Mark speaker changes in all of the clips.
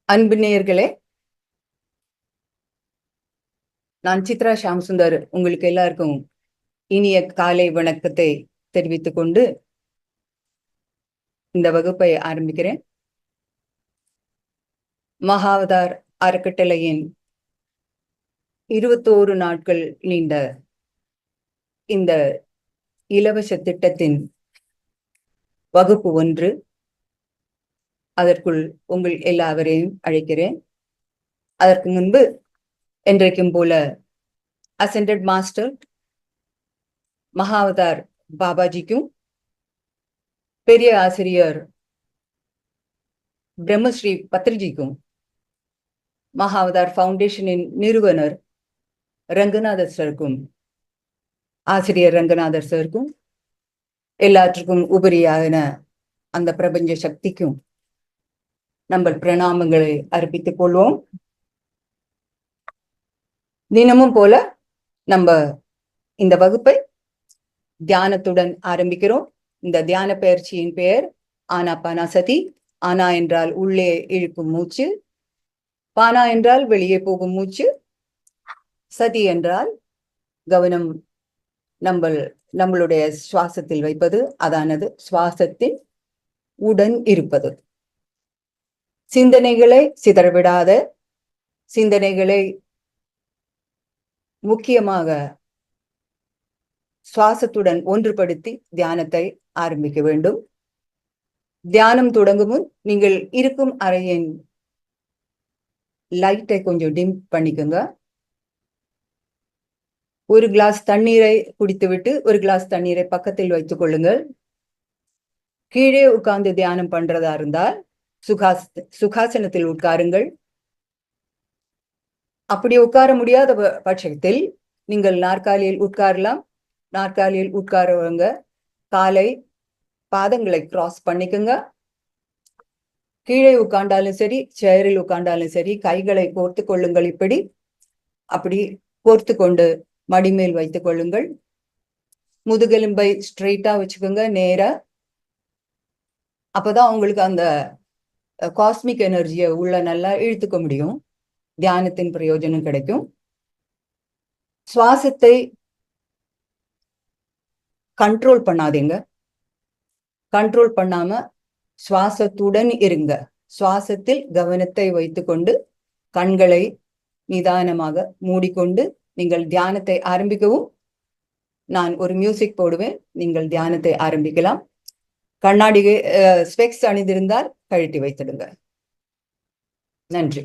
Speaker 1: அன்பு நேயர்களே, நான் சித்ரா ஷாம்சுந்தர் உங்களுக்கு எல்லாருக்கும் இனிய காலை வணக்கத்தை தெரிவித்துக் கொண்டு இந்த வகுப்பை ஆரம்பிக்கிறேன். மகாவதார் அறக்கட்டளையின் 21 நாட்கள் நீண்ட இந்த இலவச திட்டத்தின் வகுப்பு 1, அதற்குள் உங்கள் எல்லாவரையும் அழைக்கிறேன். அதற்கு முன்பு என்றைக்கும் போல அசெண்டட் மாஸ்டர் மகாவதார் பாபாஜிக்கும், பெரிய ஆசிரியர் பிரம்மஸ்ரீ பத்ரிஜிக்கும், மகாவதார் ஃபவுண்டேஷனின் நிறுவனர் ரங்கநாதர் சருக்கும், ஆசிரியர் ரங்கநாதர் சருக்கும், எல்லாற்றுக்கும் உபரியான அந்த பிரபஞ்ச சக்திக்கும் நம்ம பிரணாமங்களை அர்ப்பித்துக் கொள்வோம். தினமும் போல நம்ம இந்த வகுப்பை தியானத்துடன் ஆரம்பிக்கிறோம். இந்த தியான பயிற்சியின் பெயர் ஆனாபானசதி. ஆனா என்றால் உள்ளே இழுக்கும் மூச்சு, பானா என்றால் வெளியே போகும் மூச்சு, சதி என்றால் கவனம் நம்மளுடைய சுவாசத்தில் வைப்பது, அதானது சுவாசத்தில் உடன் இருப்பது. சிந்தனைகளை சிதறவிடாத, சிந்தனைகளை முக்கியமாக சுவாசத்துடன் ஒன்றுபடுத்தி தியானத்தை ஆரம்பிக்க வேண்டும். தியானம் தொடங்கும் முன் நீங்கள் இருக்கும் அறையின் லைட்டை கொஞ்சம் டிம் பண்ணிக்கோங்க. ஒரு கிளாஸ் தண்ணீரை குடித்துவிட்டு ஒரு கிளாஸ் தண்ணீரை பக்கத்தில் வைத்துக் கொள்ளுங்கள். கீழே உட்கார்ந்து தியானம் பண்றதா இருந்தால் சுகாசனத்தில் உட்காருங்கள். அப்படி உட்கார முடியாத பட்சத்தில் நீங்கள் நாற்காலியில் உட்காரலாம். நாற்காலியில் உட்காரவங்க காலை பாதங்களை கிராஸ் பண்ணிக்கோங்க. கீழே உட்கார்ந்தாலும் சரி, சேரில் உட்கார்ந்தாலும் சரி, கைகளை கோர்த்து கொள்ளுங்கள். அப்படி கோர்த்து கொண்டு மடிமேல் வைத்துக் கொள்ளுங்கள். முதுகெலும்பை ஸ்ட்ரெயிட்டா வச்சுக்கோங்க, நேரா. அப்பதான் உங்களுக்கு அந்த காஸ்மிக் எனர்ஜியை உள்ள நல்லா இழுத்துக்க முடியும். தியானத்தின் பிரயோஜனம் கிடைக்கும். சுவாசத்தை கண்ட்ரோல் பண்ணாதீங்க. கண்ட்ரோல் பண்ணாம சுவாசத்துடன் இருங்க. சுவாசத்தில் கவனத்தை வைத்துக்கொண்டு கண்களை நிதானமாக மூடிக்கொண்டு நீங்கள் தியானத்தை ஆரம்பிக்கவும். நான் ஒரு மியூசிக் போடுவேன், நீங்கள் தியானத்தை ஆரம்பிக்கலாம். கண்ணாடி ஸ்பெக்ஸ் அணிந்திருந்தால் கழட்டி வைத்திடுங்க. நன்றி.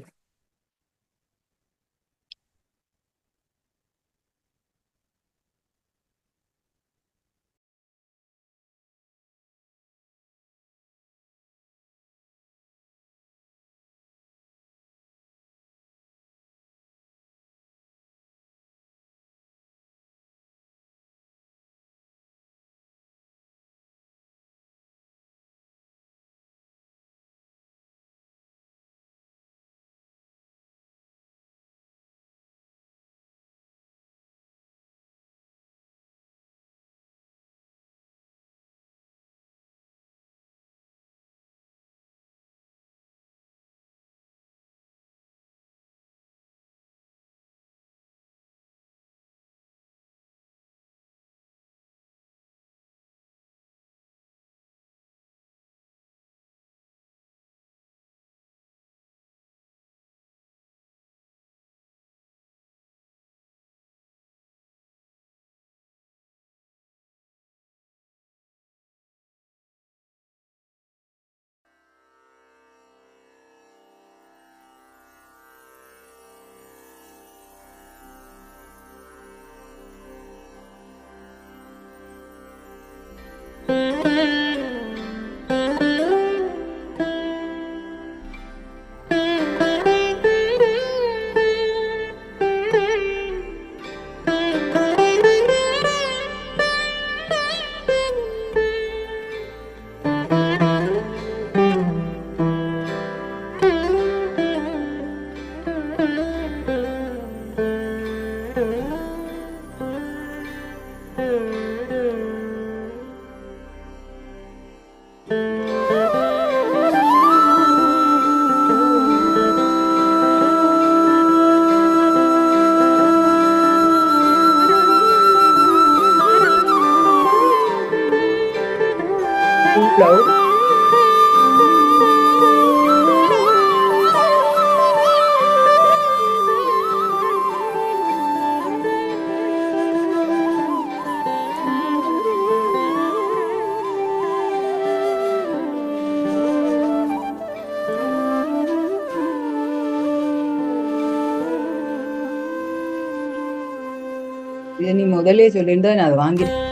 Speaker 1: இதை நீ முதலே சொல்லியிருந்தா நான் அதை வாங்கிருக்கேன்.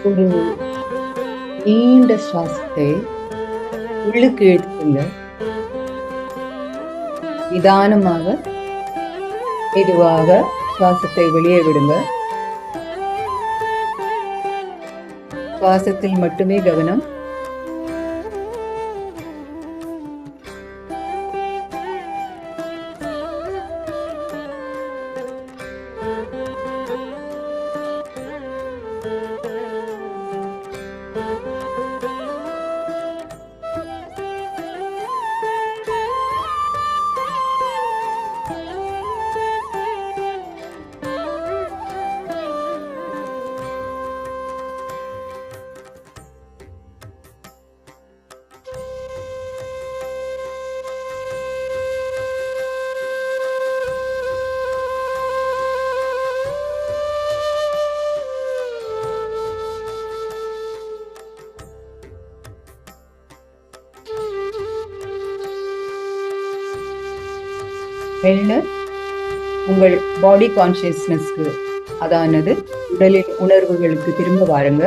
Speaker 1: ஒரு நீண்ட சுவாசத்தை உள்ளுக்கு எடுத்துங்க. நிதானமாக மெதுவாக சுவாசத்தை வெளியே விடுங்க. சுவாசத்தில் மட்டுமே கவனம். மெல்ல உங்கள் பாடி கான்சியஸ்னஸ்க்கு, அதானது உடலின் உணர்வுகளுக்கு திரும்ப வாருங்க.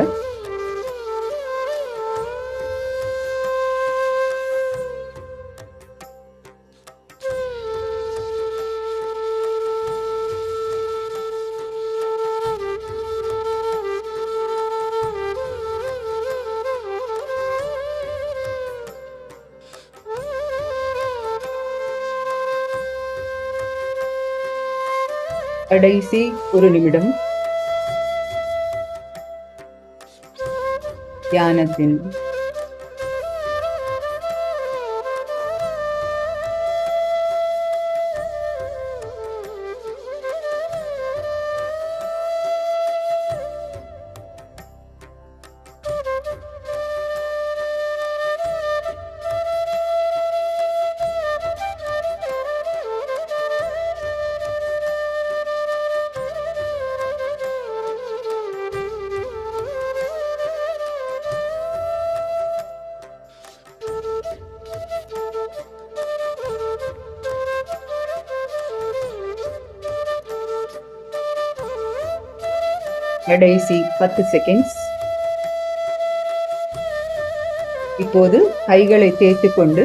Speaker 1: கடைசி ஒரு நிமிடம் தியானத்தின் கடைசி 10 செகண்ட்ஸ். இப்போது கைகளை தேய்த்துக் கொண்டு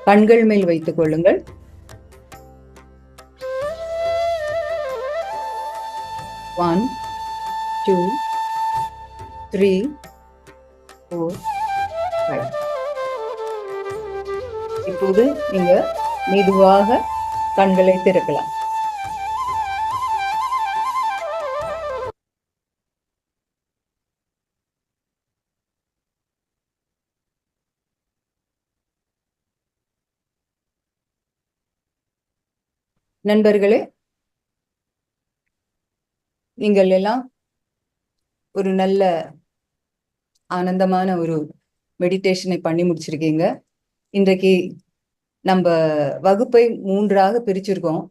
Speaker 1: கண்கள் மேல் வைத்துக் கொள்ளுங்கள். 1 2 3 4 5. இப்போது நீங்க மெதுவாக கண்களை திறக்கலாம். நண்பர்களே, நீங்கள் எல்லாம் ஒரு நல்ல ஆனந்தமான ஒரு மெடிடேஷனை பண்ணி முடிச்சிருக்கீங்க. இன்றைக்கு நம்ம வகுப்பை 3ஆக பிரிச்சிருக்கோம்.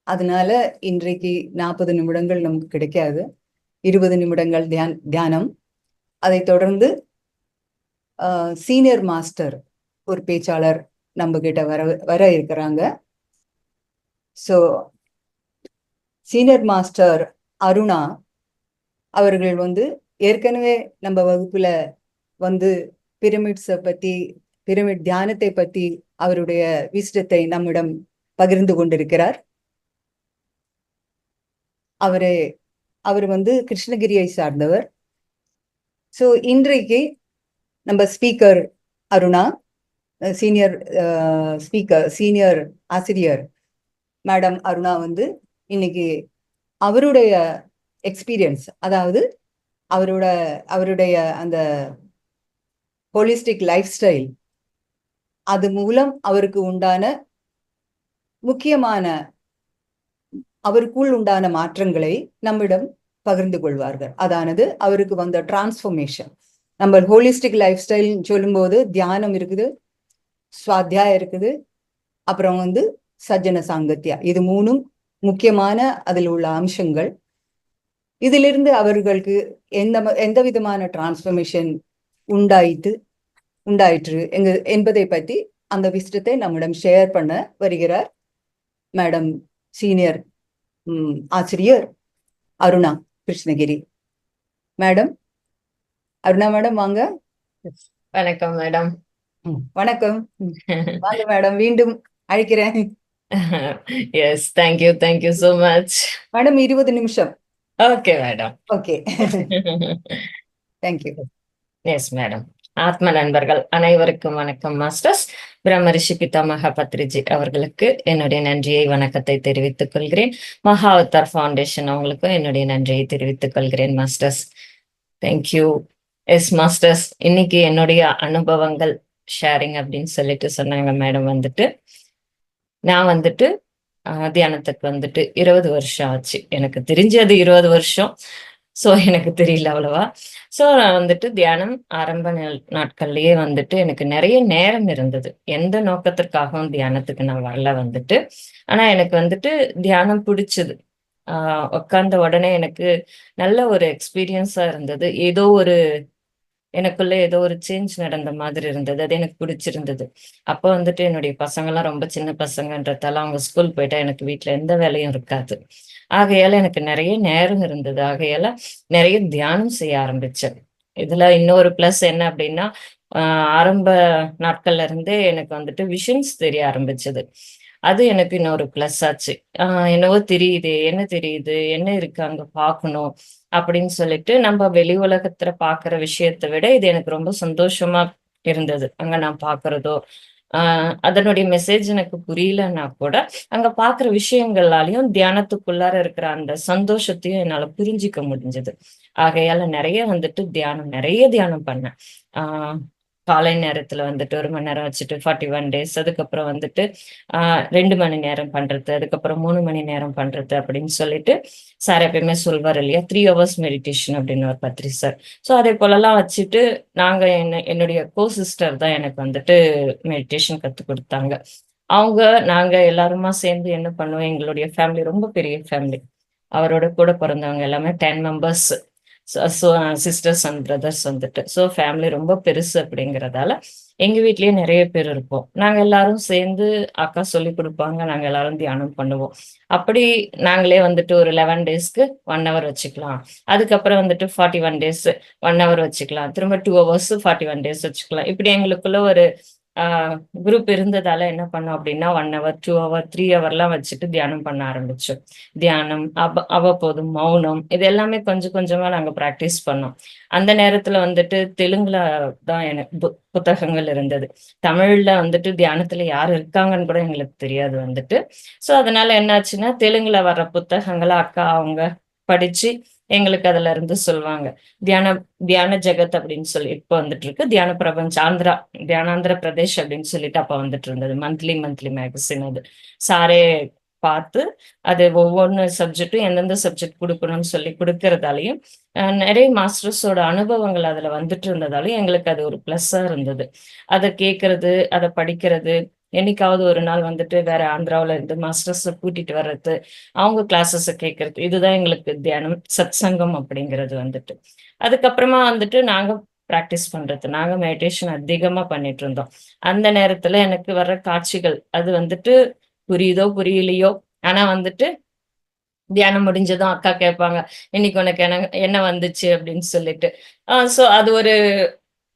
Speaker 1: அதனால இன்றைக்கு 40 நிமிடங்கள் நமக்கு கிடைக்காது. 20 நிமிடங்கள் தியானம். அதை தொடர்ந்து சீனியர் மாஸ்டர் ஒரு பேச்சாளர் நம்ம கிட்ட வர இருக்கிறாங்க. ஸோ சீனியர் மாஸ்டர் அருணா அவர்கள் ஏற்கனவே நம்ம வகுப்புல பிரமிட்ஸை பத்தி, பிரமிட் தியானத்தை பத்தி அவருடைய விஸ்டத்தை நம்மிடம் பகிர்ந்து கொண்டிருக்கிறார். அவர் கிருஷ்ணகிரியை சார்ந்தவர். ஸோ இன்றைக்கு நம்ம speaker Aruna, senior speaker, senior ஆசிரியர் மேடம் அருணா இன்னைக்கு அவருடைய எக்ஸ்பீரியன்ஸ், அதாவது அவருடைய அந்த ஹோலிஸ்டிக் லைஃப் ஸ்டைல், அது மூலம் அவருக்கு உண்டான முக்கியமான அவருக்குள் உண்டான மாற்றங்களை நம்மிடம் பகிர்ந்து கொள்வார்கள். அதானது அவருக்கு வந்த டிரான்ஸ்ஃபர்மேஷன். நம்ம ஹோலிஸ்டிக் லைஃப் ஸ்டைல் சொல்லும்போது தியானம் இருக்குது, சுவாத்தியாயம் இருக்குது, அப்புறம் சஜ்ஜன சாங்கத்யா, இது 3ம் முக்கியமான அதில் உள்ள அம்சங்கள். இதிலிருந்து அவர்களுக்கு எந்த விதமான டிரான்ஸ்ஃபர்மேஷன் உண்டாயிற்று என்பதை பற்றி அந்த விஸ்டத்தை நம்மிடம் ஷேர் பண்ண வருகிறார் மேடம் சீனியர் ஆசிரியர் அருணா கிருஷ்ணகிரி. மேடம், அருணா மேடம் வாங்க.
Speaker 2: வணக்கம் மேடம்.
Speaker 1: வணக்கம். வாங்க மேடம், மீண்டும் அழைக்கிறேன்.
Speaker 2: Yes, thank you so much.
Speaker 1: Madam 20 நிமிஷம்.
Speaker 2: Okay madam.
Speaker 1: Okay. Thank you.
Speaker 2: Yes madam. ஆத்ம நண்பர்கள் அனைவருக்கும் வணக்கம் மாஸ்டர்ஸ். பிரம்ம ரிஷி பிதாமக பத்ரிஜி அவர்களுக்கு என்னுடைய நன்றியை வணக்கத்தை தெரிவித்துக் கொள்கிறேன். மகா அவதார் ஃபவுண்டேஷன் அவங்களுக்கும் என்னுடைய நன்றியை தெரிவித்துக் கொள்கிறேன் மாஸ்டர்ஸ். தேங்க்யூ. எஸ் மாஸ்டர்ஸ், இன்னைக்கு என்னுடைய அனுபவங்கள் ஷேரிங் அப்படின்னு சொல்லிட்டு சொன்னாங்க மேடம். நான் தியானத்துக்கு 20 வருஷம் ஆச்சு. எனக்கு தெரிஞ்சது 20 வருஷம். ஸோ எனக்கு தெரியல அவ்வளவா. ஸோ நான் தியானம் ஆரம்ப நாட்கள்லயே எனக்கு நிறைய நேரம் இருந்தது. எந்த நோக்கத்திற்காகவும் தியானத்துக்கு நான் வரல ஆனா எனக்கு தியானம் பிடிச்சது. உட்கார்ந்த உடனே எனக்கு நல்ல ஒரு எக்ஸ்பீரியன்ஸா இருந்தது. எனக்குள்ள ஏதோ ஒரு சேஞ்ச் நடந்த மாதிரி இருந்தது. அது எனக்கு பிடிச்சிருந்தது. அப்போ என்னுடைய பசங்கெல்லாம் ரொம்ப சின்ன பசங்கன்றதால அவங்க ஸ்கூல் போயிட்டா எனக்கு வீட்டுல எந்த வேலையும் இருக்காது. ஆகையால எனக்கு நிறைய நேரம் இருந்தது. ஆகையால நிறைய தியானம் செய்ய ஆரம்பிச்சேன். இதுல இன்னொரு பிளஸ் என்ன அப்படின்னா, ஆரம்ப நாட்கள்ல இருந்தே எனக்கு விஷன்ஸ் தெரிய ஆரம்பிச்சது. அது எனக்கு இன்னொரு பிளஸ் ஆச்சு. என்னவோ தெரியுது, என்ன தெரியுது, என்ன இருக்கு அங்க பார்க்கணும் அப்படின்னு சொல்லிட்டு நம்ம வெளி உலகத்துல பாக்குற விஷயத்தை விட இது எனக்கு ரொம்ப சந்தோஷமா இருந்தது. அங்க நான் பாக்குறதோ அதனுடைய மெசேஜ் எனக்கு புரியலன்னா கூட அங்க பாக்குற விஷயங்களாலையும் தியானத்துக்குள்ளார இருக்கிற அந்த சந்தோஷத்தையும் என்னால புரிஞ்சிக்க முடிஞ்சது. ஆகையால நிறைய தியானம் பண்ணேன். ஆஹ் காலை நேரத்துல 1 மணி நேரம் வச்சுட்டு 41 டேஸ், அதுக்கப்புறம் 2 மணி நேரம் பண்றது, அதுக்கப்புறம் 3 மணி நேரம் பண்றது அப்படின்னு சொல்லிட்டு சார் எப்பயுமே சொல்வார் இல்லையா, 3 hours மெடிடேஷன் அப்படின்னு ஒரு பத்ரி சார். ஸோ அதே போலலாம் வச்சுட்டு என்னுடைய கோ சிஸ்டர் தான் எனக்கு மெடிடேஷன் கத்து கொடுத்தாங்க. நாங்க எல்லாருமா சேர்ந்து என்ன பண்ணுவோம், எங்களுடைய ஃபேமிலி ரொம்ப பெரிய ஃபேமிலி. அவரோட கூட பிறந்தவங்க எல்லாமே 10 members, sisters and brothers so family ரொம்ப பெருசு அப்படிங்கிறதால எங்க வீட்லயே நிறைய பேர் இருப்போம். நாங்க எல்லாரும் சேர்ந்து அக்கா சொல்லி கொடுப்பாங்க, நாங்க எல்லாரும் தியானம் பண்ணுவோம். அப்படி நாங்களே ஒரு 11 டேஸ்க்கு 1 hour வச்சுக்கலாம். அதுக்கப்புறம் 41 டேஸ் 1 hour வச்சுக்கலாம். திரும்ப 2 hours 41 டேஸ் வச்சுக்கலாம். இப்படி எங்களுக்குள்ள ஒரு குரூப் இருந்ததால என்ன பண்ணோம் அப்படின்னா 1 hour 2 hour 3 hourலாம் வச்சுட்டு தியானம் பண்ண ஆரம்பிச்சோம். தியானம், அவ்வப்போது மௌனம், இது எல்லாமே கொஞ்சம் கொஞ்சமா நாங்க பிராக்டிஸ் பண்ணோம். அந்த நேரத்துல தெலுங்குல தான் எனக்கு புத்தகங்கள் இருந்தது. தமிழ்ல தியானத்துல யார் இருக்காங்கன்னு கூட எங்களுக்கு தெரியாது சோ அதனால என்னாச்சுன்னா தெலுங்குல வர்ற புத்தகங்களை அக்கா அவங்க படிச்சு எங்களுக்கு அதுல இருந்து சொல்லுவாங்க. தியான தியான ஜெகத் அப்படின்னு சொல்லி இப்போ இருக்கு. தியான பிரபஞ்ச தியானாந்திர பிரதேஷ் அப்படின்னு சொல்லிட்டு அப்ப இருந்தது. Monthly magazine. அது சாரே பார்த்து அது ஒவ்வொன்று சப்ஜெக்டும் எந்தெந்த சப்ஜெக்ட் கொடுக்கணும்னு சொல்லி கொடுக்கறதாலையும் நிறைய மாஸ்டர்ஸோட அனுபவங்கள் அதுல இருந்ததாலையும் எங்களுக்கு அது ஒரு பிளஸ்ஸா இருந்தது. அதை கேட்கறது, அதை படிக்கிறது, என்னைக்காவது ஒரு நாள் வேற ஆந்திராவில இருந்து மாஸ்டர்ஸ் கூட்டிட்டு வர்றது, அவங்க கிளாஸஸ் கேட்கறது, இதுதான் எங்களுக்கு தியானம் சத் சங்கம் அப்படிங்கிறது அதுக்கப்புறமா நாங்க பிராக்டிஸ் பண்றது, நாங்க மெடிடேஷன் அதிகமா பண்ணிட்டு இருந்தோம். அந்த நேரத்துல எனக்கு வர்ற காட்சிகள் அது புரியுதோ புரியலையோ, ஆனா தியானம் முடிஞ்சதும் அக்கா கேட்பாங்க, இன்னைக்கு உனக்கு என்ன வந்துச்சு அப்படின்னு சொல்லிட்டு. சோ அது ஒரு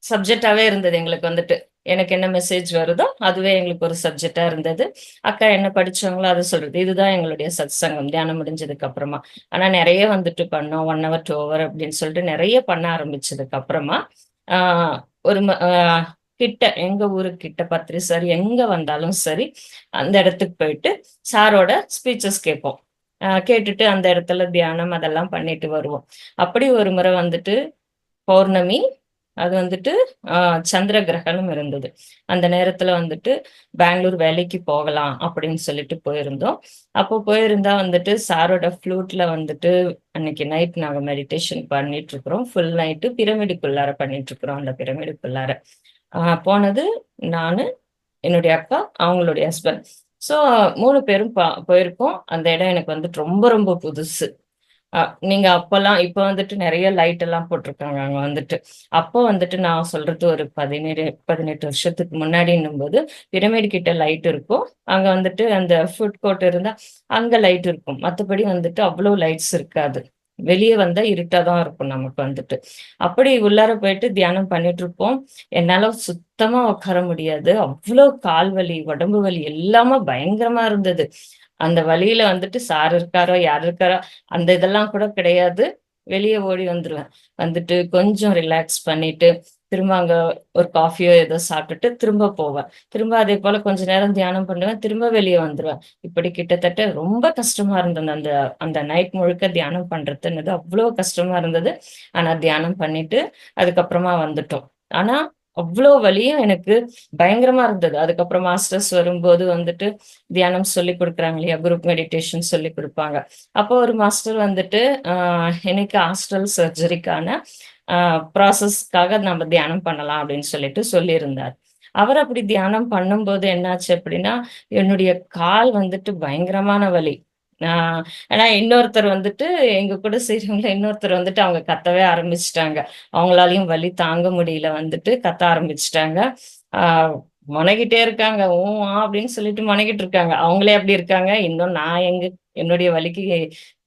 Speaker 2: சப்ஜெக்டாவே இருந்தது எங்களுக்கு. எனக்கு என்ன மெசேஜ் வருதோ அதுவே எங்களுக்கு ஒரு சப்ஜெக்டா இருந்தது. அக்கா என்ன படிச்சாங்களோ அதை சொல்றது. இதுதான் எங்களுடைய சத் சங்கம் தியானம் முடிஞ்சதுக்கு அப்புறமா. ஆனா நிறைய பண்ணோம். 1 hour 2 hour அப்படின்னு சொல்லிட்டு நிறைய பண்ண ஆரம்பிச்சதுக்கு அப்புறமா ஆஹ் ஒரு கிட்ட, எங்க ஊருக்கு கிட்ட பத்ரி சார் எங்க வந்தாலும் சரி அந்த இடத்துக்கு போயிட்டு சாரோட ஸ்பீச்சஸ் கேட்போம். கேட்டுட்டு அந்த இடத்துல தியானம் அதெல்லாம் பண்ணிட்டு வருவோம். அப்படி ஒரு முறை பௌர்ணமி, அது சந்திர கிரகணம் இருந்தது. அந்த நேரத்துல பெங்களூர் வேலைக்கு போகலாம் அப்படின்னு சொல்லிட்டு போயிருந்தோம். அப்போ போயிருந்தா சாரோட ஃப்ளூட்ல அன்னைக்கு நைட் நாங்க மெடிடேஷன் பண்ணிட்டு இருக்கிறோம். ஃபுல் நைட்டு பிரமிடுக்குள்ளார பண்ணிட்டு இருக்கிறோம். அந்த பிரமிடுக்குள்ளார போனது நானு, என்னுடைய அக்கா, அவங்களுடைய ஹஸ்பண்ட். ஸோ 3 பேரும் போயிருக்கோம். அந்த இடம் எனக்கு ரொம்ப ரொம்ப புதுசு. நீங்க அப்பெல்லாம் இப்ப நிறைய லைட் எல்லாம் போட்டிருக்காங்க அங்க அப்போ நான் சொல்றது ஒரு 17-18 வருஷத்துக்கு முன்னாடின்னும் போது பிரமிட் கிட்ட லைட் இருக்கும். அங்க அந்த ஃபுட் கோர்ட் இருந்தா அங்க லைட் இருக்கும். மத்தபடி அவ்வளவு லைட்ஸ் இருக்காது. வெளியே வந்தா இருட்டா தான் இருக்கும் நமக்கு வந்துட்டு. அப்படி உள்ளார போயிட்டு தியானம் பண்ணிட்டு இருப்போம். என்னால சுத்தமா உட்கார முடியாது. அவ்ளோ கால் வலி, உடம்பு வலி எல்லாமே பயங்கரமா இருந்தது. அந்த வலியில வந்துட்டு சார் இருக்காரோ, யார் இருக்காரோ, அந்த இதெல்லாம் கூட கிடையாது. வெளிய ஓடி வந்துருவேன். வந்துட்டு கொஞ்சம் ரிலாக்ஸ் பண்ணிட்டு, திரும்ப அங்க ஒரு காஃபியோ ஏதோ சாப்பிட்டுட்டு திரும்ப போவேன். திரும்ப அதே போல கொஞ்ச நேரம் தியானம் பண்ணுவேன். திரும்ப வெளிய வந்துருவேன். இப்படி கிட்டத்தட்ட ரொம்ப கஷ்டமா இருந்தது. அந்த அந்த நைட் முழுக்க தியானம் பண்றதுன்னுது அவ்ளோ கஷ்டமா இருந்தது. ஆனா தியானம் பண்ணிட்டு, அதுக்கப்புறமா வந்துட்டோம். ஆனா, அவ்ளோ வலியும் எனக்கு பயங்கரமா இருந்தது. அதுக்கப்புறம் மாஸ்டர்ஸ் வரும்போது வந்துட்டு தியானம் சொல்லிக் குடுக்குறாங்க இல்லையா? குரூப் மெடிடேஷன் சொல்லிக் குடுப்பாங்க. அப்போ ஒரு மாஸ்டர் வந்துட்டு, அ எனக்கு ஆஸ்ட்ரல் சர்ஜரிக்கான அ ப்ராசஸ்க்காக நம்ம தியானம் பண்ணலாம் அப்படின்னு சொல்லிட்டு சொல்லியிருந்தார். அவர் அப்படி தியானம் பண்ணும்போது என்னாச்சு அப்படின்னா, என்னுடைய கால் வந்துட்டு பயங்கரமான வலி. ஆ ஆனா இன்னொருத்தர் வந்துட்டு எங்க கூட செய்றவங்கல இன்னொருத்தர் வந்துட்டு அவங்க கத்தவே ஆரம்பிச்சுட்டாங்க. அவங்களாலயும் வலி தாங்க முடியல வந்துட்டு கத்த ஆரம்பிச்சுட்டாங்க. ஆ மொனகிட்டே இருக்காங்க. அப்படின்னு சொல்லிட்டு மொனகிட்டு இருக்காங்க. அவங்களே அப்படி இருக்காங்க. இன்னும் நான் என்னுடைய வலிக்கு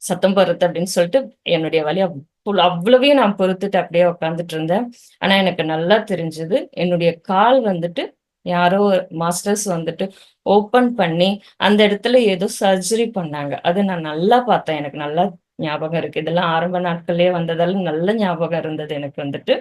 Speaker 2: சத்தம் போடுறது அப்படின்னு சொல்லிட்டு, என்னுடைய வலி அவ்வளவையும் நான் பொறுத்துட்டு அப்படியே உட்கார்ந்துட்டு இருந்தேன். ஆனா எனக்கு நல்லா தெரிஞ்சது, என்னுடைய கால் வந்துட்டு யாரோ மாஸ்டர்ஸ் வந்துட்டு ஓப்பன் பண்ணி, அந்த இடத்துல ஏதோ சர்ஜரி பண்ணாங்க. அது நான் நல்லா பார்த்தேன். எனக்கு நல்லா ஞாபகம் இருக்கு. இதெல்லாம் ஆரம்ப நாட்கள்லயே வந்ததால நல்ல ஞாபகம் இருந்தது எனக்கு வந்துட்டு.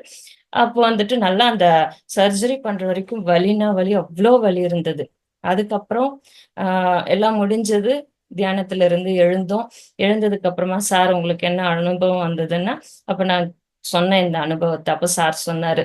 Speaker 2: அப்போ வந்துட்டு நல்லா அந்த சர்ஜரி பண்ற வரைக்கும் வலினா வலி, அவ்ளோ வலி இருந்தது. அதுக்கப்புறம் ஆ எல்லாம் முடிஞ்சது. தியானத்துல இருந்து எழுந்தோம். எழுந்ததுக்கு அப்புறமா, "சார் உங்களுக்கு என்ன அனுபவம் வந்ததுன்னா?" அப்ப நான் சொன்னேன் இந்த அனுபவத்த. அப்ப சார் சொன்னாரு,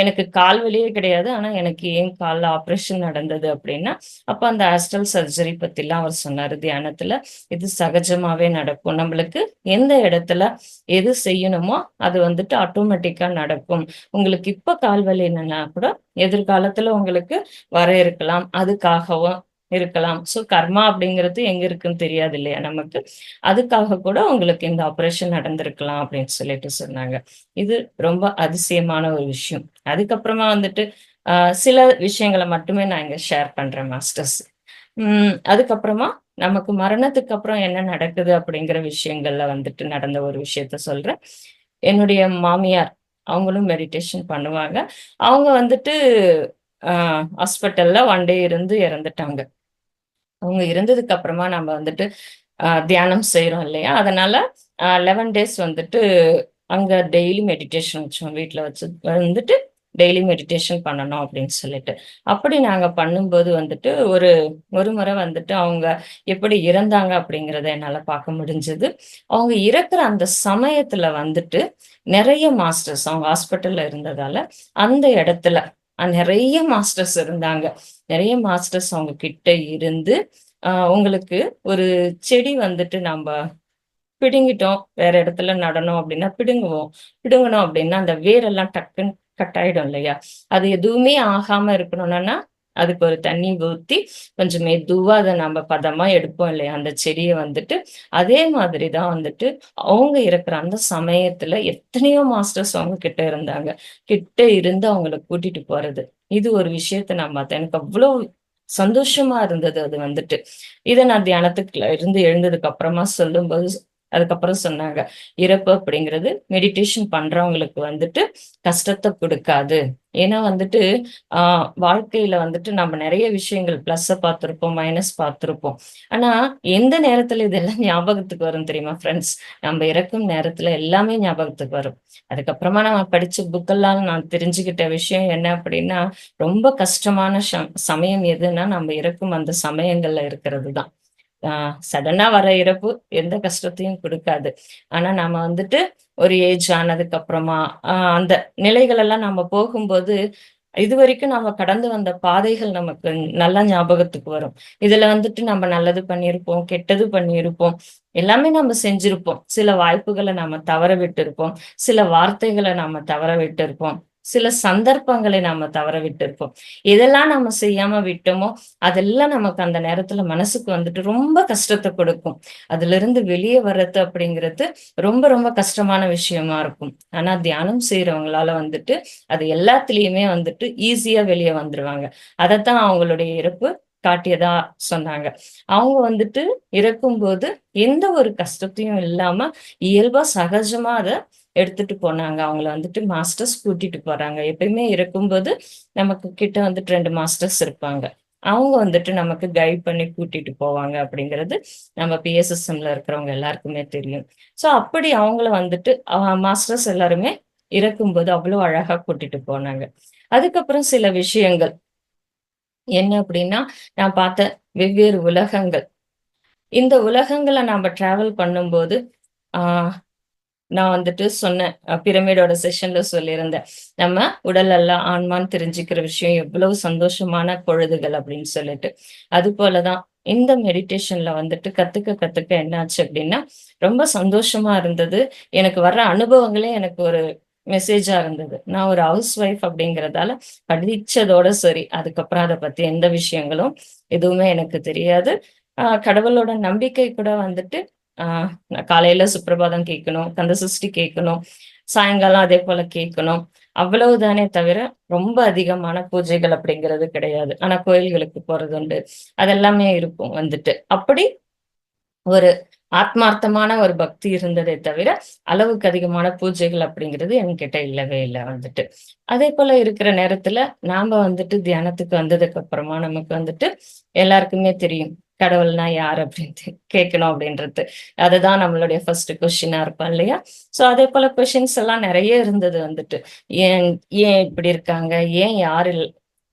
Speaker 2: எனக்கு கால் வலியே கிடையாது. ஆனா எனக்கு ஏன் கால்ல ஆப்ரேஷன் நடந்தது?" அப்படின்னா, அப்ப அந்த ஆஸ்ட்ரல் சர்ஜரி பத்திலாம் அவர் சொன்னாரு தியானத்துல. இது சகஜமாவே நடக்கும். நம்மளுக்கு எந்த இடத்துல எது செய்யணுமோ, அது வந்துட்டு ஆட்டோமேட்டிக்கா நடக்கும். உங்களுக்கு இப்ப கால் வலி இல்லன்னா கூட, எதிர்காலத்துல உங்களுக்கு வர இருக்கலாம். அதுக்காகவும் இருக்கலாம். ஸோ கர்மா அப்படிங்கிறது எங்க இருக்குன்னு தெரியாது இல்லையா நமக்கு. அதுக்காக கூட உங்களுக்கு இந்த ஆப்பரேஷன் நடந்திருக்கலாம் அப்படின்னு சொல்லிட்டு சொன்னாங்க. இது ரொம்ப அதிசயமான ஒரு விஷயம். அதுக்கப்புறமா வந்துட்டு, அ சில விஷயங்கள மட்டுமே நான் இங்க ஷேர் பண்றேன் மாஸ்டர்ஸ். அதுக்கப்புறமா நமக்கு மரணத்துக்கு அப்புறம் என்ன நடக்குது அப்படிங்கிற விஷயங்கள்ல வந்துட்டு நடந்த ஒரு விஷயத்த சொல்றேன். என்னுடைய மாமியார், அவங்களும் மெடிடேஷன் பண்ணுவாங்க. அவங்க வந்துட்டு அ ஹாஸ்பிட்டல்ல ஒன் டே இருந்து இறந்துட்டாங்க. அவங்க இருந்ததுக்கு அப்புறமா நம்ம வந்துட்டு தியானம் செய்றோம் இல்லையா? அதனால 11 டேஸ் வந்துட்டு அங்க டெய்லி மெடிடேஷன் வச்சோம். வீட்ல வச்சு வந்துட்டு டெய்லி மெடிடேஷன் பண்ணணும் அப்படின்னு சொல்லிட்டு. அப்படி நாங்க பண்ணும்போது வந்துட்டு ஒரு முறை வந்துட்டு அவங்க எப்படி இறந்தாங்க அப்படிங்கிறத என்னால பார்க்க முடிஞ்சது. அவங்க இறக்குற அந்த சமயத்துல வந்துட்டு நெறைய மாஸ்டர்ஸ் அவங்க ஹாஸ்பிட்டல்ல இருந்ததால, அந்த இடத்துல நெறைய மாஸ்டர்ஸ் இருந்தாங்க. நெறைய மாஸ்டர்ஸ் அவங்க கிட்ட இருந்து, உங்களுக்கு ஒரு செடி வந்துட்டு நம்ப பிடுங்கிட்டோம். வேற இடத்துல நடணும் அப்டின்னா பிடுங்குவோம். பிடுங்குனோம் அப்டின்னா, அந்த வேரெல்லாம் டக்குன்னு கட் ஆயிடும் இல்லையா? அது எதுவுமே ஆகாம இருக்கணும்னா, அதுக்கு ஒரு தண்ணி ஊத்தி, கொஞ்சம் மெதுவா அத நம்ம பதமா எடுப்போம் இல்லையா? அந்த செடிய வந்துட்டு, அதே மாதிரி தான் வந்துட்டு, அவங்க இருக்கிற அந்த சமயத்துல எத்தனையோ மாஸ்டர்ஸ் அவங்க கிட்ட இருந்தாங்க. கிட்ட இருந்து அவங்கள கூட்டிட்டு போறது. இது ஒரு விஷயத்த நான் பார்த்தேன். எனக்கு அவ்ளோ சந்தோஷமா இருந்தது அது வந்துட்டு. இத நான் தியானத்துக்குள்ள இருந்து எழுந்ததுக்கு அப்புறமா சொல்லும்போது அதுக்கப்புறம் சொன்னாங்க. இறப்பு அப்படிங்கிறது மெடிடேஷன் பண்றவங்களுக்கு வந்துட்டு கஷ்டத்த குடுக்காது. ஏன்னா வந்துட்டு, ஆ வாழ்க்கையில வந்துட்டு நம்ம நெறைய விஷயங்கள் பிளஸ்ஸ பார்த்திருப்போம், மைனஸ் பார்த்திருப்போம். ஆனா, எந்த நேரத்துல இதெல்லாம் ஞாபகத்துக்கு வரும் தெரியுமா ஃபிரெண்ட்ஸ்? நம்ம இறக்கும் நேரத்துல எல்லாமே ஞாபகத்துக்கு வரும். அதுக்கப்புறமா நம்ம படிச்ச புக்கெல்லாம் நான் தெரிஞ்சுக்கிட்ட விஷயம் என்ன அப்படின்னா, ரொம்ப கஷ்டமான சமயம் எதுன்னா, நம்ம இறக்கும் அந்த சமயங்கள்ல இருக்கிறது தான். ஆ சடனா வர இறப்பு எந்த கஷ்டத்தையும் குடுக்காது. ஆனா நாம வந்துட்டு ஒரு ஏஜ் ஆனதுக்கு அப்புறமா, அந்த நிலைகள் எல்லாம் நம்ம போகும்போது, இதுவரைக்கும் நம்ம கடந்து வந்த பாதைகள் நமக்கு நல்லா ஞாபகத்துக்கு வரும். இதுல வந்துட்டு நம்ம நல்லது பண்ணியிருப்போம், கெட்டது பண்ணியிருப்போம். எல்லாமே நம்ம செஞ்சிருப்போம். சில வாய்ப்புகள நாம தவற விட்டிருப்போம். சில வார்த்தைகள நாம தவற விட்டிருப்போம். சில சந்தர்ப்பங்களை நாம தவற விட்டிருப்போம். எதெல்லாம் நம்ம செய்யாம விட்டோமோ, அதெல்லாம் நமக்கு அந்த நேரத்துல மனசுக்கு வந்துட்டு ரொம்ப கஷ்டத்த கொடுக்கும். அதிலிருந்து வெளிய வர்றது அப்படிங்கிறது ரொம்ப ரொம்ப கஷ்டமான விஷயமா இருக்கும். ஆனா தியானம் செய்றவங்களால வந்துட்டு, அது எல்லாத்துலயுமே வந்துட்டு ஈஸியா வெளிய வந்துருவாங்க. அதத்தான் அவங்களுடைய இறப்பு காட்டியதா சொன்னாங்க. அவங்க வந்துட்டு இறக்கும்போது எந்த ஒரு கஷ்டத்தையும் இல்லாம இயல்பா சகஜமா அத எடுத்துட்டு போனாங்க. அவங்கள வந்துட்டு மாஸ்டர்ஸ் கூட்டிட்டு போறாங்க. எப்பயுமே இறக்கும்போது நமக்கு கிட்ட வந்துட்டு 2 மாஸ்டர்ஸ் இருப்பாங்க. அவங்க வந்துட்டு நமக்கு கைட் பண்ணி கூட்டிட்டு போவாங்க அப்படிங்கிறது நம்ம பிஎஸ்எஸ்எம்ல இருக்கிறவங்க எல்லாருக்குமே தெரியும். ஸோ அப்படி அவங்கள வந்துட்டு மாஸ்டர்ஸ் எல்லாருமே இறக்கும்போது அவ்வளோ அழகா கூட்டிட்டு போனாங்க. அதுக்கப்புறம் சில விஷயங்கள் என்ன அப்படின்னா, நான் பார்த்த வெவ்வேறு உலகங்கள். இந்த உலகங்கள நாம டிராவல் பண்ணும்போது, ஆ நான் வந்துட்டு சொன்னேன். பிரமிடோட செஷன்ல சொல்லியிருந்தேன். நம்ம உடல் அல்ல ஆன்மான்னு தெரிஞ்சுக்கிற விஷயம் எவ்வளவு சந்தோஷமான பொழுதுகள் அப்படின்னு சொல்லிட்டு. அதுபோல தான் இந்த மெடிடேஷன்ல வந்துட்டு கத்துக்க என்னாச்சு அப்படின்னா, ரொம்ப சந்தோஷமா இருந்தது. எனக்கு வர்ற அனுபவங்களே எனக்கு ஒரு மெசேஜா இருந்தது. நான் ஒரு ஹவுஸ் ஒய்ஃப் அப்படிங்கிறதால படிச்சதோட சரி. அதுக்கப்புறம் அத பத்தி எந்த விஷயங்களும் எதுவுமே எனக்கு தெரியாது. கடவுளோட நம்பிக்கை கூட வந்துட்டு ஆ காலையில சுப்ரபாதம் கேட்கணும், கந்தசஷ்டி கேட்கணும், சாயங்காலம் அதே போல கேட்கணும். அவ்வளவுதானே தவிர, ரொம்ப அதிகமான பூஜைகள் அப்படிங்கிறது கிடையாது. ஆனா கோயில்களுக்கு போறதுண்டு. அதெல்லாமே இருக்கும் வந்துட்டு. அப்படி ஒரு ஆத்மார்த்தமான ஒரு பக்தி இருந்ததே தவிர, அளவுக்கு அதிகமான பூஜைகள் அப்படிங்கிறது என்கிட்ட இல்லவே இல்ல வந்துட்டு. அதேபோல இருக்கிற நேரத்துல, நாம வந்துட்டு தியானத்துக்கு வந்ததுக்கு அப்புறமா நமக்கு வந்துட்டு எல்லாருக்குமே தெரியும். கடவுள்னா யார் அப்படின்ட்டு கேட்கணும் அப்படின்றது. அதுதான் நம்மளுடைய ஃபர்ஸ்ட் கொஸ்டினா இருக்கும் இல்லையா? ஸோ அதேபோல கொஸ்டின்ஸ் எல்லாம் நெறைய இருந்தது வந்துட்டு. ஏன் ஏன் இப்படி இருக்காங்க? ஏன் யாரு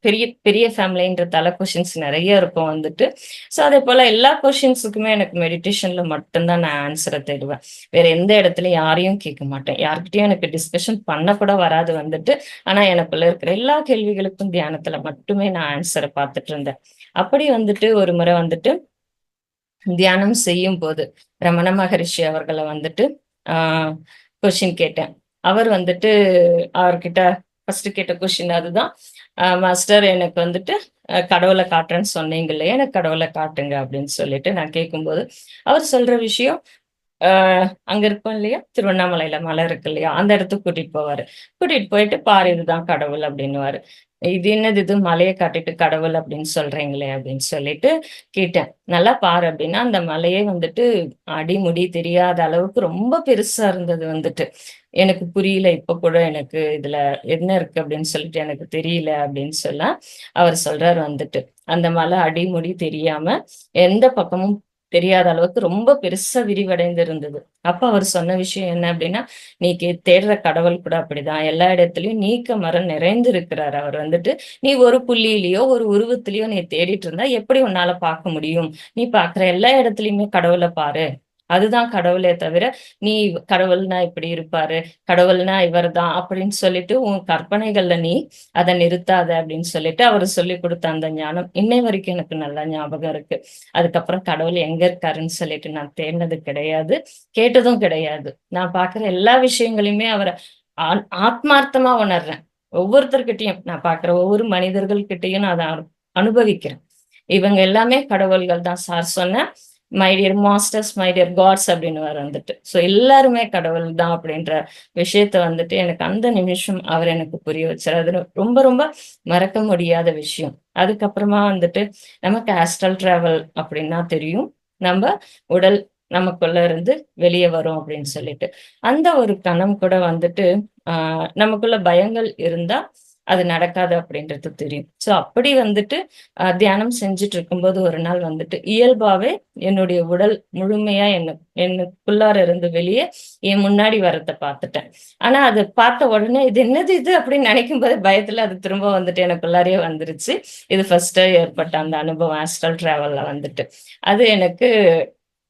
Speaker 2: பெரிய பெரிய ஃபேமிலின்றதால கொஸ்டின்ஸ் நெறைய இருக்கும் வந்துட்டு. ஸோ அதேபோல எல்லா கொஸ்டின்ஸுக்குமே எனக்கு மெடிடேஷன்ல மட்டும் தான் நான் ஆன்ஸர தேடுவேன். வேற எந்த இடத்துலயும் யாரையும் கேட்க மாட்டேன். யார்கிட்டயும் எனக்கு டிஸ்கஷன் பண்ண கூட வராது வந்துட்டு. ஆனா எனக்குள்ள இருக்கிற எல்லா கேள்விகளுக்கும் தியானத்துல மட்டுமே நான் ஆன்ஸர பார்த்துட்டு இருந்தேன். அப்படி வந்துட்டு ஒரு முறை வந்துட்டு தியானம் செய்யும்போது, ரமண மகரிஷி அவர்கள வந்துட்டு ஆ கொஸ்டின் கேட்டேன். அவர் வந்துட்டு அவர்கிட்ட ஃபர்ஸ்ட் கேட்ட கொஸ்டின் அதுதான். மாஸ்டர் எனக்கு வந்துட்டு கடவுள காட்டுறேன்னு சொன்னீங்க இல்லையா? எனக்கு கடவுள காட்டுங்க அப்படின்னு சொல்லிட்டு நான் கேட்கும்போது, அவர் சொல்ற விஷயம் ஆ அங்க இருக்கோம் இல்லையா? திருவண்ணாமலையில மலை இருக்கு இல்லையா? அந்த இடத்துக்கு கூட்டிட்டு போவாரு. கூட்டிட்டு போயிட்டு, "பாரு இதுதான் கடவுள்" அப்படின்னுவாரு. "இது என்னது இது மலைய காட்டிட்டு கடவுள் அப்படின்னு சொல்றீங்களே" அப்படின்னு சொல்லிட்டு கேட்டேன். "நல்லா பாரு" அப்படின்னா, அந்த மலையே வந்துட்டு அடி, முடி தெரியாத அளவுக்கு ரொம்ப பெருசா இருந்தது வந்துட்டு. எனக்கு புரியல. இப்ப கூட எனக்கு இதுல என்ன இருக்கு அப்படின்னு சொல்லிட்டு எனக்கு தெரியல அப்படின்னு சொல்ல, அவர் சொல்றாரு வந்துட்டு, "அந்த மலை அடி, முடி தெரியாம எந்த பக்கமும் தெரியாத அளவுக்கு ரொம்ப பெருசா விரிவடைந்து இருந்தது. அப்ப அவர் சொன்ன விஷயம் என்ன அப்படின்னா, "நீ தேடுற கடவுள் கூட அப்படிதான். எல்லா இடத்துலயும் நீக்கமற நிறைந்து இருக்கிறாரு. அவர் வந்துட்டு, நீ ஒரு புள்ளியிலயோ, ஒரு உருவத்திலயோ நீ தேடிட்டு இருந்தா எப்படி உன்னால பார்க்க முடியும்? நீ பார்க்கிற எல்லா இடத்துலயுமே கடவுள பாரு. அதுதான் கடவுளே தவிர, நீ கடவுள்னா இப்படி இருப்பாரு, கடவுள்னா இவர்தான் அப்படின்னு சொல்லிட்டு உன் கற்பனைகள்ல நீ அத நிறுத்தாத" அப்படின்னு சொல்லிட்டு அவரு சொல்லிக் குடுத்த அந்த ஞானம் இன்னை வரைக்கும் எனக்கு நல்லா ஞாபகம் இருக்கு. அதுக்கப்புறம் கடவுள் எங்க இருக்காருன்னு சொல்லிட்டு நான் தேடினது கிடையாது. கேட்டதும் கிடையாது. நான் பார்க்குற எல்லா விஷயங்களையுமே அவர ஆத்மார்த்தமா உணர்றேன். ஒவ்வொருத்தர்கிட்டயும் நான் பார்க்குற ஒவ்வொரு மனிதர்கள் கிட்டயும் நான் அத அனுபவிக்கிறேன். இவங்க எல்லாமே கடவுள்கள் தான் சார் சொன்ன my dear masters, my dear gods அப்படின்னுவாரு வந்துட்டு. ஸோ எல்லாருமே கடவுள் தான் அப்படின்ற விஷயத்த வந்துட்டு எனக்கு அந்த நிமிஷம் அவர் எனக்கு புரிய வச்சாரு. அது ரொம்ப ரொம்ப மறக்க முடியாத விஷயம். அதுக்கப்புறமா வந்துட்டு நமக்கு ஆஸ்ட்ரல் டிராவல் அப்படின்னா தெரியும். நம்ப உடல் நமக்குள்ள இருந்து வெளிய வரும் அப்படின்னு சொல்லிட்டு. அந்த ஒரு கணம் கூட வந்துட்டு, ஆ நமக்குள்ள பயங்கள் இருந்தா, அது நடக்காது அப்படின்றது தெரியும். ஸோ அப்படி வந்துட்டு தியானம் செஞ்சுட்டு இருக்கும்போது ஒரு நாள் வந்துட்டு, இயல்பாவே என்னுடைய உடல் முழுமையா எனக்குள்ளார இருந்து வெளிய என் முன்னாடி வர்றத பார்த்துட்டேன். ஆனா அத பார்த்த உடனே, "இது என்னது இது?" அப்படின்னு நெனைக்கும்போதே பயத்துல அது திரும்ப வந்துட்டு எனக்குள்ளாரயே வந்துருச்சு. இது ஃபர்ஸ்ட்டு ஏற்பட்ட அந்த அனுபவம் ஆஸ்ட்ரல் டிராவல்ல வந்துட்டு. அது எனக்கு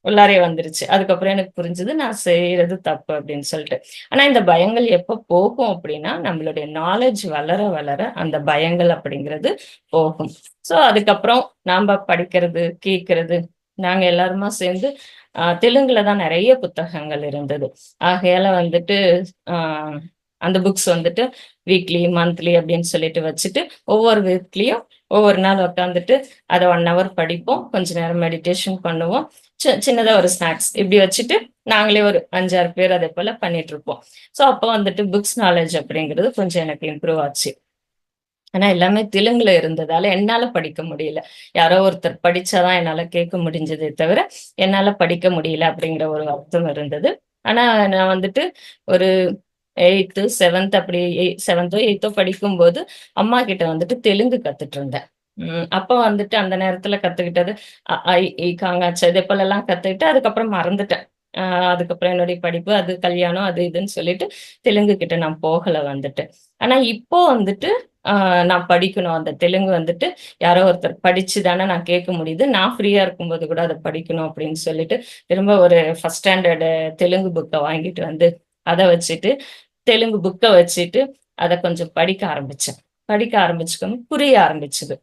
Speaker 2: உள்ளாரயே வந்துருச்சு. அதுக்கப்புறம் எனக்கு புரிஞ்சது நான் செய்றது தப்பு அப்படின்னு சொல்லிட்டு. ஆனா இந்த பயங்கள் எப்ப போகும் அப்படின்னா, நம்மளுடைய நாலேட்ஜ் வளர வளர அந்த பயங்கள் அப்படிங்கிறது போகும். ஸோ அதுக்கப்புறம் நாம்ப படிக்கிறது, கேட்கிறது, நாங்க எல்லாருமா சேர்ந்து தெலுங்குல தான் நெறைய புத்தகங்கள் இருந்தது. ஆகையால வந்துட்டு அ அந்த புக்ஸ் வந்துட்டு வீக்லி, மந்த்லி அப்படின்னு சொல்லிட்டு வச்சுட்டு, ஒவ்வொரு வீக்லியும் ஒவ்வொரு நாள் உட்காந்துட்டு அத 1 ஹவர் படிப்போம். கொஞ்ச நேரம் மெடிடேஷன் பண்ணுவோம். சின்னதா ஒரு ஸ்நாக்ஸ் இப்படி வச்சுட்டு, நாங்களே ஒரு 5, 6 பேர் அதே போல பண்ணிட்டுருப்போம். ஸோ அப்போ வந்துட்டு புக்ஸ் நாலேட்ஜ் அப்படிங்கிறது கொஞ்சம் எனக்கு இம்ப்ரூவ் ஆச்சு. ஆனா எல்லாமே தெலுங்குல இருந்ததால என்னால படிக்க முடியல. யாரோ ஒருத்தர் படிச்சாதான் என்னால கேட்க முடிஞ்சதே தவிர, என்னால படிக்க முடியல அப்படிங்கிற ஒரு வருத்தம் இருந்தது. ஆனா நான் வந்துட்டு ஒரு 8த், 7த் அப்படி 7தோ 8தோ படிக்கும்போது, அம்மா கிட்ட வந்துட்டு தெலுங்கு கத்துட்டு இருந்தேன். அப்ப வந்துட்டு அந்த நேரத்துல கத்துக்கிட்டது இ, காங், ச இதே போலலாம் கத்துக்கிட்டு அதுக்கப்புறம் மறந்துட்டேன். அ அதுக்கப்புறம் என்னுடைய படிப்பு, அது கல்யாணம், அது இதுன்னு சொல்லிட்டு தெலுங்கு கிட்ட நான் போகல வந்துட்டு. ஆனா இப்போ வந்துட்டு நான் படிக்கணும். அந்த தெலுங்கு வந்துட்டு யாரோ ஒருத்தர் படிச்சு தானே நான் கேட்க முடியுது. நான் ஃப்ரீயா இருக்கும்போது கூட அத படிக்கணும் அப்படின்னு சொல்லிட்டு, திரும்ப ஒரு 1 ஸ்டாண்டர்டு தெலுங்கு புக்க வாங்கிட்டு வந்து, அத வச்சுட்டு தெலுங்கு புக்க வச்சுட்டு, அத கொஞ்சம் படிக்க ஆரம்பிச்சேன். படிக்க ஆரம்பிச்சுக்கவும் புரிய ஆரம்பிச்சது.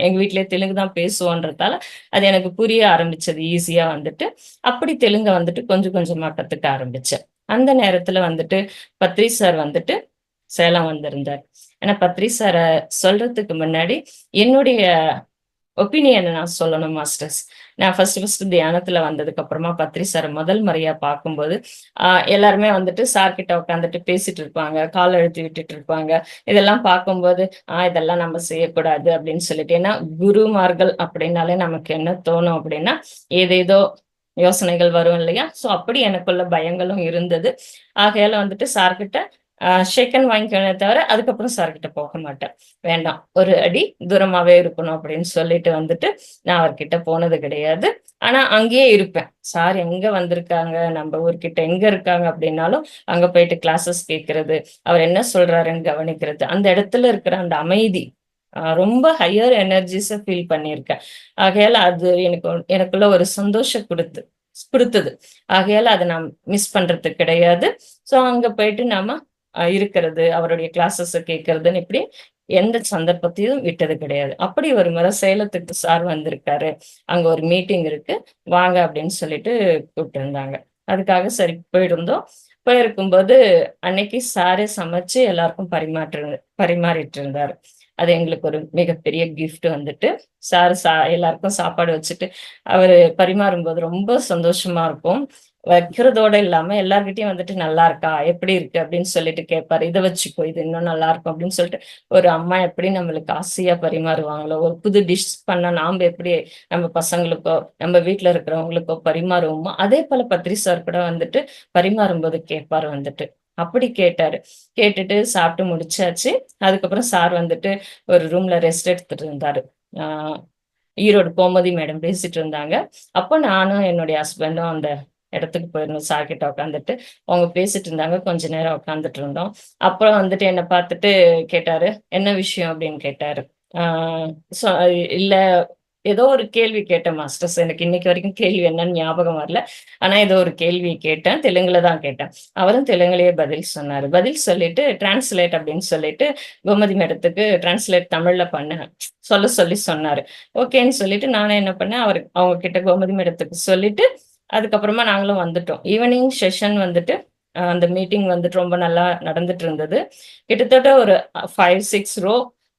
Speaker 2: எங்க வீட்லயே தெலுங்கு தான் பேசுவோன்றதால, அது எனக்கு புரிய ஆரம்பிச்சது ஈஸியா வந்துட்டு. அப்படி தெலுங்க வந்துட்டு கொஞ்சம் கொஞ்சமா கத்துக்க ஆரம்பிச்சேன். அந்த நேரத்துல வந்துட்டு பத்ரி சார் வந்துட்டு சேலம் வந்திருந்தார். ஏன்னா பத்ரி சார சொல்றதுக்கு முன்னாடி என்னுடைய ஒப்பீனியன நான் சொல்லணும் மாஸ்டர்ஸ். நான் ஃபர்ஸ்ட்டு தியானத்துல வந்ததுக்கு அப்புறமா பத்ரி சார முதல் முறையா பார்க்கும்போது, அ எல்லாருமே வந்துட்டு சார் கிட்ட உட்காந்துட்டு பேசிட்டு இருப்பாங்க. கால் அழுத்தி விட்டுட்டு இருப்பாங்க. இதெல்லாம் பார்க்கும்போது, இதெல்லாம் நம்ம செய்யக்கூடாது அப்படின்னு சொல்லிட்டு. ஏன்னா குருமார்கள் அப்படின்னாலே நமக்கு என்ன தோணும் அப்படின்னா, ஏதேதோ யோசனைகள் வரும் இல்லையா? ஸோ அப்படி எனக்குள்ள பயங்களும் இருந்தது. ஆகையால வந்துட்டு சார் கிட்ட ஷேக் ஹேண்ட் வாங்கிக்குவேனே தவிர, அதுக்கப்புறம் சார் கிட்ட போக மாட்டேன். வேண்டாம். ஒரு அடி தூரமாவே இருக்கணும் அப்படின்னு சொல்லிட்டு வந்துட்டு, நான் அவர்கிட்ட போனது கிடையாது. ஆனா அங்கேயே இருப்பேன். சார் எங்க வந்திருக்காங்க, நம்ம ஊர்கிட்ட எங்க இருக்காங்க அப்படின்னாலும், அங்க போயிட்டு கிளாஸஸ் கேட்கிறது, அவர் என்ன சொல்றாருன்னு கவனிக்கிறது. அந்த இடத்துல இருக்கிற அந்த அமைதி, ரொம்ப ஹையர் எனர்ஜிஸ ஃபீல் பண்ணியிருக்கேன். ஆகையால அது எனக்குள்ள ஒரு சந்தோஷம் குடுத்தது. ஆகையால அத நான் மிஸ் பண்றது கிடையாது. ஸோ அங்க போயிட்டு நாம இருக்கிறது, அவருடைய கிளாஸஸ கேட்கிறதுன்னு இப்படி எந்த சந்தர்ப்பத்தையும் விட்டது கிடையாது. அப்படி ஒரு முறை சேலத்துக்கு சார் வந்திருக்காரு. அங்க ஒரு மீட்டிங் இருக்கு. வாங்க அப்படின்னு சொல்லிட்டு கூப்பிட்டிருந்தாங்க. அதுக்காக சரி போயிருந்தோம். போயிருக்கும்போது அன்னைக்கு சாரே சமைச்சு எல்லாருக்கும் பரிமாறிட்டு இருந்தாரு. அது எங்களுக்கு ஒரு மிகப்பெரிய கிஃப்ட் வந்துட்டு. சார் எல்லாருக்கும் சாப்பாடு வச்சுட்டு அவரு பரிமாறும்போது ரொம்ப சந்தோஷமா இருக்கும். வைக்கிறதோட இல்லாம எல்லார்கிட்டயும் வந்துட்டு "நல்லா இருக்கா? எப்படி இருக்கு?" அப்படின்னு சொல்லிட்டு கேட்பாரு. "இத வச்சுக்கோ. இது இன்னும் நல்லா இருக்கும்." அப்படின்னு சொல்லிட்டு ஒரு அம்மா எப்படி நம்மளுக்கு ஆசையா பரிமாறுவாங்களோ, ஒரு புது டிஷ் பண்ணா நாம எப்படி நம்ம பசங்களுக்கோ, நம்ம வீட்ல இருக்கிறவங்களுக்கோ பரிமாறுவோமோ, அதே போல பத்ரி சார் கூட வந்துட்டு பரிமாறும்போது கேட்பாரு வந்துட்டு. அப்படி கேட்டாரு. கேட்டுட்டு சாப்பிட்டு முடிச்சாச்சு. அதுக்கப்புறம் சார் வந்துட்டு ஒரு ரூம்ல ரெஸ்ட் எடுத்துட்டு இருந்தாரு. ஆ ஈரோடு கோமதி மேடம் பேசிட்டு இருந்தாங்க. அப்போ நானும் என்னுடைய ஹஸ்பண்டும் அந்த இடத்துக்கு போயிருந்தோம். சார் கிட்ட உட்காந்துட்டு, அவங்க பேசிட்டு இருந்தாங்க. கொஞ்ச நேரம் உட்காந்துட்டு இருந்தோம். அப்புறம் வந்துட்டு என்ன பார்த்துட்டு கேட்டாரு, "என்ன விஷயம்?" அப்படின்னு கேட்டாரு. ஆ சொ இல்ல ஏதோ ஒரு கேள்வி கேட்டேன் மாஸ்டர்ஸ். எனக்கு இன்னைக்கு வரைக்கும் கேள்வி என்னன்னு ஞாபகம் வரல. ஆனா ஏதோ ஒரு கேள்வி கேட்டேன். தெலுங்குல தான் கேட்டேன். அவரும் தெலுங்குலயே பதில் சொன்னாரு. பதில் சொல்லிட்டு டிரான்ஸ்லேட் அப்படின்னு சொல்லிட்டு கோமதி மேடத்துக்கு டிரான்ஸ்லேட் தமிழ்ல பண்ண சொல்ல சொல்லி சொன்னாரு. ஓகேன்னு சொல்லிட்டு நானும் என்ன பண்ணேன், அவங்க கிட்ட கோமதி மேடத்துக்கு சொல்லிட்டு, அதுக்கப்புறமா நாங்களும் வந்துட்டோம். ஈவினிங் செஷன் வந்துட்டு அந்த மீட்டிங் வந்துட்டு ரொம்ப நல்லா நடந்துட்டு இருந்தது. கிட்டத்தட்ட ஒரு 5, 6 ரோ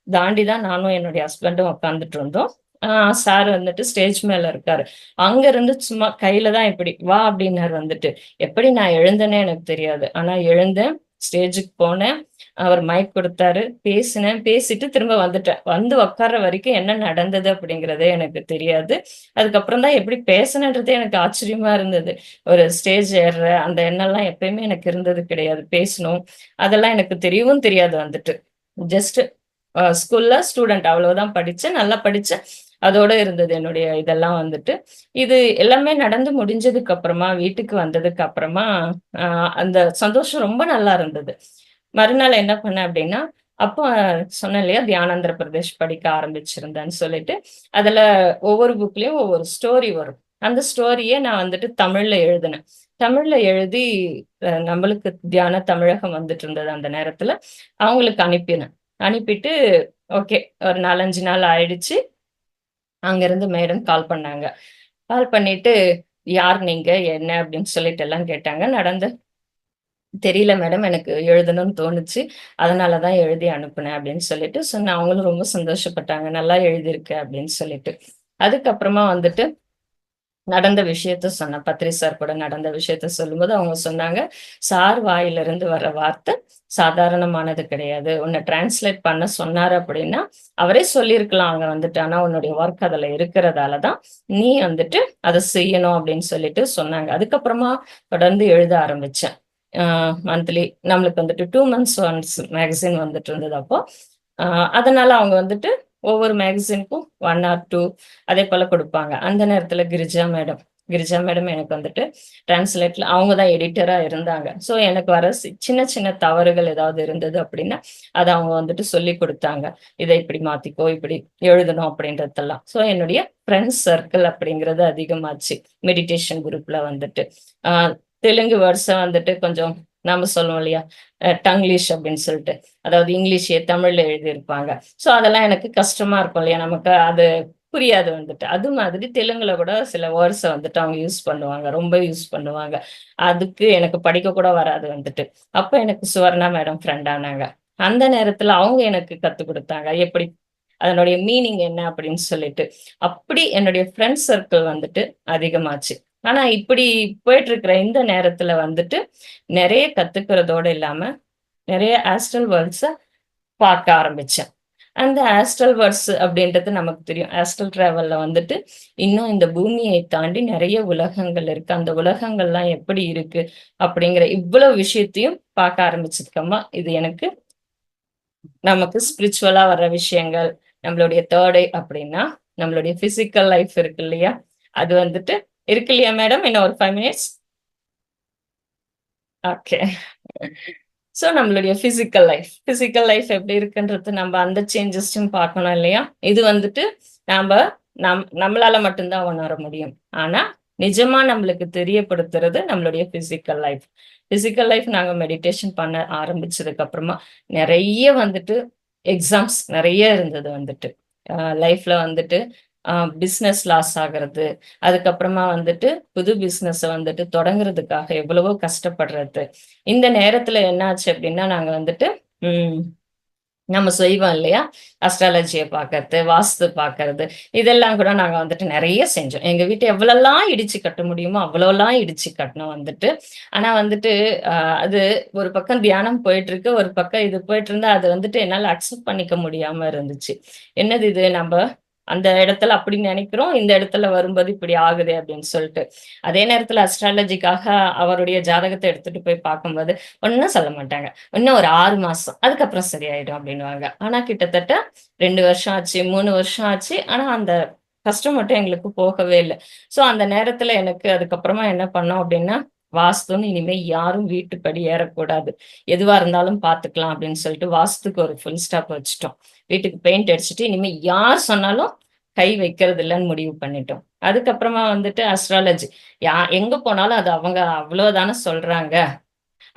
Speaker 2: தாண்டி தான் நானும் என்னுடைய ஹஸ்பண்டும் உட்கார்ந்துட்டு இருந்தோம். ஆ சார் வந்துட்டு ஸ்டேஜ் மேல இருக்காரு. அங்க இருந்து சும்மா கையில தான் இப்படி, "வா" அப்படின்னாரு வந்துட்டு. எப்படி நான் எழுந்தேனே எனக்கு தெரியாது. ஆனா எழுந்தேன், ஸ்டேஜுக்கு போனேன். அவர் மைக் குடுத்தாரு. பேசினேன். பேசிட்டு திரும்ப வந்துட்டேன். வந்து உட்கார்ற வரைக்கும் என்ன நடந்தது அப்படிங்கிறதே எனக்கு தெரியாது. அதுக்கப்புறம் தான் எப்படி பேசினேன்றதே எனக்கு ஆச்சரியமா இருந்தது. ஒரு ஸ்டேஜ் ஏர்ற அந்த எண்ணம்லாம் எப்பயுமே எனக்கு இருந்தது கிடையாது. பேசணும். அதெல்லாம் எனக்கு தெரியவும் தெரியாது வந்துட்டு. ஜஸ்ட் ஸ்கூல்ல ஸ்டூடண்ட் அவ்வளவுதான் படிச்சேன். நல்லா படிச்சேன். அதோட இருந்தது என்னுடைய இதெல்லாம் வந்துட்டு. இது எல்லாமே நடந்து முடிஞ்சதுக்கு அப்புறமா, வீட்டுக்கு வந்ததுக்கு அப்புறமா, அ அந்த சந்தோஷம் ரொம்ப நல்லா இருந்தது. மறுநாள் என்ன பண்ணேன் அப்டின்னா, அப்போ சொன்னேன் இல்லையா, தியானந்திர பிரதேஷ் படிக்க ஆரம்பிச்சிருந்தேன்னு சொல்லிட்டு, அதுல ஒவ்வொரு புக்லயும் ஒவ்வொரு ஸ்டோரி வரும். அந்த ஸ்டோரிய நான் வந்துட்டு தமிழ்ல எழுதினேன். தமிழ்ல எழுதி நம்மளுக்கு தியான தமிழகம் வந்துட்டு இருந்தது அந்த நேரத்துல. அவங்களுக்கு அனுப்பினேன். அனுப்பிட்டு ஓகே ஒரு 4, 5 நாள் ஆயிடுச்சு. அங்கருந்து மேடம் கால் பண்ணாங்க. கால் பண்ணிட்டு, "யார் நீங்க? என்ன?" அப்படின்னு சொல்லிட்டு எல்லாம் கேட்டாங்க. "தெரியல மேடம். எனக்கு எழுதணும்னு தோணுச்சு. அதனால தான் எழுதி அனுப்புனேன்." அப்படின்னு சொல்லிட்டு சொன்னேன். அவங்களும் ரொம்ப சந்தோஷப்பட்டாங்க. "நல்லா எழுதியிருக்க." அப்படின்னு சொல்லிட்டு. அதுக்கப்புறமா வந்துட்டு நடந்த விஷயத்த சொன்னேன். பத்ரி சார் கூட நடந்த விஷயத்த சொல்லும்போது அவங்க சொன்னாங்க, "சார் வாயிலிருந்து வர்ற வார்த்தை சாதாரணமானது கிடையாது. உன்ன டிரான்ஸ்லேட் பண்ண சொன்னாரு அப்படின்னா, அவரே சொல்லியிருக்கலாம் அங்க வந்துட்டு. ஆனா உன்னுடைய ஒர்க் அதுல இருக்கிறதால தான், நீ வந்துட்டு அத செய்யணும்" அப்படின்னு சொல்லிட்டு சொன்னாங்க. அதுக்கப்புறமா தொடர்ந்து எழுத ஆரம்பிச்சேன். அ மந்த்லி நம்மளுக்கு வந்துட்டு 2 மந்த்ஸ் ஒன்ஸ் மேகசின் வந்துட்டு இருந்தது அப்போ. அ அதனால அவங்க வந்துட்டு ஒவ்வொரு மேகசினுக்கும் 1 ஆர் 2 அதேபோல குடுப்பாங்க. அந்த நேரத்துல கிரிஜா மேடம் எனக்கு வந்துட்டு டிரான்ஸ்லேட்ல அவங்க தான் எடிட்டரா இருந்தாங்க. ஸோ எனக்கு வர சின்ன சின்ன தவறுகள் ஏதாவது இருந்தது அப்படின்னா, அத அவங்க வந்துட்டு சொல்லிக் குடுத்தாங்க. இத இப்படி மாத்திக்கோ, இப்படி எழுதணும் அப்படின்றதெல்லாம். ஸோ என்னுடைய ஃப்ரெண்ட்ஸ் சர்க்கிள் அப்படிங்கிறது அதிகமாச்சு. மெடிடேஷன் குரூப்ல வந்துட்டு. அ தெலுங்கு வேர்ட்ஸ வந்துட்டு கொஞ்சம் நாம சொல்லுவோம் இல்லையா? டங்கிலீஷ் அப்படின்னு சொல்லிட்டு. அதாவது இங்கிலீஷே தமிழ்ல எழுதியிருப்பாங்க. ஸோ அதெல்லாம் எனக்கு கஷ்டமா இருக்கும் இல்லையா? நமக்கு அது புரியாது வந்துட்டு. அது மாதிரி தெலுங்குல கூட சில வேர்ட்ஸ வந்துட்டு அவங்க யூஸ் பண்ணுவாங்க. ரொம்ப யூஸ் பண்ணுவாங்க. அதுக்கு எனக்கு படிக்க கூட வராது வந்துட்டு. அப்ப எனக்கு சுவர்ணா மேடம் ஃப்ரெண்ட் ஆனாங்க. அந்த நேரத்துல அவங்க எனக்கு கத்துக் குடுத்தாங்க. எப்படி அதனுடைய மீனிங் என்ன அப்படின்னு சொல்லிட்டு. அப்படி என்னுடைய ஃப்ரெண்ட்ஸ் சர்க்கிள் வந்துட்டு அதிகமாச்சு. ஆனா இப்படி போயிட்டு இருக்கிற இந்த நேரத்துல வந்துட்டு, நெறைய கத்துக்கிறதோட இல்லாம, நெறைய ஆஸ்ட்ரல் வேர்ல்ட்ஸ பார்க்க ஆரம்பிச்சேன். அந்த ஆஸ்ட்ரல் வேர்ல்ட்ஸ் அப்படின்றது நமக்கு தெரியும். ஆஸ்ட்ரல் டிராவல்ல வந்துட்டு, இன்னும் இந்த பூமியை தாண்டி நெறைய உலகங்கள் இருக்கு. அந்த உலகங்கள்லாம் எப்படி இருக்கு? அப்படிங்கிற இவ்வளவு விஷயத்தையும் பார்க்க ஆரம்பிச்சதுக்கப்புறமா, இது எனக்கு நமக்கு ஸ்பிரிச்சுவலா வர்ற விஷயங்கள், நம்மளுடைய 3 ஐ அப்படின்னா, நம்மளுடைய பிசிக்கல் லைஃப் இருக்கு இல்லையா? அது வந்துட்டு இருக்கு இல்லையா மேடம்? இன்னும் ஒரு 5 மினிட்ஸ். ஓகே. ஸோ நம்மளுடைய பிசிக்கல் லைஃப் எப்படி இருக்குன்றது நம்ம அந்த சேஞ்சஸையும் பார்க்கணும் இல்லையா? இது வந்துட்டு நாம நம்மளால மட்டும் தான் உணர முடியும். ஆனா, நிஜமா நம்மளுக்கு தெரியப்படுத்துறது நம்மளுடைய பிசிக்கல் லைஃப் நாங்க மெடிடேஷன் பண்ண ஆரம்பிச்சதுக்கு அப்புறமா, நெறைய வந்துட்டு எக்ஸாம்ஸ் நெறைய இருந்தது வந்துட்டு. லைஃப்ல வந்துட்டு அ பிசினஸ் லாஸ் ஆகுறது, அதுக்கப்புறமா வந்துட்டு புது பிசினஸ வந்துட்டு தொடங்குறதுக்காக எவ்வளவோ கஷ்டப்படுறது. இந்த நேரத்துல என்ன ஆச்சு அப்டின்னா, நாங்க வந்துட்டு ம் நம்ம செய்வோம் இல்லையா? அஸ்ட்ராலஜிய பார்க்கறது, வாஸ்து பார்க்கறது, இதெல்லாம் கூட நாங்க வந்துட்டு நெறைய செஞ்சோம். எங்க வீட்ட எவ்வளலாம் இடிச்சு கட்ட முடியுமோ, அவ்வளோலாம் இடிச்சு கட்டுனோம் வந்துட்டு. ஆனா வந்துட்டு, அ அது ஒரு பக்கம் தியானம் போயிட்டுருக்கு, ஒரு பக்கம் இது போயிட்டுருந்தா, அது வந்துட்டு என்னால அக்செப்ட் பண்ணிக்க முடியாம இருந்துச்சு. என்னது இது நம்ப அந்த இடத்துல அப்படி நெனைக்கிறோம், இந்த இடத்துல வரும்போது இப்படி ஆகுதே அப்படின்னு சொல்ட்டு. அதே நேரத்துல அஸ்ட்ராலஜிக்காக அவருடைய ஜாதகத்த எடுத்துட்டு போய் பார்க்கும்போது, ஒண்ணும் சொல்ல மாட்டாங்க. இன்னும் ஒரு 6 மாசம். அதுக்கப்புறம் சரியாயிடும் அப்டின்னுவாங்க. ஆனா கிட்டத்தட்ட 2 வருஷம் ஆச்சு, 3 வருஷம் ஆச்சு. ஆனா அந்த கஷ்டம் மட்டும் எங்களுக்கு போகவே இல்ல. ஸோ அந்த நேரத்துல எனக்கு அதுக்கப்புறமா என்ன பண்ணோம் அப்டின்னா, வாஸ்துன்னு இனிமே யாரும் வீட்டுப்படி ஏறக்கூடாது. எதுவா இருந்தாலும் பார்த்துக்கலாம் அப்டின்னு சொல்லிட்டு வாஸ்துக்கு ஒரு ஃபுல் ஸ்டாப் வச்சுட்டோம். வீட்டுக்கு பெயிண்ட் அடிச்சுட்டு இனிமே யார் சொன்னாலும் கை வைக்கிறது இல்லன்னு முடிவு பண்ணிட்டோம். அதுக்கப்புறமா வந்துட்டு அஸ்ட்ராலஜி. எங்க போனாலும் அது அவங்க அவ்ளோ தான சொல்றாங்க.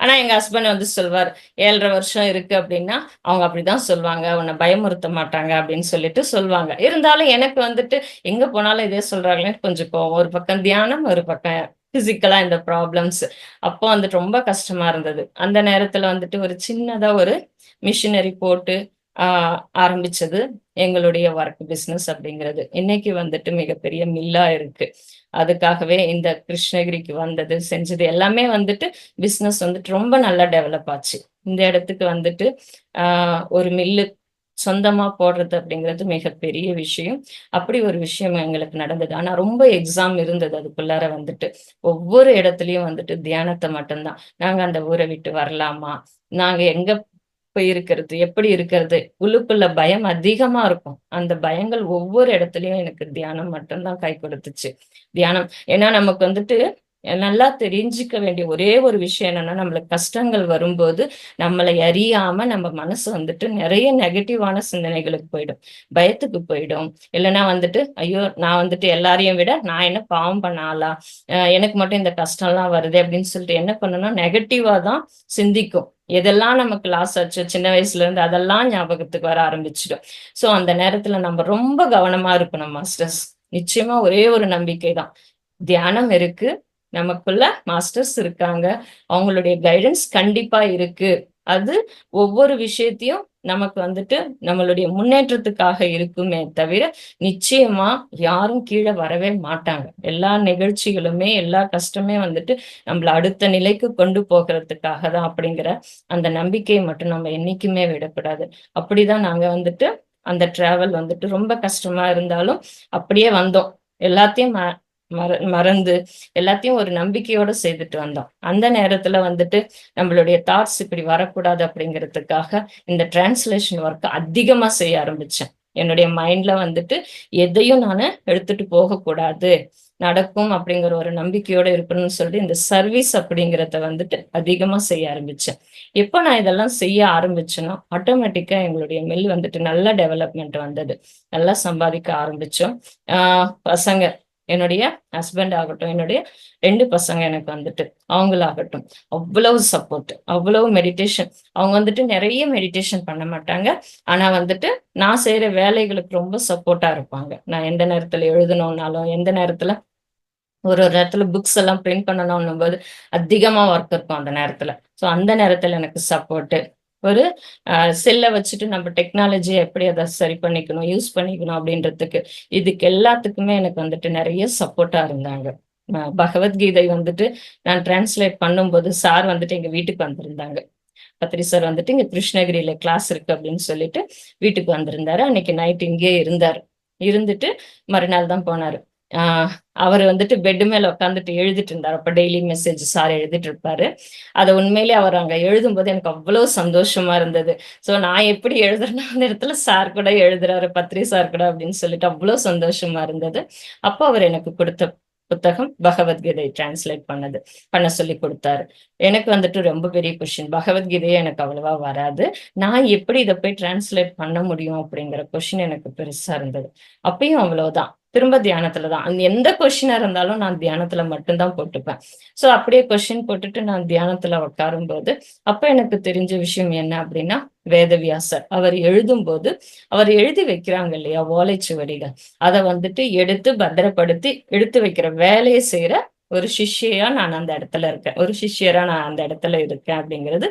Speaker 2: ஆனா எங்க ஹஸ்பண்ட் வந்து சொல்வாரு, 7 1/2 வருஷம் இருக்கு அப்டின்னா, அவங்க அப்படிதான் சொல்வாங்க. உன்ன பயமுறுத்த மாட்டாங்க அப்படின்னு சொல்லிட்டு சொல்வாங்க. இருந்தாலும் எனக்கு வந்துட்டு எங்க போனாலும் இதே சொல்றாங்களேன்னு கொஞ்சம் கோவம். ஒரு பக்கம் தியானம், ஒரு பக்கம் பிசிக்கலா இந்த ப்ராப்ளம்ஸ். அப்போ வந்துட்டு ரொம்ப கஷ்டமா இருந்தது. அந்த நேரத்துல வந்துட்டு ஒரு சின்னதா ஒரு மிஷினரி போட்டு ஆ ஆரம்பிச்சது எங்களுடைய ஒர்க் பிசினஸ் அப்படிங்கிறது. இன்னைக்கு வந்துட்டு மிகப்பெரிய மில்லா இருக்கு. அதுக்காகவே இந்த கிருஷ்ணகிரிக்கு வந்தது, செஞ்சது எல்லாமே வந்துட்டு பிசினஸ் வந்துட்டு ரொம்ப நல்லா டெவலப் ஆச்சு. இந்த இடத்துக்கு வந்துட்டு ஆ ஒரு மில்லு சொந்தமா போடுறது அப்படிங்கிறது மிகப்பெரிய விஷயம். அப்படி ஒரு விஷயம் எங்களுக்கு நடந்தது. ஆனா ரொம்ப எக்ஸாம் இருந்தது அதுக்குள்ளார வந்துட்டு. ஒவ்வொரு இடத்துலயும் வந்துட்டு தியானத்த மட்டும் தான். நாங்க அந்த ஊர விட்டு வரலாமா? நாங்க எங்க போய் இருக்கிறது? எப்படி இருக்கிறது? உள்ளுக்குள்ள பயம் அதிகமா இருக்கும். அந்த பயங்கள் ஒவ்வொரு இடத்துலயும் எனக்கு தியானம் மட்டும் தான் கை கொடுத்துச்சு. தியானம் ஏன்னா நமக்கு வந்துட்டு நல்லா தெரிஞ்சுக்க வேண்டிய ஒரே ஒரு விஷயம் என்னன்னா, நம்மளுக்கு கஷ்டங்கள் வரும்போது, நம்மளை அறியாம நம்ம மனசு வந்துட்டு நெறைய நெகட்டிவான சிந்தனைகளுக்கு போயிடும். பயத்துக்கு போயிடும். இல்லன்னா வந்துட்டு, ஐயோ! நான் வந்துட்டு எல்லாரையும் விட நான் என்ன பாவம் பண்ண ஆளா? எனக்கு மட்டும் இந்த கஷ்டம்லாம் வருதே அப்படின்னு சொல்லிட்டு என்ன பண்ணும்னா, நெகட்டிவா தான் சிந்திக்கும். எதெல்லாம் நமக்கு லாஸ் ஆச்சோ சின்ன வயசுல இருந்து அதெல்லாம் ஞாபகத்துக்கு வர ஆரம்பிச்சுடும். ஸோ அந்த நேரத்துல நம்ம ரொம்ப கவனமா இருக்கணும் மாஸ்டர்ஸ். நிச்சயமா ஒரே ஒரு நம்பிக்கை தான். தியானம் இருக்கு. நமக்குள்ள மாஸ்டர்ஸ் இருக்காங்க. அவங்களுடைய கைடன்ஸ் கண்டிப்பா இருக்கு. அது ஒவ்வொரு விஷயத்தையும் நமக்கு வந்துட்டு நம்மளுடைய முன்னேற்றத்துக்காக இருக்குமே தவிர, நிச்சயமா யாரும் கீழ வரவே மாட்டாங்க. எல்லா நிகழ்ச்சிகளுமே, எல்லா கஷ்டமே வந்துட்டு நம்மள அடுத்த நிலைக்கு கொண்டு போகறதுக்காக தான் அப்படிங்கிற அந்த நம்பிக்கைய மட்டும் நம்ம என்னைக்குமே விடக்கூடாது. அப்படிதான் நாங்க வந்துட்டு அந்த டிராவல் வந்துட்டு ரொம்ப கஷ்டமா இருந்தாலும் அப்படியே வந்தோம். எல்லாத்தையும் மறந்து எல்லாத்தையும் ஒரு நம்பிக்கையோட செய்துட்டு வந்தோம். அந்த நேரத்துல வந்துட்டு நம்மளுடைய தாட்ஸ் இப்படி வரக்கூடாது அப்படிங்கிறதுக்காக இந்த டிரான்ஸ்லேஷன் ஒர்க் அதிகமா செய்ய ஆரம்பிச்சேன். என்னுடைய மைண்ட்ல வந்துட்டு எதையும் நானு எடுத்துட்டு போகக்கூடாது. நடக்கும் அப்படிங்கிற ஒரு நம்பிக்கையோட இருக்கணும்னு சொல்லி இந்த சர்வீஸ் அப்படிங்கிறத வந்துட்டு அதிகமா செய்ய ஆரம்பிச்சேன். எப்ப நான் இதெல்லாம் செய்ய ஆரம்பிச்சேனோ, ஆட்டோமேட்டிக்கா எங்களுடைய மில் வந்துட்டு நல்ல டெவலப்மெண்ட் வந்தது. நல்லா சம்பாதிக்க ஆரம்பிச்சோம். ஆ பசங்க என்னுடைய ஹஸ்பண்ட் ஆகட்டும், என்னுடைய 2 பசங்க எனக்கு வந்துட்டு, அவங்களாகட்டும், அவ்வளவு சப்போர்ட், அவ்வளவு மெடிடேஷன். அவங்க வந்துட்டு நெறைய மெடிடேஷன் பண்ண மாட்டாங்க. ஆனா வந்துட்டு, நான் செய்ற வேலைகளுக்கு ரொம்ப சப்போர்ட்டா இருப்பாங்க. நான் எந்த நேரத்துல எழுதணும்னாலும், எந்த நேரத்துல ஒரு நேரத்துல புக்ஸ் எல்லாம் பிரிண்ட் பண்ணணும்ன்னும்போது, அதிகமா ஒர்க் இருக்கும் அந்த நேரத்துல. ஸோ அந்த நேரத்துல எனக்கு சப்போர்ட்டு. ஒரு செல்ல வச்சுட்டு நம்ம டெக்னாலஜிய எப்படி அத சரி பண்ணிக்கணும், யூஸ் பண்ணிக்கணும் அப்படின்றதுக்கு, இதுக்கு எல்லாத்துக்குமே எனக்கு வந்துட்டு நெறைய சப்போர்ட்டா இருந்தாங்க. பகவத்கீதை வந்துட்டு நான் டிரான்ஸ்லேட் பண்ணும்போது, சார் வந்துட்டு எங்க வீட்டுக்கு வந்திருந்தாங்க. பத்ரி சார் வந்துட்டு இங்க கிருஷ்ணகிரியில கிளாஸ் இருக்கு அப்படின்னு சொல்லிட்டு வீட்டுக்கு வந்திருந்தாரு. அன்னைக்கு நைட் இங்கேயே இருந்தாரு. இருந்துட்டு மறுநாள் தான் போனாரு. ஆ அவரு வந்துட்டு பெட் மேல உட்கார்ந்துட்டு எழுதிட்டு இருந்தாரு. அப்ப டெய்லி மெசேஜ் சார் எழுதிட்டு இருப்பாரு. அத உண்மையிலேயே அவர் அங்க எழுதும்போது எனக்கு அவ்வளவு சந்தோஷமா இருந்தது. ஸோ நான் எப்படி எழுதுறேனோ அந்த இடத்துல சார் கூட எழுதுறாரு, பத்ரி சார் கூட அப்படின்னு சொல்லிட்டு அவ்வளோ சந்தோஷமா இருந்தது. அப்போ அவர் எனக்கு குடுத்த புத்தகம் பகவத்கீதை டிரான்ஸ்லேட் பண்ண சொல்லி குடுத்தாரு. எனக்கு வந்துட்டு ரொம்ப பெரிய கொஸ்டின். பகவத்கீதையே எனக்கு அவ்வளவா வராது. நான் எப்படி இத போய் டிரான்ஸ்லேட் பண்ண முடியும் அப்படிங்கிற கொஸ்டின் எனக்கு பெருசா இருந்தது. அப்பயும் அவ்வளவுதான். திரும்ப தியானத்துல தான். அந்த எந்த கொஸ்டினா இருந்தாலும் நான் தியானத்துல மட்டும் தான் போட்டுப்பேன். ஸோ அப்படியே கொஸ்டின் போட்டுட்டு நான் தியானத்துல உட்காரும்போது, அப்ப எனக்கு தெரிஞ்ச விஷயம் என்ன அப்படின்னா, வேதவியாசர். அவர் எழுதும்போது, அவர் எழுதி வைக்கிறாங்க இல்லையா? ஓலைச்சுவடிகள். அத வந்துட்டு எடுத்து பத்திரப்படுத்தி எடுத்து வைக்கிற வேலைய செய்ற ஒரு சிஷ்யையா நான் அந்த இடத்துல இருக்கேன். ஒரு சிஷ்யரா நான் அந்த இடத்துல இருக்கேன் அப்படிங்கிறது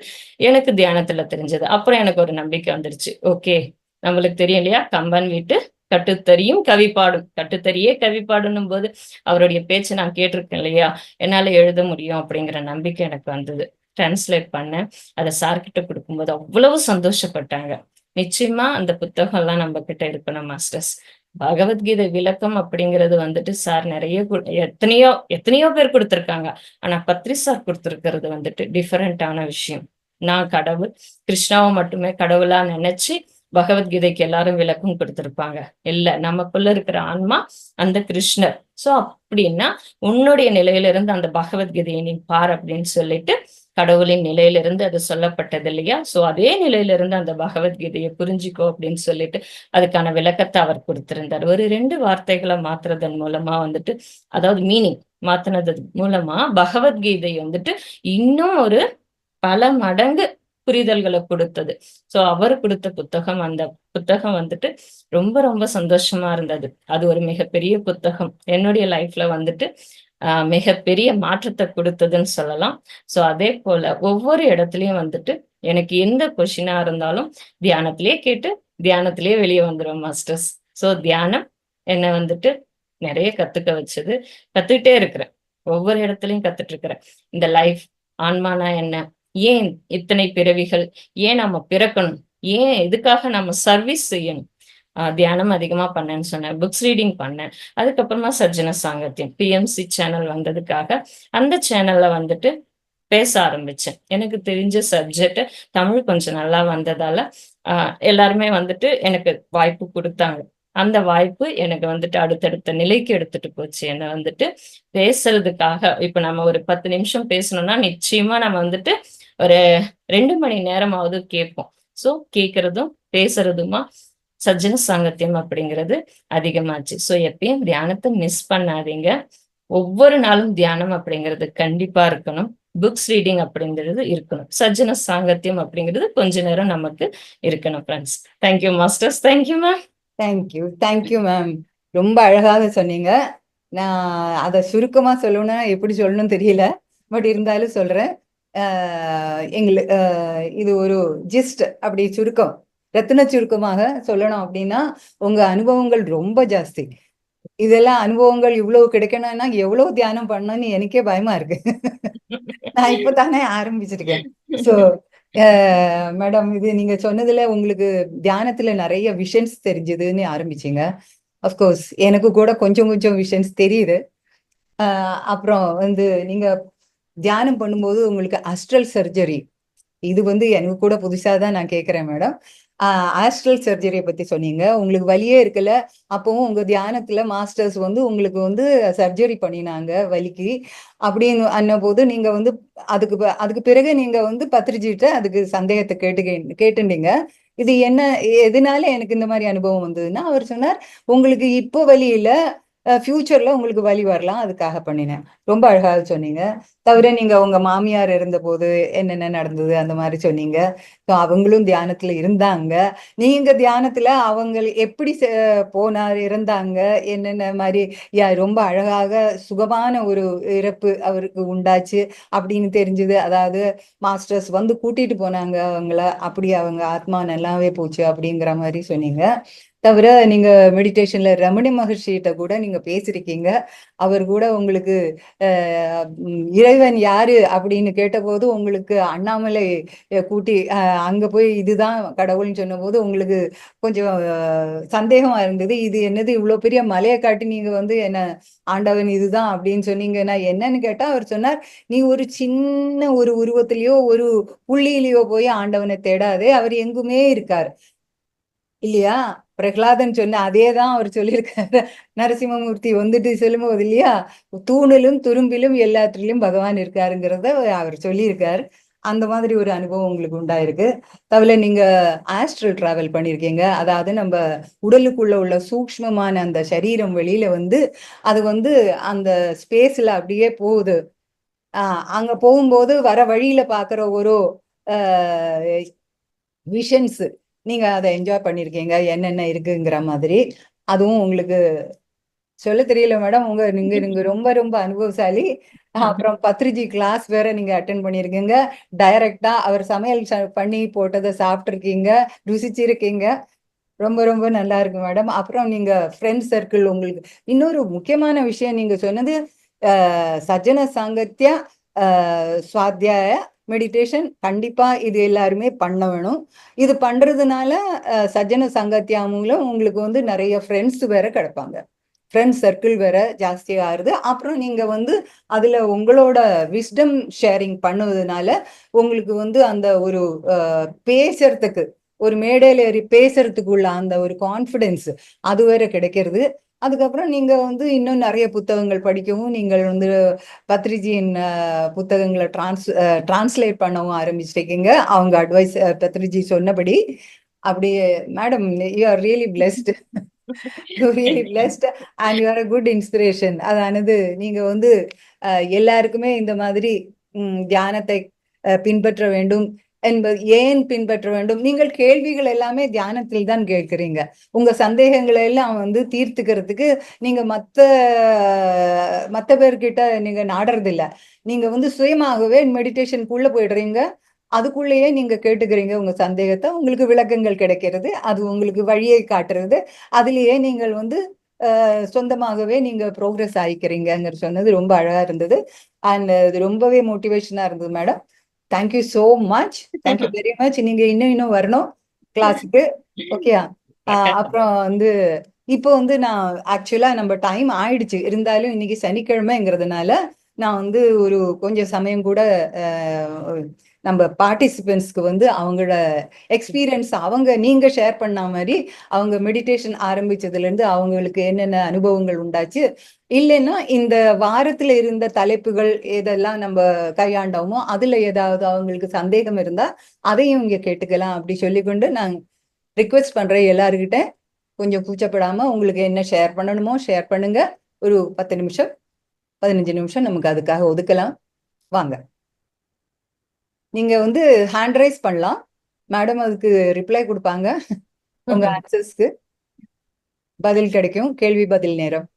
Speaker 2: எனக்கு தியானத்துல தெரிஞ்சது. அப்புறம் எனக்கு ஒரு நம்பிக்கை வந்துருச்சு. ஓகே. நம்மளுக்கு தெரியும் இல்லையா? கம்பன் வீட்டு கட்டுத்தறியும் கவி பாடும். கட்டுத்தறியே கவி பாடும்னும்போது, அவருடைய பேச்ச நான் கேட்டிருக்கேன் இல்லையா? என்னால எழுத முடியும் அப்படிங்கிற நம்பிக்கை எனக்கு வந்தது. டிரான்ஸ்லேட் பண்ணேன். அத சார் கிட்ட குடுக்கும்போது அவ்வளவு சந்தோஷப்பட்டாங்க. நிச்சயமா அந்த புத்தகம்லாம் நம்ம கிட்ட இருக்கணும் மாஸ்டர்ஸ். பகவத்கீதை விளக்கம் அப்படிங்கிறது வந்துட்டு சார் நெறைய எத்தனையோ எத்தனையோ பேர் குடுத்திருக்காங்க. ஆனா பத்ரி சார் குடுத்திருக்கிறது வந்துட்டு டிஃபரண்டான விஷயம். நான் கடவுள், கிருஷ்ணாவ மட்டுமே கடவுளா நெனச்சு பகவத்கீதைக்கு எல்லாரும் விளக்கம் குடுத்திருப்பாங்க. இல்ல நமக்குள்ள இருக்கிற ஆன்மா அந்த கிருஷ்ணர். சோ அப்படின்னா, உன்னுடைய நிலையிலிருந்து அந்த பகவத்கீதையை நீ பார் அப்படின்னு சொல்லிட்டு, கடவுளின் நிலையிலிருந்து அது சொல்லப்பட்டது இல்லையா? சோ அதே நிலையிலிருந்து அந்த பகவத்கீதைய புரிஞ்சுக்கோ அப்படின்னு சொல்லிட்டு, அதுக்கான விளக்கத்த அவர் குடுத்திருந்தார். ஒரு 2 வார்த்தைகள மாத்துறதன் மூலமா வந்துட்டு, அதாவது மீனிங் மாத்துனது மூலமா பகவத்கீதை வந்துட்டு இன்னும் ஒரு பல மடங்கு புரிதல்கள குடுத்தது. சோ அவரு குடுத்த புத்தகம், அந்த புத்தகம் வந்துட்டு ரொம்ப ரொம்ப சந்தோஷமா இருந்தது. அது ஒரு மிகப்பெரிய புத்தகம். என்னுடைய லைஃப்ல வந்துட்டு மிகப்பெரிய மாற்றத்த குடுத்ததுன்னு சொல்லலாம். சோ அதே போல ஒவ்வொரு இடத்துலயும் வந்துட்டு எனக்கு எந்த கொஸ்டினா இருந்தாலும் தியானத்திலேயே கேட்டு, தியானத்திலேயே வெளிய வந்துருவேன் மாஸ்டர்ஸ். சோ தியானம் என்ன வந்துட்டு நெறைய கத்துக்க வச்சது. கத்துக்கிட்டே இருக்கிறேன். ஒவ்வொரு இடத்துலயும் கத்துட்டு இருக்கிறேன். இந்த லைஃப், ஆன்மானா என்ன? ஏன் இத்தனை பிறவிகள்? ஏன் நம்ம பிறக்கணும்? ஏன் எதுக்காக நம்ம சர்வீஸ் செய்யணும்? தியானம் அதிகமா பண்ணேன்னு சொன்னேன். புக்ஸ் ரீடிங் பண்ணேன். அதுக்கப்புறமா சஜ்ஜன சாங்கத்தியம். பிஎம்சி சேனல் வந்ததுக்காக, அந்த சேனல்ல வந்துட்டு பேச ஆரம்பிச்சேன். எனக்கு தெரிஞ்ச சப்ஜெக்ட் தமிழ் கொஞ்சம் நல்லா வந்ததால, அ எல்லாருமே வந்துட்டு எனக்கு வாய்ப்பு குடுத்தாங்க. அந்த வாய்ப்பு எனக்கு வந்துட்டு அடுத்தடுத்த நிலைக்கு எடுத்துட்டு போச்சு. என்ன வந்துட்டு பேசுறதுக்காக இப்ப நம்ம ஒரு 10 நிமிஷம் பேசணும்னா, நிச்சயமா நம்ம வந்துட்டு ஒரு 2 மணி நேரமாவது கேட்போம். ஸோ கேட்கறதும், பேசுறதுமா சஜ்ஜன சாங்கத்தியம் அப்படிங்கிறது அதிகமாச்சு. ஸோ எப்பயும் தியானத்த மிஸ் பண்ணாதீங்க. ஒவ்வொரு நாளும் தியானம் அப்படிங்கிறது கண்டிப்பா இருக்கணும். புக்ஸ் ரீடிங் அப்படிங்கிறது இருக்கணும். சஜ்ஜன சாங்கத்தியம் அப்படிங்கிறது கொஞ்ச நேரம் நமக்கு இருக்கணும் friends. Thank you masters. Thank you ma'am.
Speaker 1: Thank you ma'am. ரொம்ப அழகாக சொன்னீங்க. நான் அத சுருக்கமா சொல்லணும்னா எப்படி சொல்லணும்னு தெரியல. பட் இருந்தாலும் சொல்றேன். எங்களுக்கு இது ஒரு ஜிஸ்ட் அப்படி சுருக்கம், ரத்தின சுருக்கமாக சொல்லணும் அப்படின்னா உங்க அனுபவங்கள் ரொம்ப ஜாஸ்தி. இதெல்லாம் அனுபவங்கள் இவ்வளவு கிடைக்கணும்னா எவ்வளவு தியானம் பண்ணணும்னு எனக்கே பயமா இருக்கு. நான் இப்பதானே ஆரம்பிச்சிருக்கேன். ஸோ மேடம், இது நீங்க சொன்னதுல உங்களுக்கு தியானத்துல நிறைய விஷன்ஸ் தெரிஞ்சதுன்னு ஆரம்பிச்சீங்க. அஃப்கோர்ஸ் எனக்கு கூட கொஞ்சம் கொஞ்சம் விஷன்ஸ் தெரியுது. அப்புறம் வந்து நீங்க தியானம் பண்ணும்போது உங்களுக்கு அஸ்ட்ரல் சர்ஜரி, இது வந்து எனக்கு கூட புதுசா தான் நான் கேட்கிறேன் மேடம். ஆஸ்ட்ரல் சர்ஜரியை பத்தி சொன்னீங்க. உங்களுக்கு வலியே இருக்குல்ல, அப்பவும் உங்க தியானத்துல மாஸ்டர்ஸ் வந்து உங்களுக்கு வந்து சர்ஜரி பண்ணினாங்க வலிக்கு. அப்படின்னு அன்னபோது நீங்க வந்து அதுக்கு பிறகு நீங்க வந்து பத்ரிஜிட்ட அதுக்கு சந்தேகத்தை கேட்டுட்டீங்க. இது என்ன, எதனால எனக்கு இந்த மாதிரி அனுபவம் வந்ததுன்னா, அவர் சொன்னார் உங்களுக்கு இப்போ வலி இல்ல, ஃபியூச்சர்ல உங்களுக்கு வலி வரலாம், அதுக்காக பண்ணினேன். ரொம்ப அழகாக சொன்னீங்க. தவிர நீங்க உங்க மாமியார் இருந்தபோது என்னென்ன நடந்தது அந்த மாதிரி சொன்னீங்க. ஸோ அவங்களும் தியானத்துல இருந்தாங்க. நீங்க தியானத்துல அவங்க எப்படி போனார், இருந்தாங்க, என்னென்ன மாதிரி ரொம்ப அழகாக சுகமான ஒரு இறப்பு அவருக்கு உண்டாச்சு அப்படின்னு தெரிஞ்சது. அதாவது மாஸ்டர்ஸ் வந்து கூட்டிட்டு போனாங்க அவங்கள, அப்படி அவங்க ஆத்மா நல்லாவே போச்சு அப்படிங்கிற மாதிரி சொன்னீங்க. தவிர நீங்க மெடிடேஷன்ல ரமணி மகர்ஷிகிட்ட கூட நீங்க பேசிருக்கீங்க. அவர் கூட உங்களுக்கு இறைவன் யாரு அப்படின்னு கேட்டபோது உங்களுக்கு அண்ணாமலை கூட்டி அங்க போய் இதுதான் கடவுள்னு சொன்னபோது உங்களுக்கு கொஞ்சம் சந்தேகமா இருந்தது. இது என்னது இவ்வளவு பெரிய மலையை காட்டி நீங்க வந்து என்ன ஆண்டவன் இதுதான் அப்படின்னு சொன்னீங்க. நான் என்னன்னு கேட்டா அவர் சொன்னார், நீ ஒரு சின்ன ஒரு உருவத்திலேயோ ஒரு புள்ளியிலேயோ போய் ஆண்டவனை தேடாதே, அவர் எங்குமே இருக்கார் இல்லையா? பிரகலாதன் சொன்ன அதே தான் அவர் சொல்லியிருக்காரு. நரசிம்மமூர்த்தி வந்துட்டு சொல்லும்போது இல்லையா, தூணிலும் துரும்பிலும் எல்லாத்திலும் பகவான் இருக்காருங்கிறத அவர் சொல்லியிருக்காரு. அந்த மாதிரி ஒரு அனுபவம் உங்களுக்கு உண்டாயிருக்கு. தவிர நீங்க ஆஸ்ட்ரல் டிராவல் பண்ணியிருக்கீங்க. அதாவது நம்ம உடலுக்குள்ள உள்ள சூக்ஷ்மமான அந்த சரீரம் வெளியில வந்து அது வந்து அந்த ஸ்பேஸ்ல அப்படியே போகுது. அங்க போகும்போது வர வழியில பாக்குற ஒரு விஷன்ஸ், நீங்க அதை என்ஜாய் பண்ணிருக்கீங்க, என்னென்ன இருக்குங்கிற மாதிரி. அதுவும் உங்களுக்கு சொல்ல தெரியல மேடம். நீங்க நீங்க ரொம்ப ரொம்ப அனுபவசாலி. அப்புறம் பத்ரிஜி கிளாஸ் வேற நீங்க அட்டென்ட் பண்ணிருக்கீங்க. டைரக்டா அவர் சமையல் பண்ணி போட்டதை சாப்பிட்டுருக்கீங்க, ருசிச்சிருக்கீங்க. ரொம்ப ரொம்ப நல்லா இருக்கு மேடம். அப்புறம் நீங்க ஃப்ரெண்ட் சர்க்கிள், உங்களுக்கு இன்னொரு முக்கியமான விஷயம் நீங்க சொன்னது, சஜ்ஜன சாங்கத்ய சுவாத்தியாய மெடிடேஷன் கண்டிப்பா இது எல்லாருமே பண்ண வேணும். இது பண்றதுனால சஜ்ஜன சங்கத்தியா மூலம் உங்களுக்கு வந்து நிறைய ஃப்ரெண்ட்ஸ் வேற கிடைப்பாங்க, ஃப்ரெண்ட்ஸ் சர்க்கிள் வேற ஜாஸ்தி ஆகுது. அப்புறம் நீங்க வந்து அதுல உங்களோட விஸ்டம் ஷேரிங் பண்ணுவதனால உங்களுக்கு வந்து அந்த ஒரு பேசுறதுக்கு, ஒரு மேடையில ஏறி பேசுறதுக்குள்ள அந்த ஒரு கான்ஃபிடென்ஸ் அது வேற கிடைக்கிறது. அதுக்கப்புறம் நீங்க வந்து இன்னும் நிறைய புத்தகங்கள் படிக்கவும், நீங்கள் வந்து பத்ரிஜியின் புத்தகங்களை டிரான்ஸ்லேட் பண்ணவும் ஆரம்பிச்சிருக்கீங்க, அவங்க அட்வைஸ் பத்ரிஜி சொன்னபடி. அப்படியே madam, you are really blessed. Really blessed and you are a good inspiration. அதானது நீங்க வந்து எல்லாருக்குமே இந்த மாதிரி தியானத்தை பின்பற்ற வேண்டும் என்பது. ஏன் பின்பற்ற வேண்டும்? நீங்கள் கேள்விகள் எல்லாமே தியானத்தில் தான் கேட்கிறீங்க. உங்க சந்தேகங்களை எல்லாம் வந்து தீர்த்துக்கிறதுக்கு நீங்க மத்த பேர்கிட்ட நீங்க நாடுறது இல்ல. நீங்க வந்து சுயமாகவே மெடிடேஷனுக்குள்ள போயிடுறீங்க. அதுக்குள்ளேயே நீங்க கேட்டுக்கிறீங்க உங்க சந்தேகத்தை, உங்களுக்கு விளக்கங்கள் கிடைக்கிறது, அது உங்களுக்கு வழியை காட்டுறது. அதுலயே நீங்கள் வந்து சொந்தமாகவே நீங்க ப்ரோக்ரஸ் ஆகிக்கிறீங்கிற சொன்னது ரொம்ப அழகா இருந்தது. அண்ட் இது ரொம்பவே மோட்டிவேஷனா இருந்தது madam. Thank you so much. Thank you very much. நீங்க இன்னும் வரணும் கிளாஸுக்கு. ஓகேயா? அப்புறம் வந்து இப்போ வந்து நான் ஆக்சுவலா நம்ம டைம் ஆயிடுச்சு, இருந்தாலும் இன்னைக்கு சனிக்கிழமைங்கிறதுனால நான் வந்து ஒரு கொஞ்சம் சமயம் கூட நம்ம பார்ட்டிசிபென்ட்ஸ்க்கு வந்து அவங்களோட எக்ஸ்பீரியன்ஸ் நீங்க ஷேர் பண்ண மாதிரி அவங்க மெடிடேஷன் ஆரம்பிச்சதுல இருந்து அவங்களுக்கு என்னென்ன அனுபவங்கள் உண்டாச்சு, இல்லைன்னா இந்த வாரத்துல இருந்த தலைப்புகள் எதெல்லாம் நம்ம கையாண்டோமோ அதுல ஏதாவது அவங்களுக்கு சந்தேகம் இருந்தா அதையும் இங்க கேட்டுக்கலாம். அப்படி சொல்லிக்கொண்டு நான் ரிக்வெஸ்ட் பண்றேன் எல்லாருக்கிட்ட, கொஞ்சம் கூச்சப்படாம உங்களுக்கு என்ன ஷேர் பண்ணணுமோ ஷேர் பண்ணுங்க. ஒரு 10 நிமிஷம் 15 நிமிஷம் நமக்கு அதுக்காக ஒதுக்கலாம். வாங்க, நீங்க வந்து ஹேண்ட் ரைஸ் பண்ணலாம். மேடம் அதுக்கு ரிப்ளை கொடுப்பாங்க. உங்க ஆன்சர்ஸ்க்கு பதில் கிடைக்கும். கேள்வி பதில் நேரம்.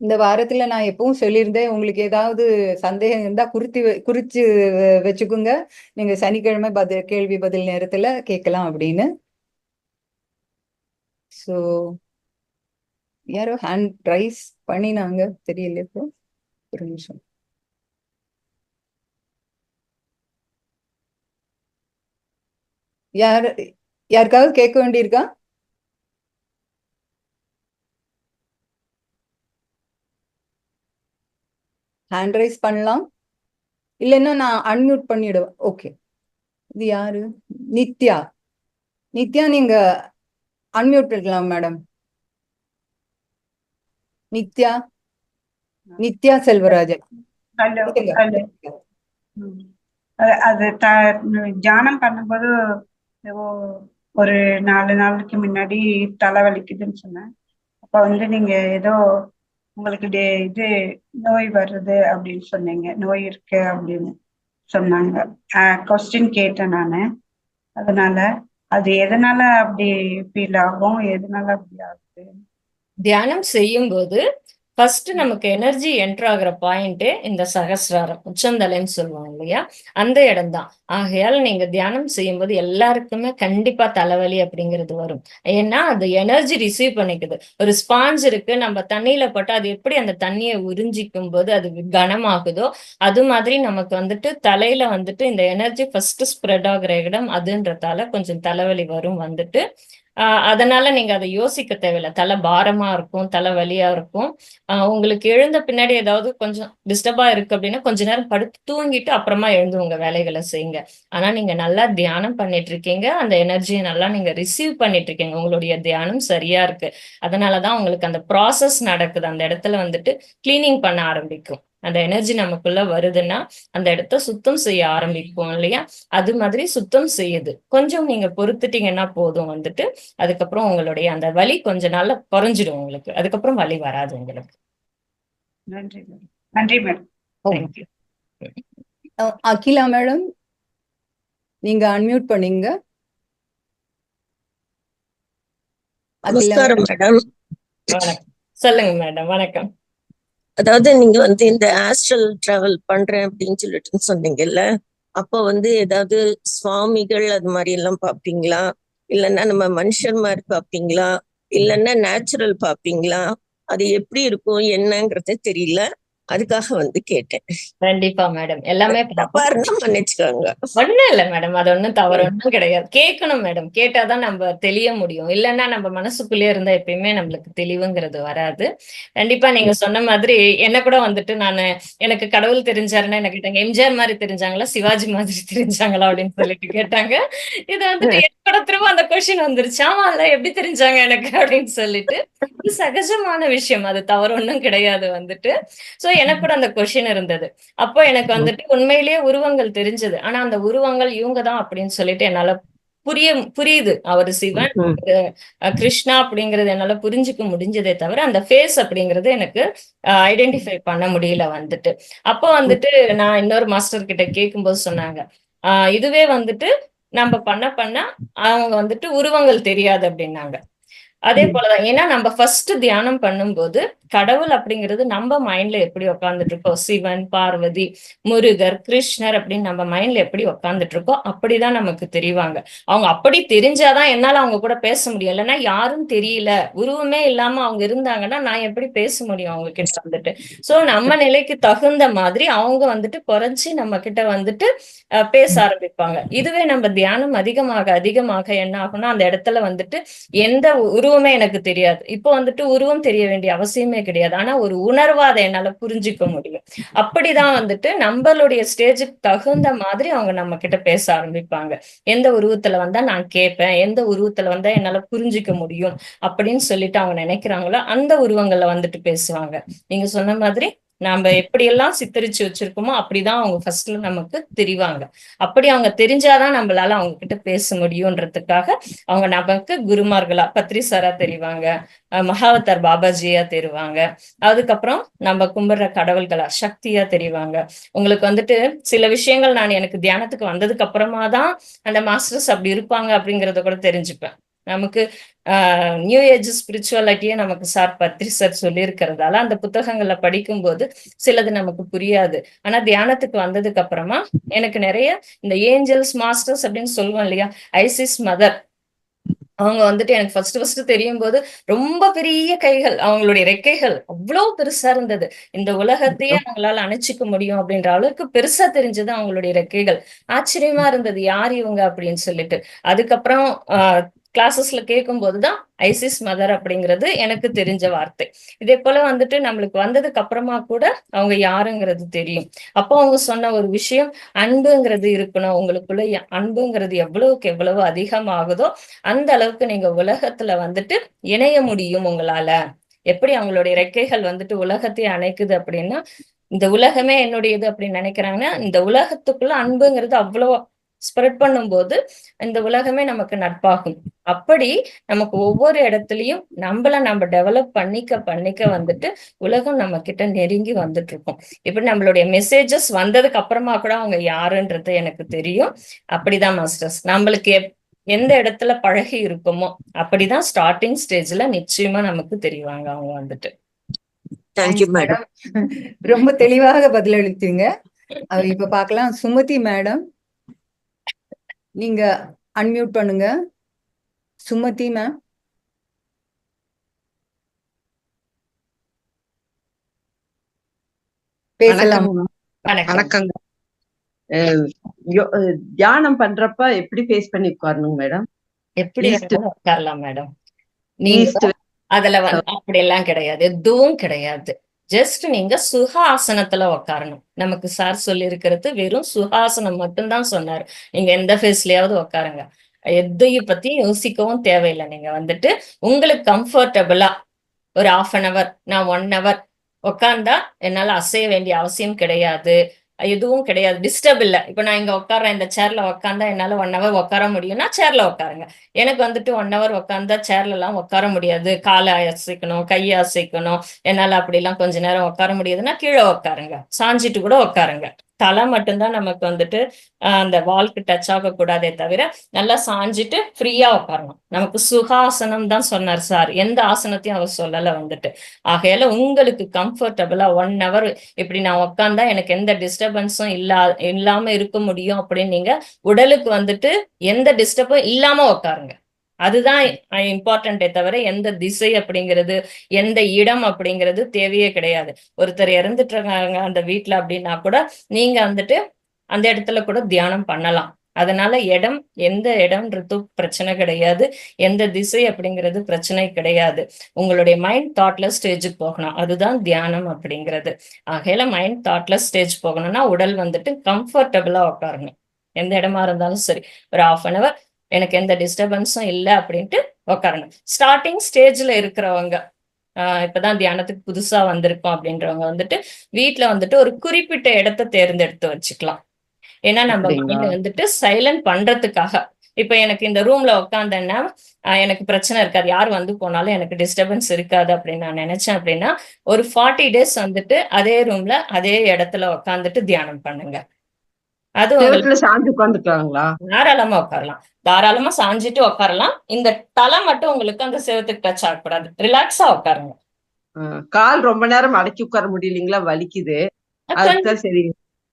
Speaker 1: இந்த வாரத்துல நான் எப்பவும் சொல்லியிருந்தேன், உங்களுக்கு ஏதாவது சந்தேகம் இருந்தா குறிச்சு வச்சுக்குங்க. நீங்க சனிக்கிழமை கேள்வி பதில் நேரத்துல கேட்கலாம் அப்படின்னு. ஸோ யாரோ ஹேண்ட் ரைஸ் பண்ணினாங்க, தெரியல இப்போ. ஒரு நிமிஷம். யாருக்காவது கேட்க வேண்டியிருக்கா? ஹேண்ட் ரைஸ் பண்ணலாம், இல்லைன்னா நான் அன்மியூட் பண்ணிடுவேன். ஓகே, இது யாரு? நித்யா. நித்யா, நீங்க அன்மியூட் பண்ணலாம் madam. Nithya, Nithya Selvarajan.
Speaker 3: Hello hello. அது தியானம் பண்ணும்போது ஒரு 4 நாளைக்கு முன்னாடி தலைவலிக்குதுன்னு சொன்னேன். அப்ப நீங்க ஏதோ உங்களுக்கு இது நோய் வருது அப்படின்னு சொன்னீங்க, நோய் இருக்கு அப்படின்னு சொன்னாங்க. கொஸ்டின் கேட்டேன் நானு. அதனால அது எதனால அப்படி ஃபீல் ஆகும், எதனால அப்படி ஆகுது?
Speaker 2: தியானம் செய்யும்போது ஃபர்ஸ்ட் நமக்கு எனர்ஜி என்டர் ஆகுற பாயிண்டே இந்த சகசிராரம், உச்சந்தலைன்னு சொல்லுவாங்க இல்லையா, அந்த இடம் தான். ஆகையால் நீங்க தியானம் செய்யும்போது எல்லாருக்குமே கண்டிப்பா தலைவலி அப்படிங்கிறது வரும். ஏன்னா அது எனர்ஜி ரிசீவ் பண்ணிக்குது. ஒரு ஸ்பாஞ்ச் இருக்கு, நம்ம தண்ணியில போட்டு அது எப்படி அந்த தண்ணியை உறிஞ்சிக்கும் போது அது கனமாகுதோ, அது மாதிரி நமக்கு தலையில இந்த எனர்ஜி ஃபர்ஸ்ட் ஸ்ப்ரெட் ஆகுற இடம் அதுன்றதால கொஞ்சம் தலைவலி வரும். அதனால நீங்க அதை யோசிக்க தேவையில்லை. தலை பாரமா இருக்கும், தலை வலியா இருக்கும். உங்களுக்கு எழுந்த பின்னாடி ஏதாவது கொஞ்சம் டிஸ்டர்பா இருக்கு அப்படின்னா கொஞ்ச நேரம் படுத்து தூங்கிட்டு அப்புறமா எழுந்து உங்க வேலைகளை செய்யுங்க. ஆனா நீங்க நல்லா தியானம் பண்ணிட்டு இருக்கீங்க, அந்த எனர்ஜியை நல்லா நீங்க ரிசீவ் பண்ணிட்டு இருக்கீங்க, உங்களுடைய தியானம் சரியா இருக்கு. அதனாலதான் உங்களுக்கு அந்த ப்ராசஸ் நடக்குது. அந்த இடத்துல கிளீனிங் பண்ண ஆரம்பிக்கும். அந்த எனர்ஜி நமக்குள்ள வருதுன்னா அந்த இடத்த சுத்தம் செய்ய ஆரம்பிப்போம் இல்லையா, அது மாதிரி சுத்தம் செய்யுது. கொஞ்சம் நீங்க பொறுத்துட்டீங்கன்னா போதும். அதுக்கப்புறம் உங்களுடைய அந்த வலி கொஞ்ச நாள்ல குறைஞ்சிடும் உங்களுக்கு. அதுக்கப்புறம் வலி வராது உங்களுக்கு.
Speaker 3: நன்றி மேடம். நன்றி மேடம்.
Speaker 2: தேங்க்யூ.
Speaker 1: அகிலா மேடம், நீங்க அன்மியூட் பண்ணீங்க.
Speaker 4: நமஸ்காரம் மேடம்.
Speaker 2: வணக்கம், சொல்லுங்க மேடம். வணக்கம்.
Speaker 4: அதாவது நீங்க இந்த ஆஸ்ட்ரல் டிராவல் பண்றேன் அப்படின்னு சொல்லிட்டு சொன்னீங்கல்ல, அப்போ ஏதாவது சுவாமிகள் அது மாதிரி எல்லாம் பாப்பீங்களா, இல்லைன்னா நம்ம மனுஷர் மாதிரி பாப்பீங்களா, இல்லைன்னா நேச்சுரல் பாப்பீங்களா? அது எப்படி இருக்கும் என்னங்கறத தெரியல, அதுக்காக கேட்டேன்.
Speaker 2: கண்டிப்பா மேடம், எல்லாமே
Speaker 4: மன்னிச்சுக்கோங்க.
Speaker 2: ஒண்ணும் இல்ல மேடம், அது ஒண்ணும் தவறு ஒண்ணும் கிடையாது. கேட்கணும் மேடம், கேட்டாதான் நம்ம தெளிய முடியும். இல்லைன்னா நம்ம மனசுக்குள்ளே இருந்தா எப்பயுமே நம்மளுக்கு தெளிவுங்கிறது வராது. கண்டிப்பா நீங்க சொன்ன மாதிரி என்ன கூட எனக்கு கடவுள் தெரிஞ்சாருன்னா என்ன கேட்டாங்க, எம்ஜிஆர் மாதிரி தெரிஞ்சாங்களா, சிவாஜி மாதிரி தெரிஞ்சாங்களா அப்படின்னு சொல்லிட்டு கேட்டாங்க. இது கூட திரும்ப அந்த கொஸ்டின் வந்துருச்சு. ஆமா, இல்ல எப்படி தெரிஞ்சாங்க எனக்கு அப்படின்னு சொல்லிட்டு. இது சகஜமான விஷயம், அது தவறு ஒண்ணும் கிடையாது. சோ எனக்கு கூட அந்த கொஸ்டின் இருந்தது. அப்போ எனக்கு உண்மையிலேயே உருவங்கள் தெரிஞ்சது. ஆனா அந்த உருவங்கள் இவங்கதான் அப்படின்னு சொல்லிட்டு என்னால புரியுது. அவர் சிவன், கிருஷ்ணா அப்படிங்கறது என்னால புரிஞ்சுக்க முடிஞ்சதே தவிர அந்த ஃபேஸ் அப்படிங்கறது எனக்கு ஐடென்டிஃபை பண்ண முடியல. அப்போ நான் இன்னொரு மாஸ்டர் கிட்ட கேட்கும்போது சொன்னாங்க, இதுவே நம்ம பண்ண அவங்க உருவங்கள் தெரியாது அப்படின்னாங்க. அதே போலதான். ஏன்னா நம்ம ஃபர்ஸ்ட் தியானம் பண்ணும்போது கடவுள் அப்படிங்கிறது நம்ம மைண்ட்ல எப்படி உட்கார்ந்துட்டு இருக்கோம், சிவன், பார்வதி, முருகர், கிருஷ்ணர் அப்படின்னு நம்ம மைண்ட்ல எப்படி உட்கார்ந்துட்டு இருக்கோ அப்படிதான் நமக்கு தெரிவாங்க. அவங்க அப்படி தெரிஞ்சாதான் என்னால அவங்க கூட பேச முடியும். இல்லைன்னா யாரும் தெரியல, உருவமே இல்லாம அவங்க இருந்தாங்கன்னா நான் எப்படி பேச முடியும் அவங்க கிட்ட. சோ நம்ம நிலைக்கு தகுந்த மாதிரி அவங்க குறைச்சி நம்ம கிட்ட பேச ஆரம்பிப்பாங்க. இதுவே நம்ம தியானம் அதிகமாக அதிகமாக என்ன ஆகும்னா அந்த இடத்துல எந்த உருவமே எனக்கு தெரியாது. இப்போ உருவம் தெரிய வேண்டிய அவசியமே கிடையாது. ஆனா ஒரு உணர்வா அதை என்னால புரிஞ்சுக்க முடியும். அப்படிதான் நம்மளுடைய ஸ்டேஜுக்கு தகுந்த மாதிரி அவங்க நம்ம கிட்ட பேச ஆரம்பிப்பாங்க. எந்த உருவத்துல வந்தா நான் கேட்பேன், எந்த உருவத்துல வந்தா என்னால புரிஞ்சுக்க முடியும் அப்படின்னு சொல்லிட்டு அவங்க நினைக்கிறாங்களோ அந்த உருவங்கள்ல பேசுவாங்க. நீங்க சொன்ன மாதிரி நாம எப்படியெல்லாம் சித்தரிச்சு வச்சிருக்கோமோ அப்படிதான் அவங்க ஃபர்ஸ்ட்ல நமக்கு தெரிவாங்க. அப்படி அவங்க தெரிஞ்சாதான் நம்மளால அவங்க கிட்ட பேச முடியும்ன்றதுக்காக அவங்க நமக்கு குருமார்களா பத்ரிசாரா தெரிவாங்க, மகாவதார் பாபாஜியா தெரிவாங்க, அதுக்கப்புறம் நம்ம கும்பிடுற கடவுள்களா சக்தியா தெரிவாங்க. உங்களுக்கு சில விஷயங்கள் நான் எனக்கு தியானத்துக்கு வந்ததுக்கு அப்புறமா தான் அந்த மாஸ்டர்ஸ் அப்படி இருப்பாங்க அப்படிங்கறத கூட தெரிஞ்சுப்பேன். நமக்கு நியூ ஏஜ் ஸ்பிரிச்சுவாலிட்டியே நமக்கு சார் பத்ரி சார் சொல்லியிருக்கிறதால அந்த புத்தகங்களை படிக்கும்போது சிலது நமக்கு புரியாது. ஆனா தியானத்துக்கு வந்ததுக்கு அப்புறமா எனக்கு நிறைய இந்த ஏஞ்சல்ஸ் மாஸ்டர்ஸ் அப்படின்னு சொல்லுவோம் இல்லையா, ஐசிஸ் மதர், அவங்க வந்துட்டு எனக்கு ஃபர்ஸ்ட் தெரியும் போது ரொம்ப பெரிய கைகள், அவங்களுடைய ரெக்கைகள் அவ்வளவு பெருசா இருந்தது. இந்த உலகத்தையே அவங்களால அணைச்சிக்க முடியும் அப்படின்ற அளவுக்கு பெருசா தெரிஞ்சது அவங்களுடைய ரெக்கைகள். ஆச்சரியமா இருந்தது, யார் இவங்க அப்படின்னு சொல்லிட்டு. அதுக்கப்புறம் கிளாஸஸ்ல கேட்கும் போதுதான் ஐசிஸ் மதர் அப்படிங்கிறது எனக்கு தெரிஞ்ச வார்த்தை. இதே போல வந்துட்டு நம்மளுக்கு வந்ததுக்கு அப்புறமா கூட அவங்க யாருங்கிறது தெரியும். அப்போ அவங்க சொன்ன ஒரு விஷயம், அன்புங்கிறது இருக்கணும் உங்களுக்குள்ள. அன்புங்கிறது எவ்வளவுக்கு எவ்வளவு அதிகமாகுதோ அந்த அளவுக்கு நீங்க உலகத்துல வந்துட்டு இணைய முடியும் உங்களால. எப்படி அவங்களுடைய ரெக்கைகள் வந்துட்டு உலகத்தையே அணைக்குது அப்படின்னா, இந்த உலகமே என்னுடையது அப்படின்னு நினைக்கிறாங்கன்னா, இந்த உலகத்துக்குள்ள அன்புங்கிறது அவ்வளவு ஸ்ப்ரெட் பண்ணும்போது இந்த உலகமே நமக்கு நட்பாகும். அப்படி நமக்கு ஒவ்வொரு இடத்துலயும் நம்ம டெவலப் பண்ணிக்க வந்துட்டு உலகம் நம்ம கிட்ட நெருங்கி வந்துட்டு இருக்கும். இப்படி நம்மளுடைய மெசேஜஸ் வந்ததுக்கு அப்புறமா கூட அவங்க யாருன்றது எனக்கு தெரியும். அப்படிதான் மாஸ்டர்ஸ், நம்மளுக்கு எந்த இடத்துல பழகி இருக்குமோ அப்படிதான் ஸ்டார்டிங் ஸ்டேஜ்ல நிச்சயமா நமக்கு தெரிவாங்க அவங்க வந்துட்டு.
Speaker 4: Thank you madam.
Speaker 1: ரொம்ப தெளிவாக பதிலளித்தீங்க. இப்ப பார்க்கலாம், சுமதி மேடம் நீங்க அன்மியூட் பண்ணுங்க. சுமதி மேம். பேசலாம்.
Speaker 2: வணக்கம்.
Speaker 5: வணக்கங்க. தியானம் பண்றப்ப எப்படி ஃபேஸ் பண்ணி உட்காரணும் மேடம்?
Speaker 2: எப்படி
Speaker 5: East.
Speaker 2: வேணாலும் உட்காரலாம் மேடம். நீங்க
Speaker 5: ஈஸ்ட்
Speaker 2: அதுல அப்படி எல்லாம் கிடையாது, எதுவும் கிடையாது. ஜஸ்ட் நீங்க சுகாசனத்துல உட்காரணும். நமக்கு சார் சொல்லி இருக்கிறது வெறும் சுகாசனம் மட்டும்தான் சொன்னாரு. நீங்க எந்த ஃபேஸ்லயாவது உட்காருங்க, எதையும் பத்தி யோசிக்கவும் தேவையில்லை. நீங்க வந்துட்டு உங்களுக்கு கம்ஃபர்டபுளா ஒரு 1/2 hour, நான் 1 hour உட்கார்ந்தா என்னால அசைய வேண்டிய அவசியம் கிடையாது, எதுவும் கிடையாது, டிஸ்டர்ப் இல்லை. இப்ப நான் இங்க உட்கார்றேன், இந்த சேர்ல உட்கார்ந்தா என்னால 1 hour உட்கார முடியும்னா சேர்ல உட்காருங்க. எனக்கு வந்துட்டு 1 hour உட்கார்ந்தா சேர்ல எல்லாம் உட்கார முடியாது, காலை அசைக்கணும், கையை அசைக்கணும், என்னால அப்படி எல்லாம் கொஞ்ச நேரம் உட்கார முடியாதுன்னா கீழே உட்காருங்க, சாஞ்சிட்டு கூட உட்காருங்க. தலை மட்டும்தான் நமக்கு வந்துட்டு அந்த வால்க்கு டச் ஆகக்கூடாதே தவிர நல்லா சாஞ்சிட்டு ஃப்ரீயா உட்காரணும். நமக்கு சுகாசனம் தான் சொன்னார் சார், எந்த ஆசனத்தையும் அவர் சொல்லல வந்துட்டு. ஆகையால உங்களுக்கு கம்ஃபர்டபுளா 1 hour இப்படி நான் உட்கார்ந்தா எனக்கு எந்த டிஸ்டர்பன்ஸும் இல்லாம இருக்க முடியும் அப்படின்னு நீங்க உடலுக்கு வந்துட்டு எந்த டிஸ்டர்பும் இல்லாம உட்காருங்க. அதுதான் இம்பார்ட்டன்டே தவிர எந்த திசை அப்படிங்கிறது எந்த இடம் அப்படிங்கிறது தேவையே கிடையாது. ஒருத்தர் இறந்துட்டு இருக்காங்க அந்த வீட்டுல அப்படின்னா கூட நீங்க வந்துட்டு அந்த இடத்துல கூட தியானம் பண்ணலாம். அதனால இடம், எந்த இடம்ன்றது பிரச்சனை கிடையாது, எந்த திசை அப்படிங்கிறது பிரச்சனை கிடையாது. உங்களுடைய மைண்ட் தாட்லெஸ் ஸ்டேஜுக்கு போகணும், அதுதான் தியானம் அப்படிங்கிறது. ஆகையில மைண்ட் தாட்லெஸ் ஸ்டேஜ் போகணும்னா உடல் வந்துட்டு கம்ஃபர்டபுளா உட்காரணும். எந்த இடமா இருந்தாலும் சரி, ஒரு 1/2 hour எனக்கு எந்த டிஸ்டர்பன்ஸும் இல்லை அப்படின்ட்டு உட்காரணும். ஸ்டார்டிங் ஸ்டேஜ்ல இருக்கிறவங்க, இப்பதான் தியானத்துக்கு புதுசா வந்திருக்கோம் அப்படின்றவங்க வந்துட்டு வீட்டுல வந்துட்டு ஒரு குறிப்பிட்ட இடத்த தேர்ந்தெடுத்து வச்சுக்கலாம். ஏன்னா நம்ம மைண்ட் வந்துட்டு சைலண்ட் பண்றதுக்காக. இப்ப எனக்கு இந்த ரூம்ல உட்காந்தேன்னா எனக்கு பிரச்சனை இருக்காது, யார் வந்து போனாலும் எனக்கு டிஸ்டர்பன்ஸ் இருக்காது அப்படின்னு நான் நினைச்சேன் அப்படின்னா ஒரு 40 days வந்துட்டு அதே ரூம்ல அதே இடத்துல உட்காந்துட்டு தியானம் பண்ணுங்க. அது
Speaker 5: சாஞ்சு உட்காந்துட்டாங்களா?
Speaker 2: தாராளமா உட்காரலாம், தாராளமா சாஞ்சிட்டு உட்காரலாம். இந்த தலை மட்டும் உங்களுக்கு அந்த செவத்துக்கு டச் ஆகக்கூடாது, ரிலாக்ஸா உட்காருங்க.
Speaker 5: கால் ரொம்ப நேரம் அடக்கி உட்கார முடியலீங்களா, வலிக்குது. சரி,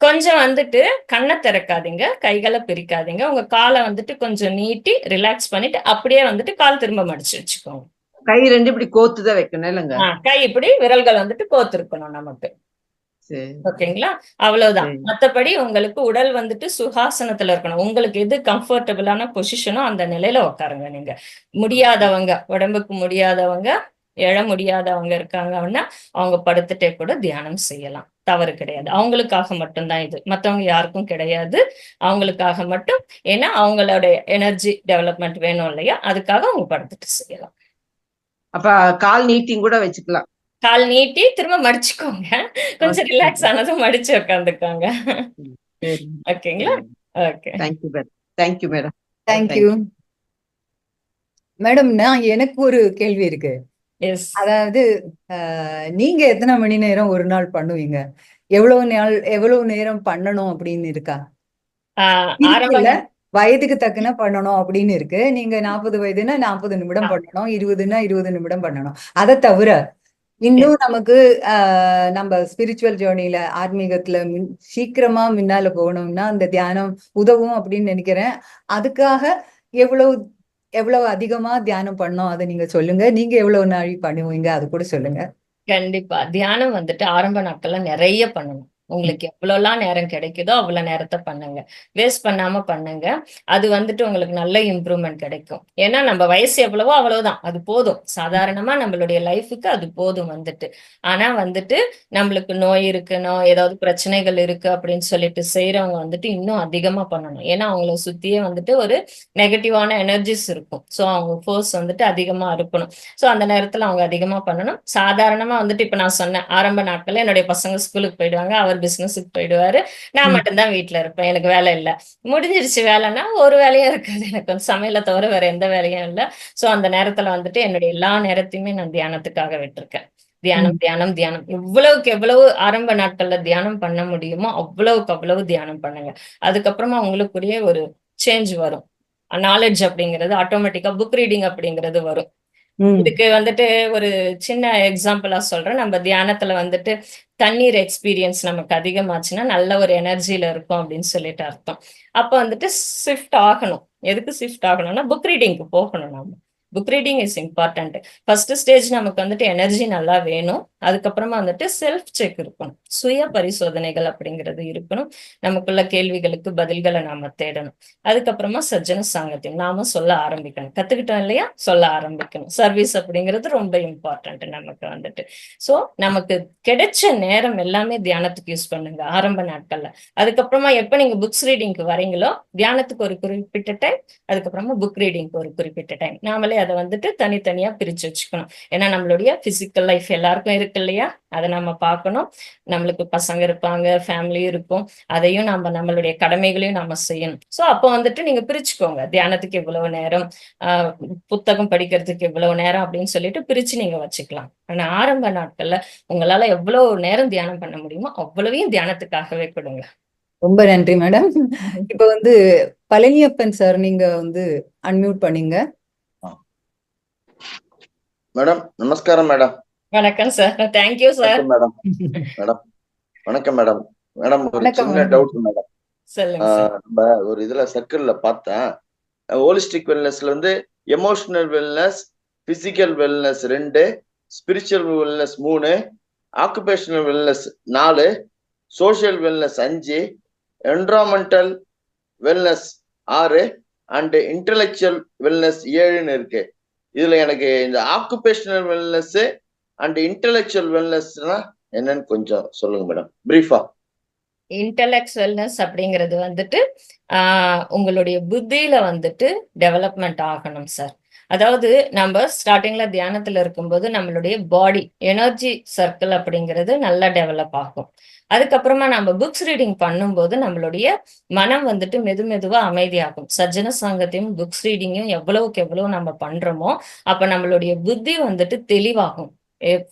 Speaker 2: கொஞ்சம் வந்துட்டு கண்ணை திறக்காதீங்க, கைகளை பிரிக்காதீங்க, உங்க காலை வந்துட்டு கொஞ்சம் நீட்டி ரிலாக்ஸ் பண்ணிட்டு அப்படியே வந்துட்டு கால் திரும்ப மடிச்சு வச்சுக்கோங்க.
Speaker 5: கை 2 இப்படி கோத்துதான் வைக்கணும் இல்லைங்க?
Speaker 2: கை இப்படி விரல்கள் வந்துட்டு கோத்திருக்கணும் நமக்கு. ஓகேங்களா? அவ்வளவுதான். மத்தபடி உங்களுக்கு உடல் வந்துட்டு சுகாசனத்துல இருக்கணும். உங்களுக்கு எது கம்ஃபர்டபுளான பொசிஷனோ அந்த நிலையில உட்காருங்க. நீங்க முடியாதவங்க, உடம்புக்கு முடியாதவங்க, எழ முடியாதவங்க இருக்காங்கன்னா அவங்க படுத்துட்டே கூட தியானம் செய்யலாம், தவறு கிடையாது. அவங்களுக்காக மட்டும்தான் இது, மத்தவங்க யாருக்கும் கிடையாது, அவங்களுக்காக மட்டும். ஏன்னா அவங்களோட எனர்ஜி டெவலப்மெண்ட் வேணும் இல்லையா, அதுக்காக அவங்க படுத்துட்டு செய்யலாம்.
Speaker 5: அப்ப கால் நீட்டிங் கூட வச்சுக்கலாம்.
Speaker 2: கால் நீட்டி திரும்ப மடிச்சுக்கோங்க, கொஞ்சம் ரிலாக்ஸ் ஆனதும் மடிச்சு உட்காந்துக்கோங்க. ஓகேங்களா? Okay,
Speaker 5: thank you madam. Thank you madam.
Speaker 1: Thank you madam. நான் எனக்கு ஒரு கேள்வி இருக்கு. அதாவது நீங்க எத்தனை மணி நேரம் ஒரு நாள் பண்ணுவீங்க? எவ்வளவு நேரம் பண்ணணும் அப்படின்னு இருக்கா? வயதுக்கு தக்கன பண்ணணும் அப்படின்னு இருக்கு. நீங்க 40 வயதுன்னா 40 நிமிடம் பண்ணணும், 20ன்னா 20 நிமிடம் பண்ணணும். அதை தவிர இன்னும் நமக்கு நம்ம ஸ்பிரிச்சுவல் ஜேர்னில ஆன்மீகத்துல சீக்கிரமா முன்னால போகணும்னா அந்த தியானம் உதவும் அப்படின்னு நினைக்கிறேன். அதுக்காக எவ்வளவு எவ்வளவு அதிகமா தியானம் பண்ணணும் அதை நீங்க சொல்லுங்க. நீங்க எவ்வளவு நாள் பண்ணுவீங்க அது கூட சொல்லுங்க.
Speaker 2: கண்டிப்பா. தியானம் வந்துட்டு ஆரம்ப நாட்கள்ல நிறைய பண்ணணும். உங்களுக்கு எவ்வளோலாம் நேரம் கிடைக்குதோ அவ்வளவு நேரத்த பண்ணுங்க. வேஸ்ட் பண்ணாம பண்ணுங்க. அது வந்துட்டு உங்களுக்கு நல்ல இம்ப்ரூவ்மெண்ட் கிடைக்கும். ஏன்னா நம்ம வயசு எவ்வளவோ அவ்வளவுதான். அது போதும். சாதாரணமா நம்மளுடைய லைஃபுக்கு அது போதும் வந்துட்டு. ஆனா வந்துட்டு நம்மளுக்கு நோய் இருக்குனோ, ஏதாவது பிரச்சனைகள் இருக்கு அப்படின்னு சொல்லிட்டு செய்றவங்க வந்துட்டு இன்னும் அதிகமா பண்ணணும். ஏன்னா அவங்கள சுத்தியே வந்துட்டு ஒரு நெகட்டிவான எனர்ஜிஸ் இருக்கும். ஸோ அவங்க ஃபோர்ஸ் வந்துட்டு அதிகமா இருக்கணும். ஸோ அந்த நேரத்துல அவங்க அதிகமா பண்ணணும். சாதாரணமா வந்துட்டு இப்ப நான் சொன்னேன், ஆரம்ப நாட்கள்ல என்னுடைய பசங்க ஸ்கூலுக்கு போயிடுவாங்க, அவர் பிசினஸுக்கு போயிடுவாரு. நான் மட்டும்தான் வீட்ல இருப்பேன். எனக்கு வேலை இல்ல. முடிஞ்சிருச்சு வேலைன்னா, ஒரு வேலையும் இருக்காது எனக்கு. வந்து சமையல தவிர வேற எந்த வேலையும் இல்ல. ஸோ அந்த நேரத்துல வந்துட்டு என்னுடைய எல்லா நேரத்தையுமே நான் தியானத்துக்காக விட்டிருக்கேன். தியானம், தியானம், தியானம். எவ்வளவுக்கு எவ்வளவு ஆரம்ப நாட்கள்ல தியானம் பண்ண முடியுமோ, அவ்வளவுக்கு அவ்வளவு தியானம் பண்ணுங்க. அதுக்கப்புறமா உங்களுக்குரிய ஒரு சேஞ்ச் வரும். நாலெட்ஜ் அப்படிங்கிறது ஆட்டோமேட்டிக்கா புக் ரீடிங் அப்படிங்கிறது வரும். இதுக்கு வந்துட்டு ஒரு சின்ன எக்ஸாம்பிளா சொல்றேன். நம்ம தியானத்துல வந்துட்டு தண்ணீர் எக்ஸ்பீரியன்ஸ் நமக்கு அதிகமாச்சுன்னா நல்ல ஒரு எனர்ஜில இருக்கும் அப்படின்னு சொல்லிட்டு அர்த்தம். அப்ப வந்துட்டு ஷிஃப்ட் ஆகணும். எதுக்கு ஷிஃப்ட் ஆகணும்னா புக் ரீடிங்க்கு போகணும் நாம. Book reading is important. First stage நமக்கு வந்துட்டு எனர்ஜி நல்லா வேணும். அதுக்கப்புறமா வந்துட்டு செல்ஃப் செக் இருக்கணும். சுய பரிசோதனைகள் அப்படிங்கிறது இருக்கணும். நமக்குள்ள கேள்விகளுக்கு பதில்களை நாம தேடணும். அதுக்கப்புறமா சஜ்ஜன சாங்கத்தியம் நாம சொல்ல ஆரம்பிக்கணும். கத்துக்கிட்டோம் இல்லையா, சொல்ல ஆரம்பிக்கணும். சர்வீஸ் அப்படிங்கிறது ரொம்ப இம்பார்ட்டன்ட் நமக்கு வந்துட்டு. சோ நமக்கு கிடைச்ச நேரம் எல்லாமே தியானத்துக்கு யூஸ் பண்ணுங்க ஆரம்ப நாட்கள்ல. அதுக்கப்புறமா எப்ப நீங்க புக்ஸ் ரீடிங்க்கு வரீங்களோ, தியானத்துக்கு ஒரு குறிப்பிட்ட டைம், அதுக்கப்புறமா புக் ரீடிங்க்கு ஒரு குறிப்பிட்ட டைம். நாமளே அதை வந்துட்டு தனித்தனியா பிரிச்சு வச்சுக்கணும். ஏன்னா நம்மளுடைய பிசிக்கல் லைஃப் எல்லாருக்கும் இருக்கு இல்லையா, அதை நம்ம பார்க்கணும். நம்மளுக்கு பசங்க இருப்பாங்க, ஃபேமிலி இருக்கும். அதையும் நம்மளுடைய கடமைகளையும் நம்ம செய்யணும். சோ அப்போ வந்துட்டு நீங்க பிரிச்சுக்கோங்க. தியானத்துக்கு இவ்வளவு நேரம், புத்தகம் படிக்கிறதுக்கு இவ்வளவு நேரம் அப்படின்னு சொல்லிட்டு பிரிச்சு நீங்க வச்சுக்கலாம். ஆனா ஆரம்ப நாட்கள்ல உங்களால எவ்வளவு நேரம் தியானம் பண்ண முடியுமோ அவ்வளவையும் தியானத்துக்காகவே கொடுங்க.
Speaker 1: ரொம்ப நன்றி மேடம். இப்ப வந்து பழனியப்பன் சார் நீங்க வந்து அன்மியூட் பண்ணீங்க.
Speaker 6: மேடம் நமஸ்காரம் மேடம்.
Speaker 2: வணக்கம் sir. Thank you sir.
Speaker 6: Madam madam வணக்கம் மேடம். மேடம் ஒரு
Speaker 1: வணக்கம்
Speaker 6: சின்ன டவுட் மேடம்.
Speaker 2: சொல்லுங்க சார்.
Speaker 6: நம்ம ஒரு இதுல சர்க்கிள்ல பார்த்தேன், ஹோலிஸ்டிக் வெல்னஸ்ல வந்து emotional wellness, physical wellness 2, spiritual wellness 3, occupational wellness 4, social wellness 5, environmental wellness 6 and intellectual wellness 7ன்னு இருக்கு. இதுல எனக்கு இந்த ஆக்குபேஷனல் வெல்னஸ் அண்ட் இன்டெலெக்சுவல் வெல்னஸ்னா என்னன்னு கொஞ்சம் சொல்லுங்க மேடம், பிரீஃபா.
Speaker 2: இன்டெலெக்சுவல்னஸ் அப்படிங்கிறது வந்துட்டு உங்களுடைய புத்தியில வந்துட்டு டெவலப்மெண்ட் ஆகணும் சார். அதாவது நம்ம ஸ்டார்டிங்ல தியானத்துல இருக்கும்போது நம்மளுடைய பாடி எனர்ஜி சர்க்கிள் அப்படிங்கிறது நல்லா டெவலப் ஆகும். அதுக்கப்புறமா நம்ம புக்ஸ் ரீடிங் பண்ணும்போது நம்மளுடைய மனம் வந்துட்டு மெதுவா அமைதியாகும். சஜ்ஜன சாங்கத்தையும் புக்ஸ் ரீடிங்கும் எவ்வளவுக்கு எவ்வளவு நம்ம பண்றோமோ அப்ப நம்மளுடைய புத்தி வந்துட்டு தெளிவாகும்.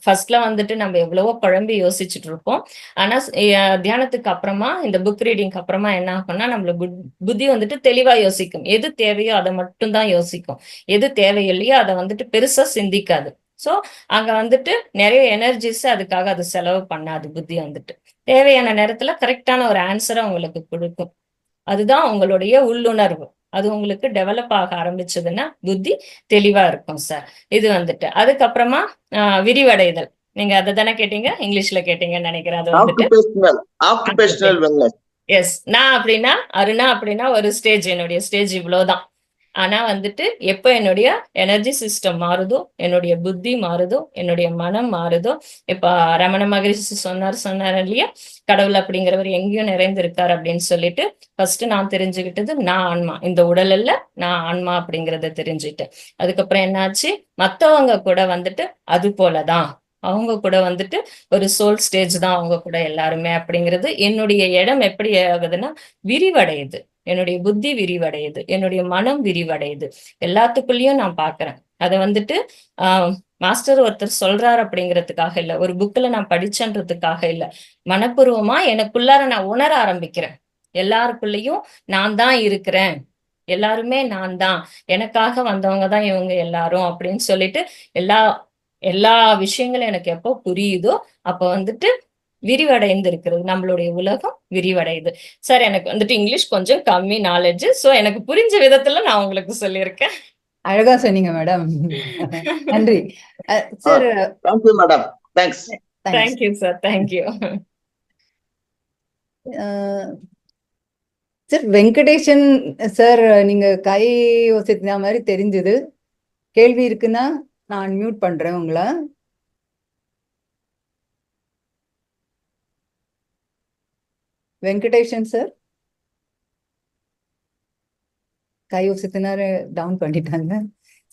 Speaker 2: ஃபர்ஸ்ட்ல வந்துட்டு நம்ம எவ்வளவோ குழம்பி யோசிச்சுட்டு இருப்போம். ஆனா தியானத்துக்கு அப்புறமா இந்த புக் ரீடிங்க்கு அப்புறமா என்ன ஆகும்னா நம்மள புத்தி வந்துட்டு தெளிவா யோசிக்கும். எது தேவையோ அதை மட்டும் தான் யோசிக்கும். எது தேவையில்லையோ அதை வந்துட்டு பெருசா சிந்திக்காது. சோ அங்க வந்துட்டு நிறைய எனர்ஜிஸ் அதுக்காக அது செலவு பண்ணாது. புத்தி வந்துட்டு தேவையான நேரத்துல கரெக்டான ஒரு ஆன்சரை உங்களுக்கு கொடுக்கும். அதுதான் உங்களுடைய உள்ளுணர்வு. அது உங்களுக்கு டெவலப் ஆக ஆரம்பிச்சதுன்னா புத்தி தெளிவா இருக்கும் சார். இது வந்துட்டு அதுக்கப்புறமா விரிவடைதல். நீங்க அதை தானே கேட்டீங்க, இங்கிலீஷ்ல கேட்டீங்கன்னு நினைக்கிறேன். அது வந்துட்டு எஸ். நான் அப்படின்னா அருணா அப்படின்னா ஒரு ஸ்டேஜ், என்னுடைய ஸ்டேஜ் இவ்வளவுதான். ஆனா வந்துட்டு எப்ப என்னுடைய எனர்ஜி சிஸ்டம் மாறுதோ, என்னுடைய புத்தி மாறுதோ, என்னுடைய மனம் மாறுதோ, இப்ப ரமண மகரிஷி சொன்னார் இல்லையா, கடவுள் அப்படிங்கிறவர் எங்கேயும் நிறைந்து இருக்காரு அப்படின்னு சொல்லிட்டு ஃபர்ஸ்ட் நான் தெரிஞ்சுக்கிட்டது நான் ஆன்மா, இந்த உடல் இல்ல நான் ஆன்மா அப்படிங்கறத தெரிஞ்சுட்டேன். அதுக்கப்புறம் என்னாச்சு, மத்தவங்க கூட வந்துட்டு அது போலதான் அவங்க கூட வந்துட்டு ஒரு சோல் ஸ்டேஜ் தான் அவங்க கூட எல்லாருமே அப்படிங்கிறது. என்னுடைய இடம் எப்படி ஆகுதுன்னா விரிவடையுது. என்னுடைய புத்தி விரிவடையுது, என்னுடைய மனம் விரிவடையுது. எல்லாத்துக்குள்ளயும் நான் பாக்குறேன். அதை வந்துட்டு மாஸ்டர் ஒருத்தர் சொல்றாரு அப்படிங்கிறதுக்காக இல்ல, ஒரு புக்ல நான் படிச்சன்றதுக்காக இல்ல, மனப்பூர்வமா எனக்குள்ளார நான் உணர ஆரம்பிக்கிறேன். எல்லாருக்குள்ளயும் நான் தான் இருக்கிறேன். எல்லாருமே நான் தான், எனக்காக வந்தவங்க தான் இவங்க எல்லாரும் அப்படின்னு சொல்லிட்டு எல்லா எல்லா விஷயங்களும் எனக்கு எப்போ புரியுதோ அப்ப வந்துட்டு விரிவடைந்து இருக்கிறது, நம்மளுடைய உலகம் விரிவடையுது. சார் எனக்கு வந்துட்டு இங்கிலீஷ் கொஞ்சம் கம்மி நாலேஜ், சோ எனக்கு புரிஞ்ச விதத்துல நான் உங்களுக்கு சொல்லியிருக்கேன்.
Speaker 1: அழகா சொன்னீங்க மேடம். நன்றி sir.
Speaker 6: Thank you madam. Thanks.
Speaker 2: Thank you sir, thank you.
Speaker 1: Sir Venkatesan sir, நீங்க கை ஒசத்தின மாதிரி தெரிஞ்சது. கேள்வி இருக்குன்னா நான் மியூட் பண்றேன் உங்களை. வெங்கடேஷன் சார் கை ஒசத்தினாரு டவுன் பண்ணிட்டாங்க.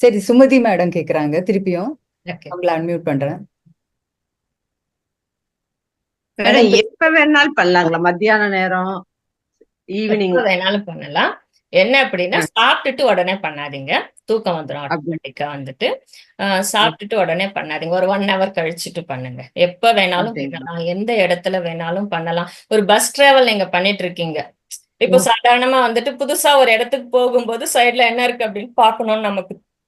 Speaker 1: சரி, சுமதி மேடம் கேக்குறாங்க திருப்பியும், அவங்கள அன்மியூட் பண்றேன்.
Speaker 5: மேடம் எப்ப வேணாலும் பண்ணலாங்களா? மத்தியான நேரம், ஈவினிங்
Speaker 2: எப்ப வேணாலும் பண்ணலாம். என்ன அப்படின்னா சாப்பிட்டுட்டு உடனே பண்ணாதீங்க, தூக்கம் வந்துடும் ஆட்டோமேட்டிக்கா வந்துட்டு. சாப்பிட்டுட்டு உடனே பண்ணாதீங்க, ஒரு 1 hour கழிச்சுட்டு பண்ணுங்க. எப்ப வேணாலும் பண்ணலாம், எந்த இடத்துல வேணாலும் பண்ணலாம். ஒரு பஸ் டிராவல் நீங்க பண்ணிட்டு இருக்கீங்க, இப்போ சாதாரணமா வந்துட்டு புதுசா ஒரு இடத்துக்கு போகும்போது சைட்ல என்ன இருக்கு அப்படின்னு பார்க்கணும்னு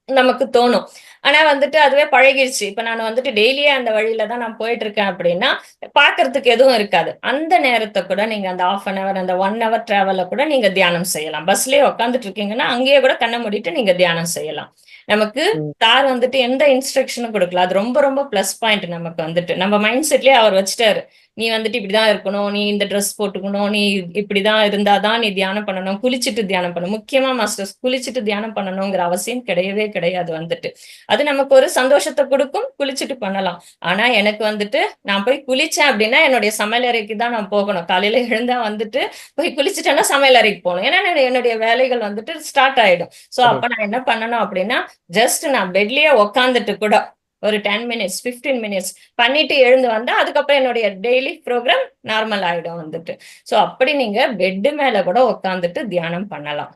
Speaker 2: நமக்கு தோணும். ஆனா வந்துட்டு அதுவே பழகிடுச்சு. இப்ப நான் வந்துட்டு டெய்லியே அந்த வழியில தான் நான் போயிட்டு இருக்கேன் அப்படின்னா பாக்குறதுக்கு எதுவும் இருக்காது. அந்த நேரத்தை கூட நீங்க அந்த 1/2 hour அந்த 1 hour டிராவல்ல கூட நீங்க தியானம் செய்யலாம். பஸ்லயே உட்காந்துட்டு இருக்கீங்கன்னா அங்கேயே கூட கண்ணை மூடிட்டு நீங்க தியானம் செய்யலாம். நமக்கு சார் வந்துட்டு எந்த இன்ஸ்ட்ரக்ஷனும் கொடுக்கல, அது ரொம்ப ரொம்ப பிளஸ் பாயிண்ட். நமக்கு வந்துட்டு நம்ம மைண்ட் செட்லயே அவர் வச்சுட்டாரு, நீ வந்துட்டு இப்படிதான் இருக்கணும், நீ இந்த ட்ரெஸ் போட்டுக்கணும், நீ இப்படிதான் இருந்தாதான் நீ தியானம் பண்ணணும், குளிச்சுட்டு தியானம் பண்ணணும். முக்கியமா மாஸ்டர்ஸ், குளிச்சுட்டு தியானம் பண்ணணுங்கிற அவசியம் கிடையவே கிடையாது வந்துட்டு. அது நமக்கு ஒரு சந்தோஷத்தை கொடுக்கும், குளிச்சுட்டு பண்ணலாம். ஆனா எனக்கு வந்துட்டு நான் போய் குளிச்சேன் அப்படின்னா என்னுடைய சமையலறைக்கு தான் நான் போகணும். காலையில எழுந்தா வந்துட்டு போய் குளிச்சுட்டேன்னா சமையலறைக்கு போகணும், ஏன்னா என்னுடைய வேலைகள் வந்துட்டு ஸ்டார்ட் ஆயிடும். சோ அப்ப நான் என்ன பண்ணணும் அப்படின்னா ஜஸ்ட் நான் பெட்லயே உக்காந்துட்டு கூட ஒரு 10 minutes 15 minutes பண்ணிட்டு எழுந்து வந்தா அதுக்கப்புறம் என்னுடைய டெய்லி ப்ரோக்ராம் நார்மல் ஆயிடும் வந்துட்டு. சோ அப்படி நீங்க பெட் மேல கூட உட்காந்துட்டு தியானம் பண்ணலாம்,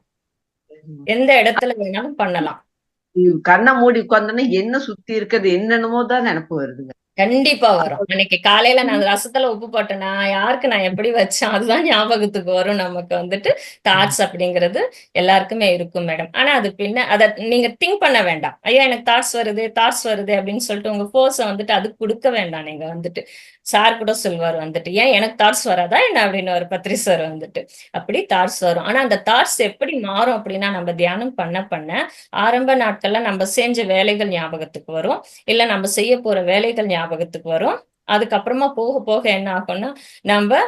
Speaker 2: எந்த இடத்துல வேணாலும் பண்ணலாம்.
Speaker 5: கண்ணை மூடி உட்கார்ந்தோன்னா என்ன சுத்தி இருக்குது என்னென்னமோ தான் நினைப்பு வருதுங்க.
Speaker 2: கண்டிப்பா வரும். அன்னைக்கு காலையில நான் ரசத்துல உப்பு போட்டேன்னா யாருக்கு நான் எப்படி வச்சேன் அதுதான் ஞாபகத்துக்கு வரும். நமக்கு வந்துட்டு தாட்ஸ் அப்படிங்கிறது எல்லாருக்குமே இருக்கும் மேடம். ஆனா அது பின்ன அதை நீங்க திங்க் பண்ண வேண்டாம், ஐயா எனக்கு தாட்ஸ் வருது அப்படின்னு சொல்லிட்டு உங்க ஃபோர்ஸை வந்துட்டு அதுக்கு கொடுக்க வேண்டாம். நீங்க வந்துட்டு சார் கூட சொல்வார் வந்துட்டு, ஏன் எனக்கு தாட்ஸ் வராதா என்ன அப்படின்னு ஒரு பத்ரி சார் வந்துட்டு. அப்படி தாட்ஸ் வரும். ஆனா அந்த தாட்ஸ் எப்படி மாறும் அப்படின்னா நம்ம தியானம் பண்ண ஆரம்ப நாட்கள்ல நம்ம செஞ்ச வேலைகள் ஞாபகத்துக்கு வரும், இல்ல நம்ம செய்ய போற வேலைகள் ஞாபகத்துக்கு வரும். அதுக்கப்புறமா போக போக என்ன ஆகும்னா நம்ம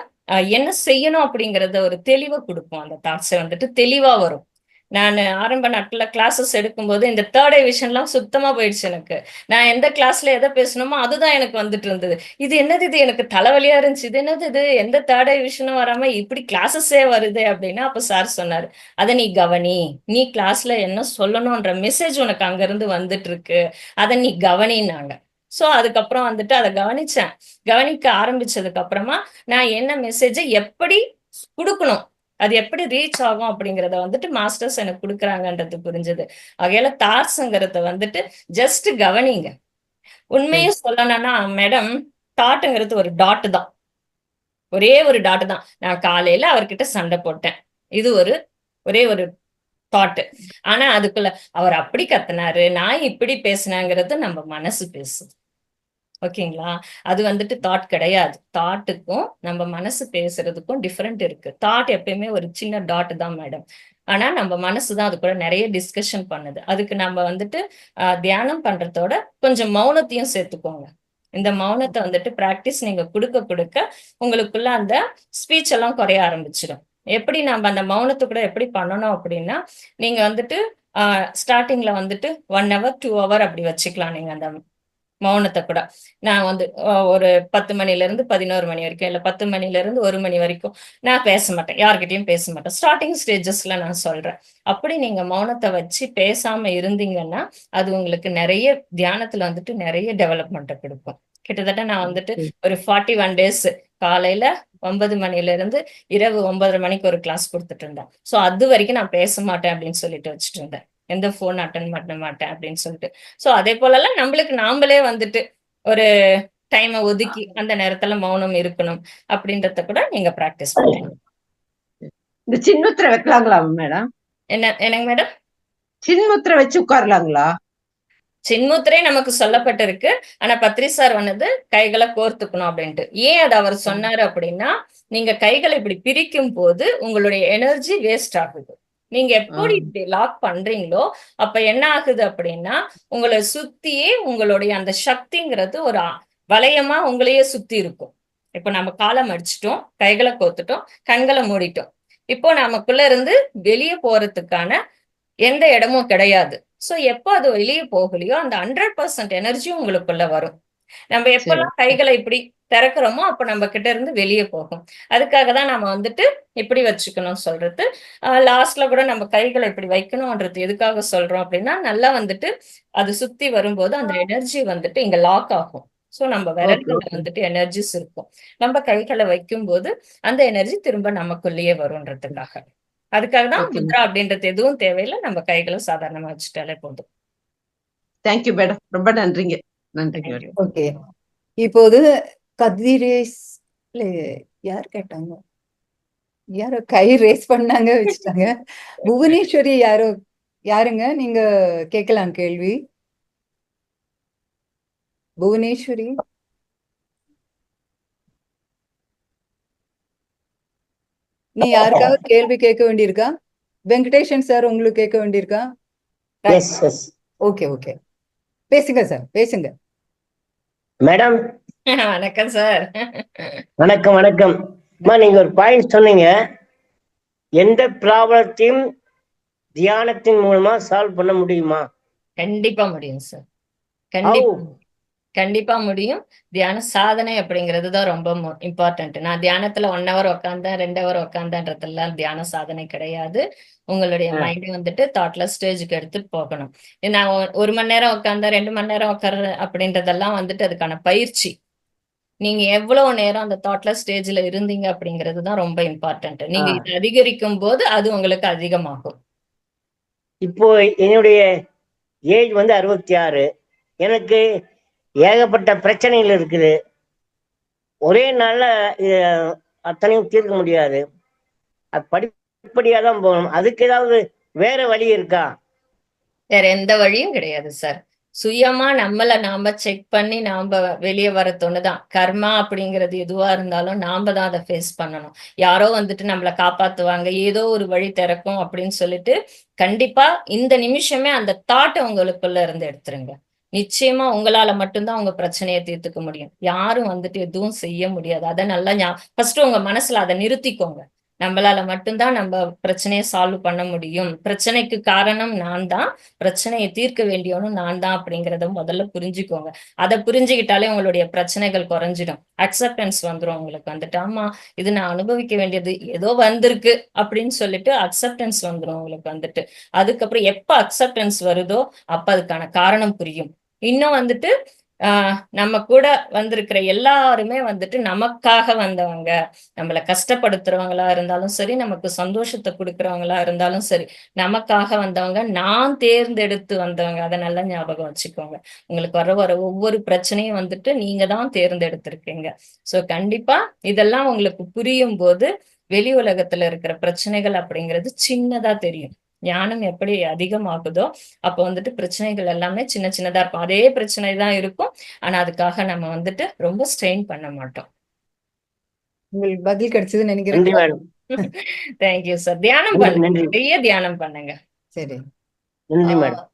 Speaker 2: என்ன செய்யணும் அப்படிங்கறத ஒரு தெளிவை கொடுப்போம். அந்த தாட்ஸ் வந்துட்டு தெளிவா வரும். நான் ஆரம்ப நாட்கள்ல கிளாஸஸ் எடுக்கும்போது இந்த தேர்ட் ஐ விஷன்லாம் சுத்தமா போயிடுச்சு எனக்கு. நான் எந்த கிளாஸ்ல எதை பேசணுமோ அதுதான் எனக்கு வந்துட்டு இருந்தது. இது என்னது, இது எனக்கு தலைவலியா இருந்துச்சு, இது என்னது, இது எந்த தேர்ட் ஐ விஷனும் வராம இப்படி கிளாஸஸே வருது அப்படின்னா அப்ப சார் சொன்னாரு, அதை நீ கவனி, நீ கிளாஸ்ல என்ன சொல்லணும்ன்ற மெசேஜ் உனக்கு அங்க இருந்து வந்துட்டு இருக்கு, அதை நீ கவனினாங்க. சோ அதுக்கப்புறம் வந்துட்டு அதை கவனிக்க ஆரம்பிச்சதுக்கு அப்புறமா நான் என்ன மெசேஜை எப்படி கொடுக்கணும், அது எப்படி ரீச் ஆகும் அப்படிங்கறத வந்துட்டு மாஸ்டர்ஸ் எனக்கு கொடுக்குறாங்கன்றது புரிஞ்சது. ஆகையால தாட்ஸ்ங்கிறத வந்துட்டு ஜஸ்ட் கவனிங்க. உண்மையை சொல்லணும்னா மேடம், தாட்டுங்கிறது ஒரு டாட் தான், ஒரே ஒரு டாட் தான். நான் காலையில அவர்கிட்ட சண்டை போட்டேன், இது ஒரே ஒரு தாட். ஆனா அதுக்குள்ள அவர் அப்படி கத்துனாரு, நான் இப்படி பேசினாங்கிறது நம்ம மனசு பேசுது. ஓகேங்களா? அது வந்துட்டு தாட் கிடையாது. தாட்டுக்கும் நம்ம மனசு பேசுறதுக்கும் டிஃபரெண்ட் இருக்கு. தாட் எப்பயுமே ஒரு சின்ன டாட் தான் மேடம். ஆனா நம்ம மனசுதான் அது கூட நிறைய டிஸ்கஷன் பண்ணுது. அதுக்கு நம்ம வந்துட்டு தியானம் பண்றதோட கொஞ்சம் மௌனத்தையும் சேர்த்துக்கோங்க. இந்த மௌனத்தை வந்துட்டு பிராக்டிஸ் நீங்க கொடுக்க உங்களுக்குள்ள அந்த ஸ்பீச் எல்லாம் குறைய ஆரம்பிச்சிடும். எப்படி நம்ம அந்த மௌனத்தை கூட எப்படி பண்ணணும் அப்படின்னா, நீங்க வந்துட்டு ஸ்டார்டிங்ல வந்துட்டு 1 hour 2 hour அப்படி வச்சுக்கலாம். நீங்க அந்த மௌனத்தை கூட நான் வந்து ஒரு 10 மணில இருந்து 11 மணி வரைக்கும், இல்ல 10 மணில இருந்து 1 மணி வரைக்கும் நான் பேச மாட்டேன், யார்கிட்டயும் பேச மாட்டேன். ஸ்டார்டிங் ஸ்டேஜஸ்ல நான் சொல்றேன். அப்படி நீங்க மௌனத்தை வச்சு பேசாம இருந்தீங்கன்னா அது உங்களுக்கு நிறைய தியானத்துல வந்துட்டு நிறைய டெவலப்மெண்ட்டை கொடுக்கும். கிட்டத்தட்ட நான் வந்துட்டு ஒரு 41 days காலையில 9 மணில இருந்து இரவு 9:30 மணிக்கு ஒரு கிளாஸ் கொடுத்துட்டு இருந்தேன். சோ அது வரைக்கும் நான் பேச மாட்டேன் அப்படின்னு சொல்லிட்டு வச்சுட்டு இருந்தேன், எந்த போன் அட்டன் பண்ண மாட்டேன் அப்படின்னு சொல்லிட்டு. சோ அதே போலலாம் நம்மளுக்கு நாமளே வந்துட்டு ஒரு டைமை ஒதுக்கி அந்த நேரத்துல மௌனம் இருக்கணும் அப்படின்றத கூட நீங்க பிராக்டிஸ் பண்ணுங்க.
Speaker 5: இந்த சின்னத்திர வைக்கலாங்களா மேடம்?
Speaker 2: என்னங்க மேடம்?
Speaker 5: சின்முத்திரை வச்சு உட்காரலாங்களா?
Speaker 2: சின்முத்திரை நமக்கு சொல்லப்பட்டிருக்கு. ஆனா பத்ரி சார் வந்தது கைகளை கோர்த்துக்கணும் அப்படின்ட்டு. ஏன் அதை அவர் சொன்னாரு அப்படின்னா, நீங்க கைகளை இப்படி பிரிக்கும் போது உங்களுடைய எனர்ஜி வேஸ்ட் ஆகுது. நீங்க எப்படி இப்படி லாக் பண்றீங்களோ அப்ப என்ன ஆகுது அப்படின்னா, உங்களை சுத்தியே உங்களுடைய அந்த சக்திங்கிறது ஒரு வளையமா உங்களையே சுத்தி இருக்கும். இப்ப நம்ம காலை மடிச்சிட்டோம், கைகளை கோத்துட்டோம், கண்களை மூடிட்டோம். இப்போ நமக்குள்ள இருந்து வெளியே போறதுக்கான எந்த இடமும் கிடையாது. சோ எப்போ அது வெளியே போகலையோ அந்த 100% எனர்ஜியும் உங்களுக்குள்ள வரும். நம்ம எப்பெல்லாம் கைகளை இப்படி திறக்கிறோமோ அப்ப நம்ம கிட்ட இருந்து வெளியே போகும். அதுக்காக தான் நம்ம வந்துட்டு இப்படி வச்சுக்கணும் சொல்றது. லாஸ்ட்ல கூட நம்ம கைகளை இப்படி வைக்கணும்ன்றது எதுக்காக சொல்றோம் அப்படின்னா, நல்லா வந்துட்டு அது சுத்தி வரும்போது அந்த எனர்ஜி வந்துட்டு இங்க லாக் ஆகும். சோ நம்ம விரல்கள்ல வந்துட்டு எனர்ஜிஸ் இருக்கும். நம்ம கைகளை வைக்கும்போது அந்த எனர்ஜி திரும்ப நமக்குள்ளேயே வரும்ன்றதுக்காக. அதுக்காக தான் முத்ரா அப்படின்றது எதுவும் தேவையில்லை. நம்ம கைகளை சாதாரணமா வச்சுட்டாலே போதும்.
Speaker 5: தேங்க்யூ மேடம், ரொம்ப நன்றிங்க. நன்றிங்க.
Speaker 2: Thank you.
Speaker 1: ஓகே. இப்போது கதிரேஸ் யார் கேட்டாங்க? யாரோ கை ரேஸ் பண்ணாங்க வச்சுட்டாங்க. புவனேஸ்வரி யாருங்க? நீங்க கேட்கலாம் கேள்வி. புவனேஸ்வரி. நீ யாருக்காவது கேள்வி கேட்க வேண்டியிருக்கா? வெங்கடேஷன் சார் உங்களுக்கு கேட்க வேண்டியிருக்கா?
Speaker 7: எஸ் எஸ்
Speaker 1: ஓகே ஓகே, பேசுங்க சார், பேசுங்க.
Speaker 7: மேடம்.
Speaker 2: வணக்கம் சார்.
Speaker 7: வணக்கம் வணக்கம். நீங்க ஒரு பாயிண்ட் சொன்னீங்க, எந்த ப்ராப்ளத்தையும் தியானத்தின் மூலமா சால்வ் பண்ண முடியுமா?
Speaker 2: கண்டிப்பா முடியும் சார். கண்டிப்பா கண்டிப்பா முடியும். தியான சாதனை அப்படிங்கிறது தான் ரொம்ப இம்பார்ட்டன்ட். நான் தியானத்துல 1 hour உட்காந்தேன், 2 hour உட்காந்தன்றதெல்லாம் தியான சாதனை கிடையாது. உங்களுடைய மைண்ட் வந்துட்டு தாட்லெஸ் ஸ்டேஜுக்கு எடுத்துட்டு போகணும். நான் 1 மணி நேரம் உட்காந்தேன், 2 மணி நேரம் உட்கார்றேன் அப்படின்றதெல்லாம் வந்துட்டு அதுக்கான பயிற்சி. நீங்க எவ்வளவு நேரம் அந்த தாட்லெஸ் ஸ்டேஜ்ல இருந்தீங்க அப்படிங்கிறது தான் ரொம்ப இம்பார்ட்டன்ட். நீங்க இதை அதிகரிக்கும் போது அது உங்களுக்கு அதிகமாகும்.
Speaker 7: இப்போ என்னுடைய ஏஜ் வந்து 66. எனக்கு ஏகப்பட்ட பிரச்சனைகள் இருக்குது. ஒரே நாள்ல அத்தனையும் தீர்க்க முடியாது. அது படிப்படியா தான் போகணும். அதுக்கு ஏதாவது வேற வழி இருக்கா?
Speaker 2: வேற எந்த வழியும் கிடையாது சார். சுயமா நம்மள நாம செக் பண்ணி நாம வெளியே வரத்தொன்னுதான். கர்மா அப்படிங்கிறது எதுவா இருந்தாலும் நாம தான் அதை ஃபேஸ் பண்ணணும். யாரோ வந்துட்டு நம்மளை காப்பாத்துவாங்க, ஏதோ ஒரு வழி திறக்கும் அப்படின்னு சொல்லிட்டு கண்டிப்பா இந்த நிமிஷமே அந்த தாட்டை உங்களுக்குள்ள இருந்து எடுத்துருங்க. நிச்சயமா உங்களால மட்டும்தான் உங்க பிரச்சனையை தீர்த்துக்க முடியும். யாரும் வந்துட்டு எதுவும் செய்ய முடியாது. அதை நல்லா ஃபர்ஸ்ட் உங்க மனசுல அதை நிறுத்திக்கோங்க. நம்மளால மட்டும்தான் நம்ம பிரச்சனையை சால்வ் பண்ண முடியும். பிரச்சனைக்கு காரணம் நான் தான், பிரச்சனையை தீர்க்க வேண்டியவனும் நான் தான் அப்படிங்கிறத முதல்ல புரிஞ்சுக்கோங்க. அதை புரிஞ்சுக்கிட்டாலே உங்களுடைய பிரச்சனைகள் குறைஞ்சிடும். அக்செப்டன்ஸ் வந்துடும் உங்களுக்கு வந்துட்டு. ஆமா, இது நான் அனுபவிக்க வேண்டியது ஏதோ வந்திருக்கு அப்படின்னு சொல்லிட்டு அக்செப்டன்ஸ் வந்துடும் உங்களுக்கு வந்துட்டு. அதுக்கப்புறம் எப்ப அக்செப்டன்ஸ் வருதோ அப்ப அதுக்கான காரணம் புரியும். இன்னும் வந்துட்டு நம்ம கூட வந்திருக்கிற எல்லாருமே வந்துட்டு நமக்காக வந்தவங்க. நம்மளை கஷ்டப்படுத்துறவங்களா இருந்தாலும் சரி, நமக்கு சந்தோஷத்தை கொடுக்கறவங்களா இருந்தாலும் சரி, நமக்காக வந்தவங்க, நான் தேர்ந்தெடுத்து வந்தவங்க. அதை நல்லா ஞாபகம் வச்சுக்கோங்க. உங்களுக்கு வர ஒவ்வொரு பிரச்சனையும் வந்துட்டு நீங்க தான் தேர்ந்தெடுத்திருக்கீங்க. சோ கண்டிப்பா இதெல்லாம் உங்களுக்கு புரியும் போது வெளி உலகத்துல இருக்கிற பிரச்சனைகள் அப்படிங்கிறது சின்னதா தெரியும். ஞானம் எப்படி அதிகமாகுதோ அப்ப வந்துட்டு பிரச்சனைகள் எல்லாமே சின்ன சின்னதா இருக்கும். அதே பிரச்சனை தான் இருக்கும். ஆனா அதுக்காக நம்ம வந்துட்டு ரொம்ப ஸ்ட்ரெயின் பண்ண மாட்டோம்.
Speaker 1: உங்களுக்கு பதில் கிடைச்சதுன்னு
Speaker 7: நன்றி
Speaker 1: நினைக்கிறேன்.
Speaker 7: மேடம்.
Speaker 2: Thank you sir. தியானம் பண்ணுங்க, நிறைய தியானம் பண்ணுங்க.
Speaker 1: சரி,
Speaker 7: நன்றி madam.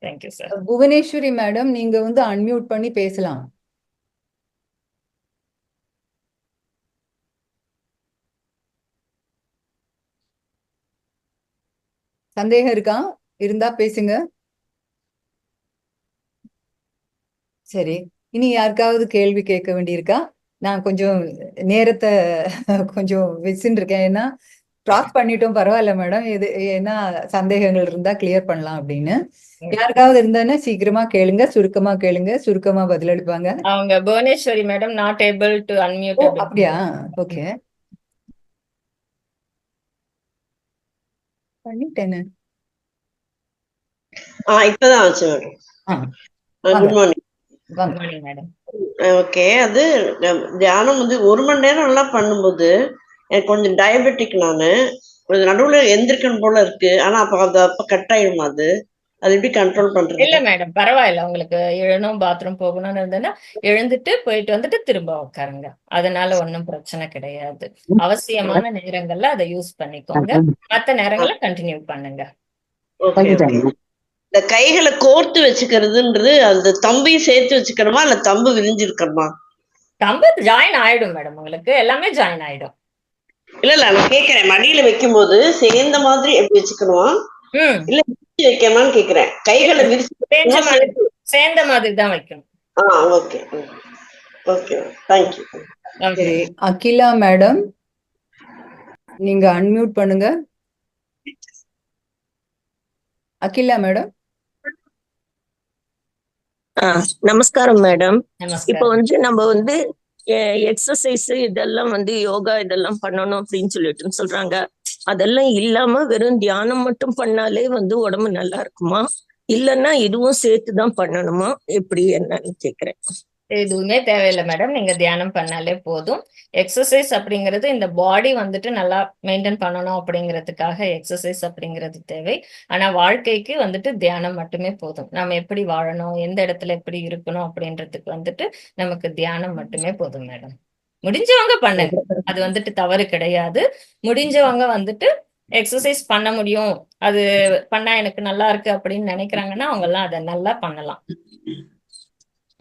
Speaker 2: Thank you sir.
Speaker 1: Bhuvaneswari madam, நீங்க வந்து அன்மியூட் பண்ணி பேசலாம். சந்தேகம் இருக்கா? இருந்தா பேசுங்க. சரி, இனி யாருக்காவது கேள்வி கேட்க வேண்டியிருக்கா? நான் கொஞ்சம் நேரத்தை கொஞ்சம் விசின்னு இருக்கேன். ஏன்னா கிராஸ் பண்ணிட்டோம். பரவாயில்ல மேடம், இது ஏன்னா சந்தேகங்கள் இருந்தா கிளியர் பண்ணலாம் அப்படின்னு. யாருக்காவது இருந்தானே சீக்கிரமா கேளுங்க, சுருக்கமா கேளுங்க, சுருக்கமா பதிலளிப்பாங்க.
Speaker 2: அவங்க Bhuvaneswari madam not able to unmute.
Speaker 1: அப்படியா? ஓகே, பண்ணிட்டேன்னு.
Speaker 8: இப்பதான் ஆச்சு madam. Good morning.
Speaker 2: Madam.
Speaker 8: Okay, அது தியானம் வந்து 1 மணி நேரம் எல்லாம் பண்ணும்போது எனக்கு கொஞ்சம் டயபெட்டிக் நானு. கொஞ்சம் நடுவுல எந்திரிக்கணும் போல இருக்கு. ஆனா அப்ப கட் ஆயிடுமா அது? அது எப்படி கண்ட்ரோல்
Speaker 2: இல்ல
Speaker 8: பண்றது?
Speaker 2: மேடம், பரவாயில்ல. உங்களுக்கு எழணும், பாத்ரூம் போகணும்னு இருந்ததுன்னா, எழுந்துட்டு போயிட்டு வந்துட்டு திரும்ப உட்காருங்க. அதனால ஒண்ணும் பிரச்சனை கிடையாது. அவசியமான நேரங்கள்ல அத யூஸ் பண்ணிக்கோங்க. மத்த நேரங்கள்ல கன்டின்யூ பண்ணுங்க.
Speaker 8: Okay, okay. இந்த கைகளை கோர்த்து வச்சுக்கிறதுன்றது அந்த தம்பையும் சேர்த்து வச்சுக்கணுமா இல்ல தம்பு விரிஞ்சிருக்கணுமா?
Speaker 2: தம்பு ஜாயின் ஆயிடும் மேடம், உங்களுக்கு எல்லாமே ஜாயின் ஆயிடும்.
Speaker 8: இல்ல நான் கேக்குறேன், மடியில வைக்கும்போது சேர்ந்த மாதிரி எப்படி வச்சுக்கணுமா
Speaker 2: ம்
Speaker 8: இல்ல விரிச்சு வைக்கணுமான்னு கேக்குறேன். கைகளை விரிச்சு
Speaker 2: சேர்ந்த
Speaker 8: வைக்கணுமா
Speaker 2: மாதிரி
Speaker 8: சேர்த்து?
Speaker 2: சேர்ந்த மாதிரி தான் வைக்கணும்.
Speaker 8: Okay, okay, thank you.
Speaker 2: ஓகே.
Speaker 1: சரி, அகிலா மேடம், நீங்க அன்மியூட் பண்ணுங்க. அகிலா மேடம்.
Speaker 4: நமஸ்காரம் மேடம். இப்ப
Speaker 2: நமஸ்காரம்.
Speaker 4: வந்து நம்ம வந்து எக்ஸசைஸ் இதெல்லாம் வந்து யோகா இதெல்லாம் பண்ணணும் அப்படின்னு சொல்லிட்டு சொல்றாங்க. அதெல்லாம் இல்லாம வெறும் தியானம் மட்டும் பண்ணாலே வந்து உடம்பு நல்லா இருக்குமா, இல்லைன்னா இதுவும் சேர்த்துதான் பண்ணணுமா, எப்படி என்னன்னு கேக்குறேன்.
Speaker 2: எதுவுமே தேவையில்லை மேடம், நீங்க தியானம் பண்ணாலே போதும். எக்ஸசைஸ் அப்படிங்கிறது இந்த பாடி வந்துட்டு நல்லா மெயின்டைன் பண்ணணும் அப்படிங்கிறதுக்காக எக்ஸசைஸ் அப்படிங்கிறது தேவை. ஆனா வாழ்க்கைக்கு வந்துட்டு தியானம் மட்டுமே போதும். நம்ம எப்படி வாழணும், எந்த இடத்துல எப்படி இருக்கணும் அப்படின்றதுக்கு வந்துட்டு நமக்கு தியானம் மட்டுமே போதும் மேடம். முடிஞ்சவங்க பண்ணுங்க, அது வந்துட்டு தவறு கிடையாது. முடிஞ்சவங்க வந்துட்டு எக்ஸசைஸ் பண்ண முடியும், அது பண்ணா எனக்கு நல்லா இருக்கு அப்படின்னு நினைக்கிறாங்கன்னா அவங்க எல்லாம் அதை நல்லா பண்ணலாம்.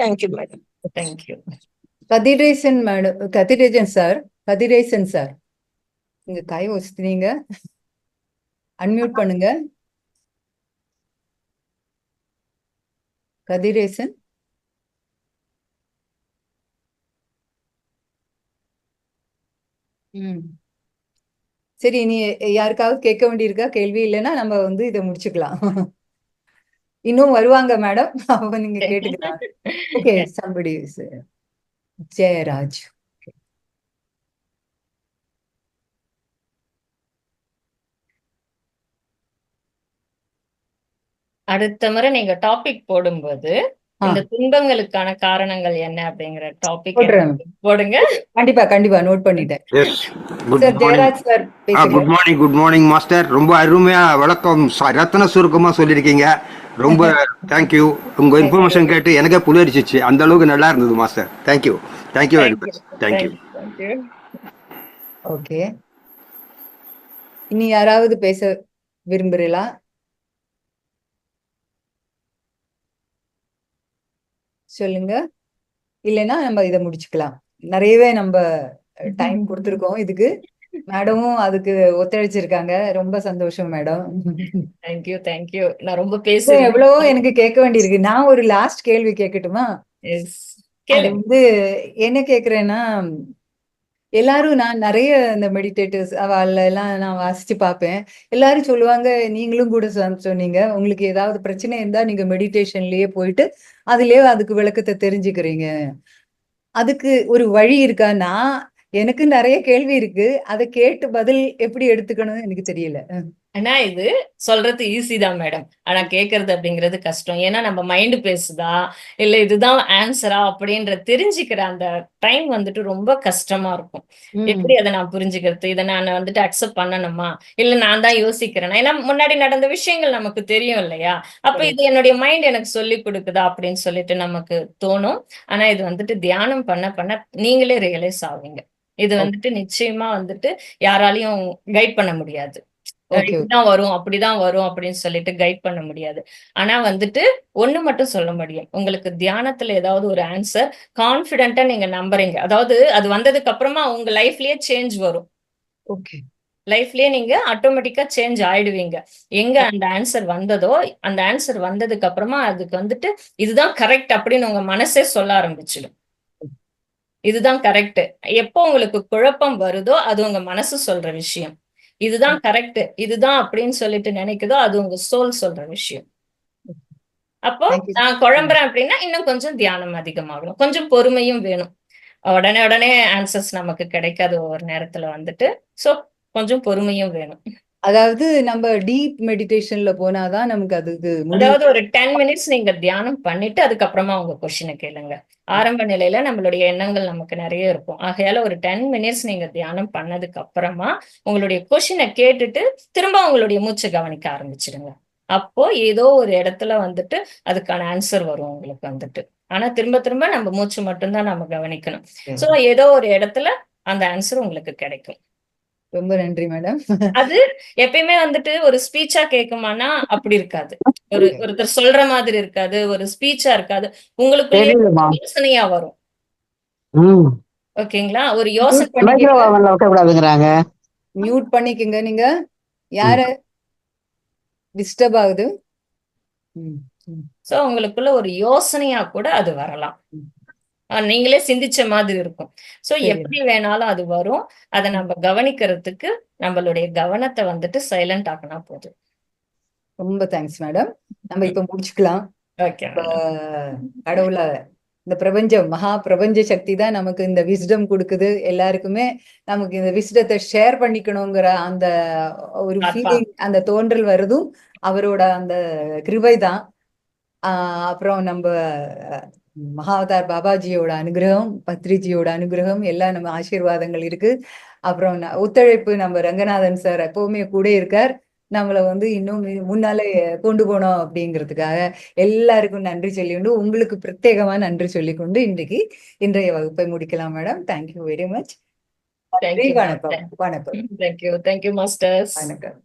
Speaker 4: Thank you madam.
Speaker 2: Thank you.
Speaker 1: Kathiresan madam, Kathiresan sir, Kathiresan sir, நீங்க கை வச்சுட்டீங்க, அன்மியூட் பண்ணுங்க. கதிரேசன். சரி, நீ யாருக்காவது கேட்க வேண்டியிருக்கா கேள்வி? இல்லைன்னா நம்ம வந்து இதை முடிச்சுக்கலாம். இன்னும் வருவாங்க மேடம், அவங்க நீங்க கேட்டுக்கலாம். Okay, somebody is Jayaraj.
Speaker 2: அடுத்த முறை நீங்க டாபிக் போடும்போது இந்த துன்பங்களுக்கான காரணங்கள் என்ன அப்படிங்கிற டாபிக் போடுங்க.
Speaker 1: கண்டிப்பா கண்டிப்பா நோட் பண்ணிட்டேன். ஜெயராஜ் சார் பேசுங்க.
Speaker 9: Good morning master. ரொம்ப அருமையா விளக்கம் ரத்ன சுருக்கமா சொல்லியிருக்கீங்க. ரொம்ப தேங்க்யூ. உங்க இன்ஃபர்மேஷன் கேட்டு எனக்கே புல்லரிச்சிச்சு. அந்த அளவுக்கு நல்லா இருந்தது master. Thank you very much. Thank you.
Speaker 1: Okay, இனி யாராவது பேச விரும்புறீங்களா? சொல்லுங்க, இல்லைன்னா நம்ம இதை முடிச்சுக்கலாம். நிறையவே நம்ம டைம் கொடுத்துருக்கோம் இதுக்கு. மேடமும் அதுக்கு ஒத்துழைச்சிருக்காங்க. ரொம்ப சந்தோஷம் மேடம்.
Speaker 2: தேங்க்யூ. நான் ரொம்ப பேசுறேன்,
Speaker 1: எவ்வளவோ எனக்கு கேட்க வேண்டியிருக்கு. நான் ஒரு லாஸ்ட் கேள்வி கேட்கட்டுமா? அது வந்து என்ன கேக்குறேன்னா, எல்லாரும் நான் நிறைய இந்த மெடிடேட்டர்ஸ் அவள் எல்லாம் நான் வாசிச்சு பார்ப்பேன். எல்லாரும் சொல்லுவாங்க, நீங்களும் கூட சொன்னீங்க, உங்களுக்கு ஏதாவது பிரச்சனை இருந்தா நீங்க மெடிடேஷன்லயே போயிட்டு அதுலயே அதுக்கு விளக்கத்தை தெரிஞ்சுக்கிறீங்க. அதுக்கு ஒரு வழி இருக்கா? எனக்கு நிறைய கேள்வி இருக்கு, அதை கேட்டு பதில் எப்படி எடுத்துக்கணும்னு எனக்கு தெரியல.
Speaker 2: ஆனா இது சொல்றது ஈஸி தான் மேடம், ஆனா கேட்கறது அப்படிங்கிறது கஷ்டம். ஏன்னா நம்ம மைண்ட் பேசுதா இல்ல இதுதான் ஆன்சரா அப்படின்ற தெரிஞ்சுக்கிற அந்த டைம் வந்துட்டு ரொம்ப கஷ்டமா இருக்கும். எப்படி அதை நான் புரிஞ்சுக்கிறது, இதை நான் வந்துட்டு அக்செப்ட் பண்ணணுமா இல்ல நான் தான் யோசிக்கிறேன்னா, ஏன்னா முன்னாடி நடந்த விஷயங்கள் நமக்கு தெரியும் இல்லையா, அப்ப இது என்னுடைய மைண்ட் எனக்கு சொல்லி கொடுக்குதா அப்படின்னு சொல்லிட்டு நமக்கு தோணும். ஆனா இது வந்துட்டு தியானம் பண்ண பண்ண நீங்களே ரியலைஸ் ஆவீங்க. இது வந்துட்டு நிச்சயமா வந்துட்டு யாராலையும் கைட் பண்ண முடியாது. இப்படிதான் வரும் அப்படிதான் வரும் அப்படின்னு சொல்லிட்டு கைட் பண்ண முடியாது. ஆனா வந்துட்டு ஒண்ணு மட்டும் சொல்ல முடியும், உங்களுக்கு தியானத்துல ஏதாவது ஒரு ஆன்சர் கான்பிடென்ட்டா நீங்க நம்புறீங்க, அதாவது அது வந்ததுக்கு அப்புறமா உங்க லைஃப்லயே சேஞ்ச் வரும். லைஃப்லயே நீங்க ஆட்டோமேட்டிக்கா சேஞ்ச் ஆயிடுவீங்க. எங்க அந்த ஆன்சர் வந்ததோ அந்த ஆன்சர் வந்ததுக்கு அப்புறமா அதுக்கு வந்துட்டு இதுதான் கரெக்ட் அப்படின்னு உங்க மனசே சொல்ல ஆரம்பிச்சிடும். இதுதான் கரெக்ட். எப்போ உங்களுக்கு குழப்பம் வருதோ அது உங்க மனசு சொல்ற விஷயம். இதுதான் கரெக்ட், இதுதான் அப்படின்னு சொல்லிட்டு நினைக்குதோ அது உங்க சோல் சொல்ற விஷயம். அப்போ நான் குழம்புறேன் அப்படின்னா இன்னும் கொஞ்சம் தியானம் அதிகமாகணும், கொஞ்சம் பொறுமையும் வேணும். உடனே ஆன்சர்ஸ் நமக்கு கிடைக்காது ஒவ்வொரு நேரத்துல வந்துட்டு. சோ கொஞ்சம் பொறுமையும் வேணும்.
Speaker 1: அதாவது நம்ம டீப் மெடிடேஷன்ல போனாதான் நமக்கு அதுக்கு
Speaker 2: அதாவது ஒரு 10 மினிட்ஸ் நீங்க தியானம் பண்ணிட்டு அதுக்கப்புறமா உங்க கொஸ்டினை கேளுங்க. ஆரம்ப நிலையில நம்மளுடைய எண்ணங்கள் நமக்கு நிறைய இருக்கும். ஆகையால ஒரு 10 மினிட்ஸ் நீங்க தியானம் பண்ணதுக்கு அப்புறமா உங்களுடைய கொஸ்டினை கேட்டுட்டு திரும்ப உங்களுடைய மூச்சை கவனிக்க ஆரம்பிச்சிடுங்க. அப்போ ஏதோ ஒரு இடத்துல வந்துட்டு அதுக்கான ஆன்சர் வரும் உங்களுக்கு வந்துட்டு. ஆனா திரும்ப திரும்ப நம்ம மூச்சு மட்டும்தான் நம்ம கவனிக்கணும். சோ ஏதோ ஒரு இடத்துல அந்த ஆன்சர் உங்களுக்கு கிடைக்கும்.
Speaker 1: ரொம்ப நன்றி மேடம்.
Speaker 2: அது எப்பயுமே வந்துட்டு ஒரு ஸ்பீச்சா கேட்குமானா அப்படி இருக்காது. ஒருத்தர் சொல்ற மாதிரி இருக்காது, ஒரு ஸ்பீச்சா இருக்காது. உங்களுக்குள்ளேயே யோசனையா வரும். ஓகேங்களா? ஒரு யோசனை
Speaker 1: மியூட் பண்ணிக்கங்க. நீங்க யார டிஸ்டர்ப் ஆகுது?
Speaker 2: சோ உங்களுக்குள்ள ஒரு யோசனையா கூட அது வரலாம். நீங்களே சிந்திச்ச மாதிரி இருக்கும். சோ எப்படி வேணாலும் அது வரும். அதை நம்ம கவனிக்கிறதுக்கு நம்மளுடைய கவனத்தை வந்துட்டு சைலண்ட் ஆக்கினா போதும்.
Speaker 1: ரொம்ப தேங்க்ஸ் மேடம். நம்ம இப்ப முடிச்சுக்கலாம். கடவுள இந்த பிரபஞ்சம் மகா பிரபஞ்ச சக்தி தான் நமக்கு இந்த விஸ்டம் கொடுக்குது. எல்லாருக்குமே நமக்கு இந்த விஸ்டத்தை ஷேர் பண்ணிக்கணுங்கிற அந்த ஒரு ஃபீலிங், அந்த தோன்றல் வருதும் அவரோட அந்த கிருபை தான். அப்புறம் நம்ம மகாவதார் பாபாஜியோட அனுகிரகம், பத்ரிஜியோட அனுகிரகம், எல்லாம் நம்ம ஆசீர்வாதங்கள் இருக்கு. அப்புறம் ஒத்துழைப்பு நம்ம ரங்கநாதன் சார் எப்பவுமே கூட இருக்கார். நம்மளை இன்னும் முன்னாலே கொண்டு போனோம் அப்படிங்கிறதுக்காக எல்லாருக்கும் நன்றி சொல்லிக்கொண்டு, உங்களுக்கு பிரத்யேகமா நன்றி சொல்லிக்கொண்டு இன்றைய வகுப்பை முடிக்கலாம் மேடம். Thank you very much. வணக்கம்.
Speaker 2: Thank you masters.
Speaker 1: வணக்கம்.